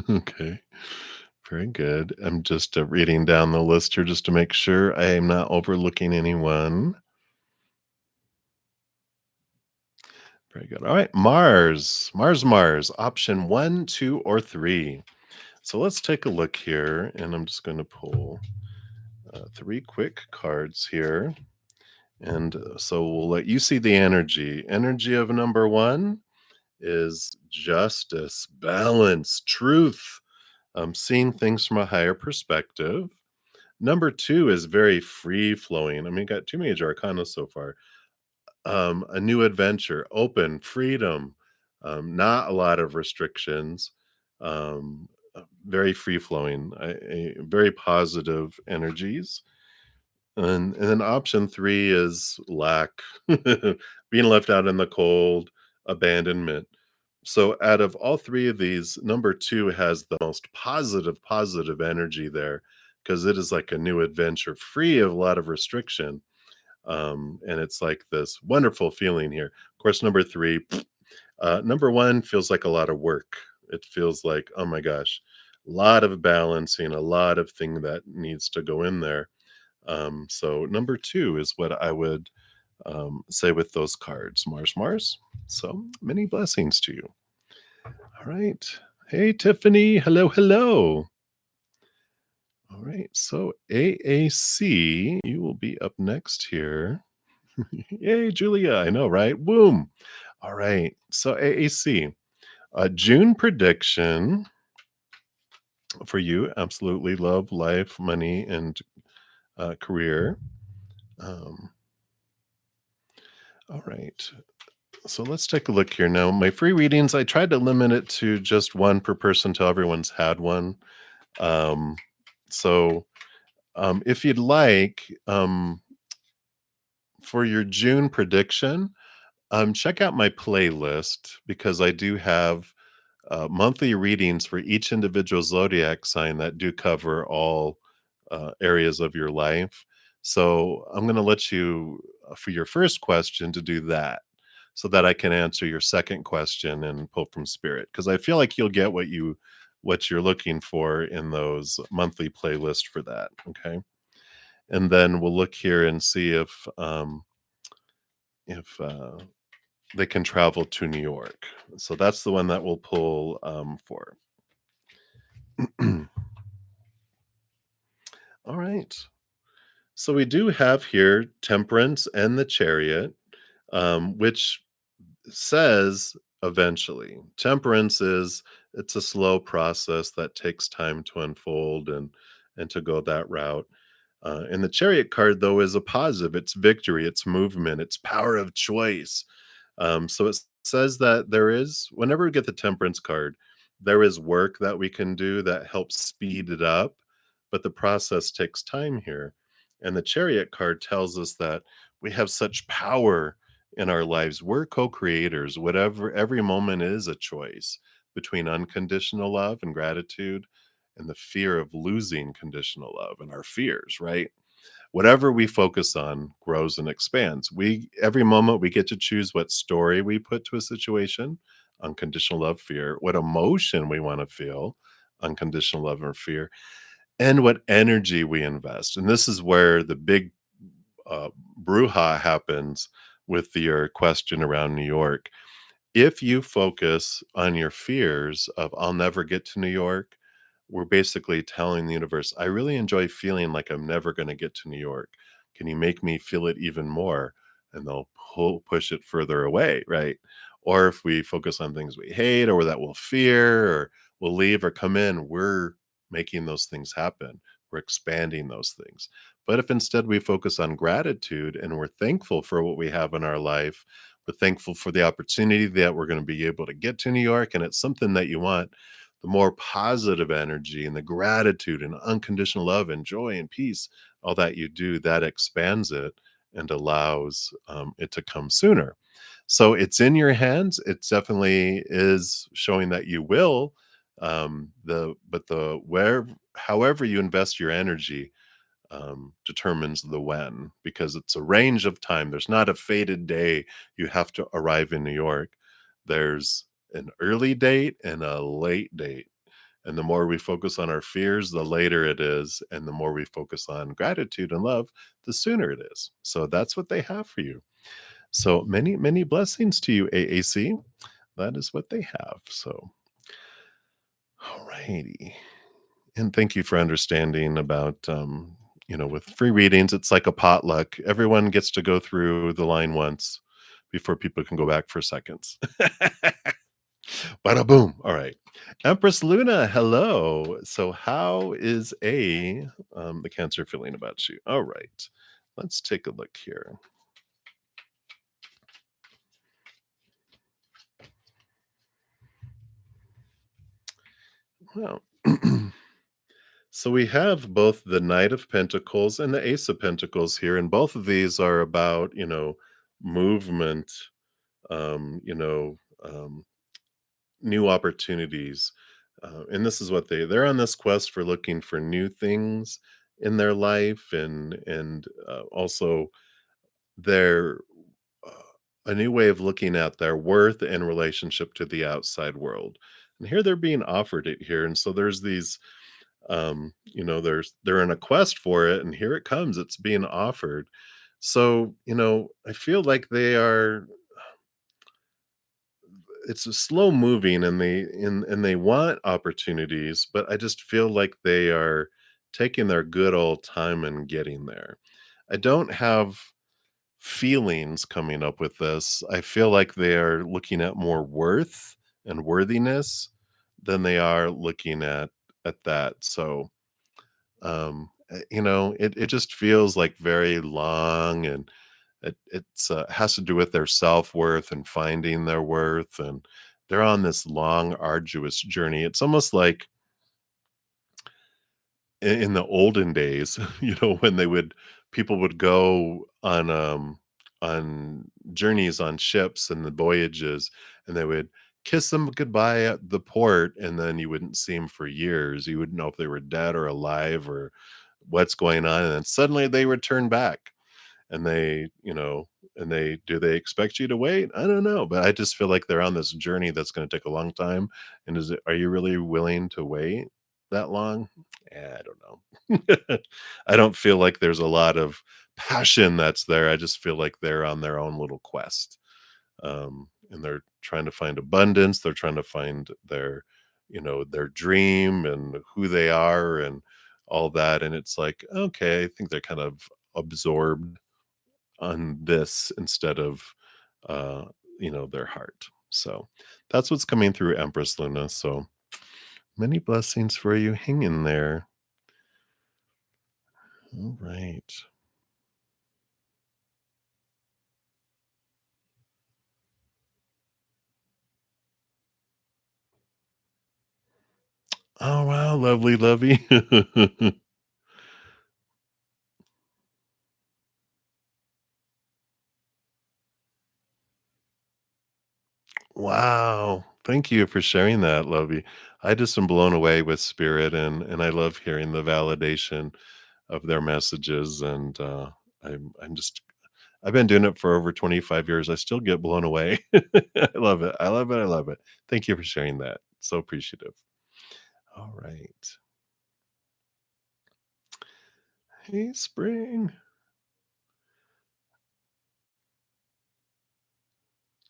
Okay. Very good. I'm just reading down the list here just to make sure I am not overlooking anyone. Very good. All right, Mars, Mars, Mars, option one, two, or three. So let's take a look here, and I'm just going to pull three quick cards here. And so we'll let you see the energy. Energy of number one is justice, balance, truth, seeing things from a higher perspective. Number two is very free flowing. I mean, got two major arcana so far. A new adventure, open, freedom, not a lot of restrictions, very free flowing, very positive energies. And then option three is lack, being left out in the cold, abandonment. So out of all three of these, number two has the most positive, positive energy there because it is like a new adventure, free of a lot of restriction, and it's like this wonderful feeling here. Of course, number three, number one feels like a lot of work. It feels like, oh my gosh, a lot of balancing, a lot of thing that needs to go in there. So number two is what I would say with those cards, Mars, Mars. So many blessings to you. All right. Hey, Tiffany. Hello, hello. All right. So AAC, you will be up next here. Yay, Julia. I know, right? Boom. All right. So AAC, June prediction for you. Absolutely love, life, money, and career. Um, all right. So let's take a look here now. My free readings, I tried to limit it to just one per person till everyone's had one. Um, so if you'd like, for your June prediction, check out my playlist because I do have monthly readings for each individual zodiac sign that do cover all areas of your life. So I'm going to let you, for your first question, to do that so that I can answer your second question and pull from spirit because I feel like you'll get what you're looking for in those monthly playlists for that. Okay, and then we'll look here and see if they can travel to New York. So that's the one that we'll pull for. All right. So we do have here Temperance and the Chariot, which says eventually. Temperance is it's a slow process that takes time to unfold and to go that route. And the Chariot card, though, is a positive. It's victory, it's movement, it's power of choice. So it says that there is, whenever we get the temperance card, there is work that we can do that helps speed it up, but the process takes time here. And the chariot card tells us that we have such power in our lives. We're co creators. Whatever, every moment is a choice between unconditional love and gratitude and the fear of losing conditional love and our fears, right? Whatever we focus on grows and expands. We every moment we get to choose what story we put to a situation, unconditional love, fear, what emotion we want to feel, unconditional love or fear, and what energy we invest. And this is where the big uh, brouhaha happens with your question around New York. If you focus on your fears of I'll never get to New York, we're basically telling the universe, I really enjoy feeling like I'm never going to get to New York. Can you make me feel it even more? And they'll push it further away, right? Or if we focus on things we hate or that we'll fear or we'll leave or come in, we're making those things happen. We're expanding those things. But if instead we focus on gratitude and we're thankful for what we have in our life, we're thankful for the opportunity that we're going to be able to get to New York and it's something that you want, the more positive energy and the gratitude and unconditional love and joy and peace, all that you do, that expands it and allows it to come sooner. So it's in your hands. It definitely is showing that you will. The where however you invest your energy determines the when because it's a range of time. There's not a fated day you have to arrive in New York. There's an early date and a late date. And the more we focus on our fears, the later it is. And the more we focus on gratitude and love, the sooner it is. So that's what they have for you. So many, many blessings to you, AAC. That is what they have. So, all righty. And thank you for understanding about, with free readings, it's like a potluck. Everyone gets to go through the line once before people can go back for seconds. Bada boom. All right. Empress Luna, hello. So, how is the Cancer feeling about you? All right. Let's take a look here. Well, so we have both the Knight of Pentacles and the Ace of Pentacles here, and both of these are about, movement, um, you know, um, new opportunities. And this is what they're on this quest for looking for new things in their life and also their uh, a new way of looking at their worth in relationship to the outside world. And here they're being offered it here. And so there's these they're in a quest for it and here it comes. It's being offered. So, I feel like it's a slow moving and they want opportunities, but I just feel like they are taking their good old time and getting there. I don't have feelings coming up with this. I feel like they are looking at more worth and worthiness than they are looking at that. So it just feels like very long, and has to do with their self-worth and finding their worth, and they're on this long, arduous journey. It's almost like in the olden days, when people would go on journeys on ships and the voyages, and they would kiss them goodbye at the port, and then you wouldn't see them for years. You wouldn't know if they were dead or alive or what's going on, and then suddenly they return back, and they expect you to wait? I don't know, but I just feel like they're on this journey that's gonna take a long time, and are you really willing to wait that long? I don't know. I don't feel like there's a lot of passion that's there. I just feel like they're on their own little quest, and they're trying to find abundance, they're trying to find their dream and who they are and all that, and it's like, okay, I think they're kind of absorbed on this instead of uh their heart. So that's what's coming through Empress Luna. So many blessings for you. Hang in there. All right. Oh wow, lovely, lovely. Wow, thank you for sharing that, lovey. I just am blown away with spirit, and I love hearing the validation of their messages, and I'm just I've been doing it for over 25 years. I still get blown away. I love it. I love it. I love it. Thank you for sharing that. So appreciative. All right. Hey, Spring.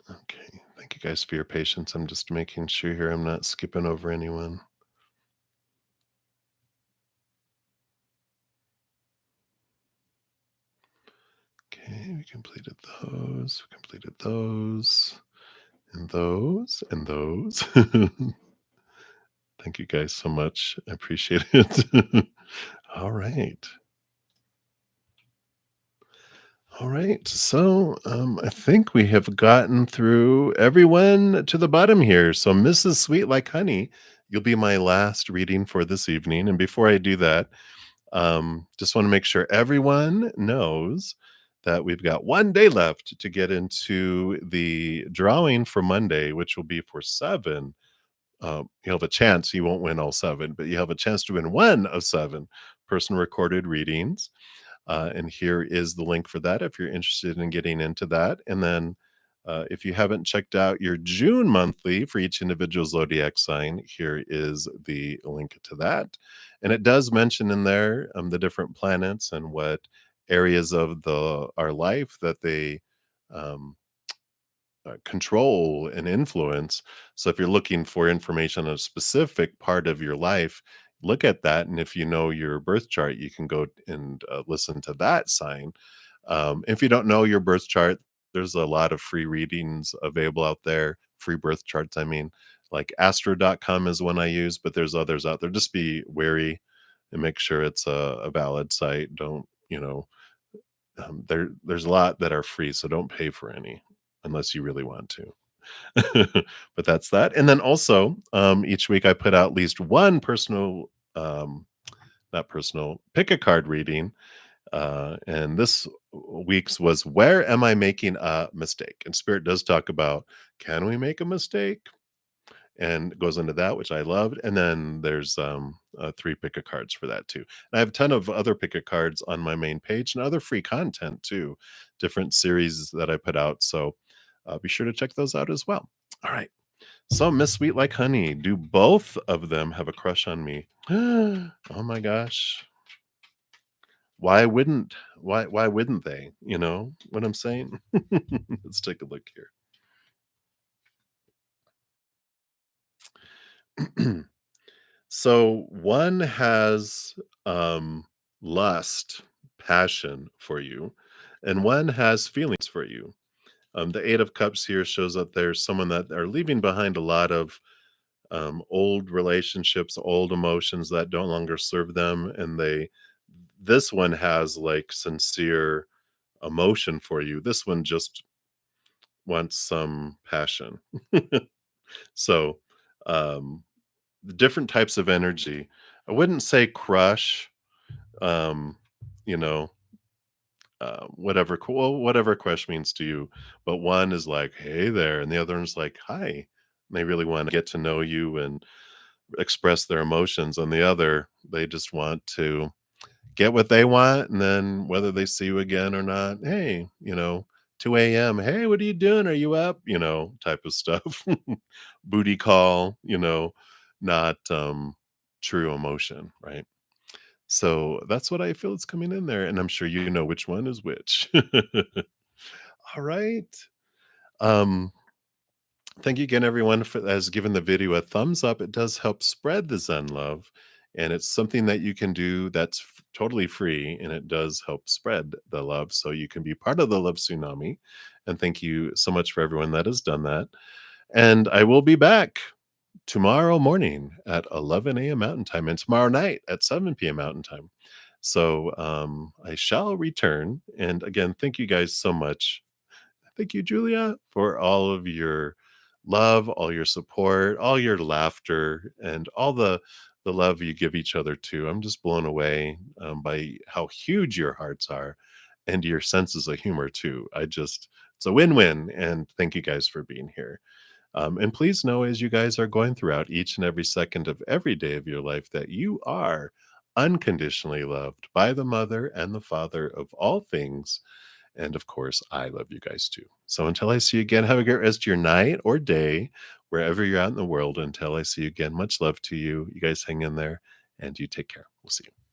Okay. Thank you guys for your patience. I'm just making sure here I'm not skipping over anyone. Okay, we completed those. We completed those. And those. And those. Thank you guys so much. I appreciate it. All right. All right. So I think we have gotten through everyone to the bottom here. So, Mrs. Sweet Like Honey, you'll be my last reading for this evening. And before I do that, just want to make sure everyone knows that we've got 1 day left to get into the drawing for Monday, which will be for seven. You have a chance, you won't win all seven, but you have a chance to win one of seven person recorded readings. And here is the link for that if you're interested in getting into that. And then if you haven't checked out your June monthly for each individual zodiac sign, here is the link to that. And it does mention in there the different planets and what areas of the our life that they um, control and influence. So if you're looking for information on a specific part of your life, look at that. And if you know your birth chart, you can go and listen to that sign. If you don't know your birth chart, there's a lot of free readings available out there, free birth charts. I mean, like astro.com is one I use, but there's others out there. Just be wary and make sure it's a valid site. Don't, there's a lot that are free, so don't pay for any unless you really want to. But that's that. And then also, each week I put out at least one personal, not personal, pick a card reading. And this week's was Where Am I Making a Mistake? And Spirit does talk about, can we make a mistake? And it goes into that, which I loved. And then there's three pick a cards for that too. And I have a ton of other pick a cards on my main page and other free content too, different series that I put out. So be sure to check those out as well. All right. So, Miss Sweet Like Honey, do both of them have a crush on me? Oh my gosh. Why wouldn't they? You know what I'm saying? Let's take a look here. So one has lust, passion for you, and one has feelings for you. The Eight of Cups here shows that there's someone that are leaving behind a lot of old relationships, old emotions that no longer serve them, and this one has, like, sincere emotion for you. This one just wants some passion. So, um, the different types of energy. I wouldn't say crush, um, you know, whatever crush means to you, but one is like, "Hey there," and the other one's like, "Hi." And they really wanna get to know you and express their emotions, and the other, they just want to get what they want, and then whether they see you again or not, "Hey," 2 AM, "Hey, what are you doing? Are you up?" Type of stuff. Booty call, not, true emotion, right? So, that's what I feel is coming in there, and I'm sure you know which one is which. Alright. Um, Thank you again, everyone, for has given the video a thumbs up. It does help spread the Zen love, and it's something that you can do that's totally free, and it does help spread the love. So you can be part of the love tsunami. And thank you so much for everyone that has done that. And I will be back tomorrow morning at 11 a.m. Mountain Time and tomorrow night at 7 p.m. Mountain Time. So I shall return. And again, thank you guys so much. Thank you, Julia, for all of your love, all your support, all your laughter, and all the love you give each other too. I'm just blown away by how huge your hearts are and your senses of humor too. It's a win-win. And thank you guys for being here. And please know as you guys are going throughout each and every second of every day of your life that you are unconditionally loved by the mother and the father of all things, and of course, I love you guys too. So until I see you again, have a great rest of your night or day, wherever you're out in the world. Until I see you again, much love to you. You guys hang in there and you take care. We'll see you.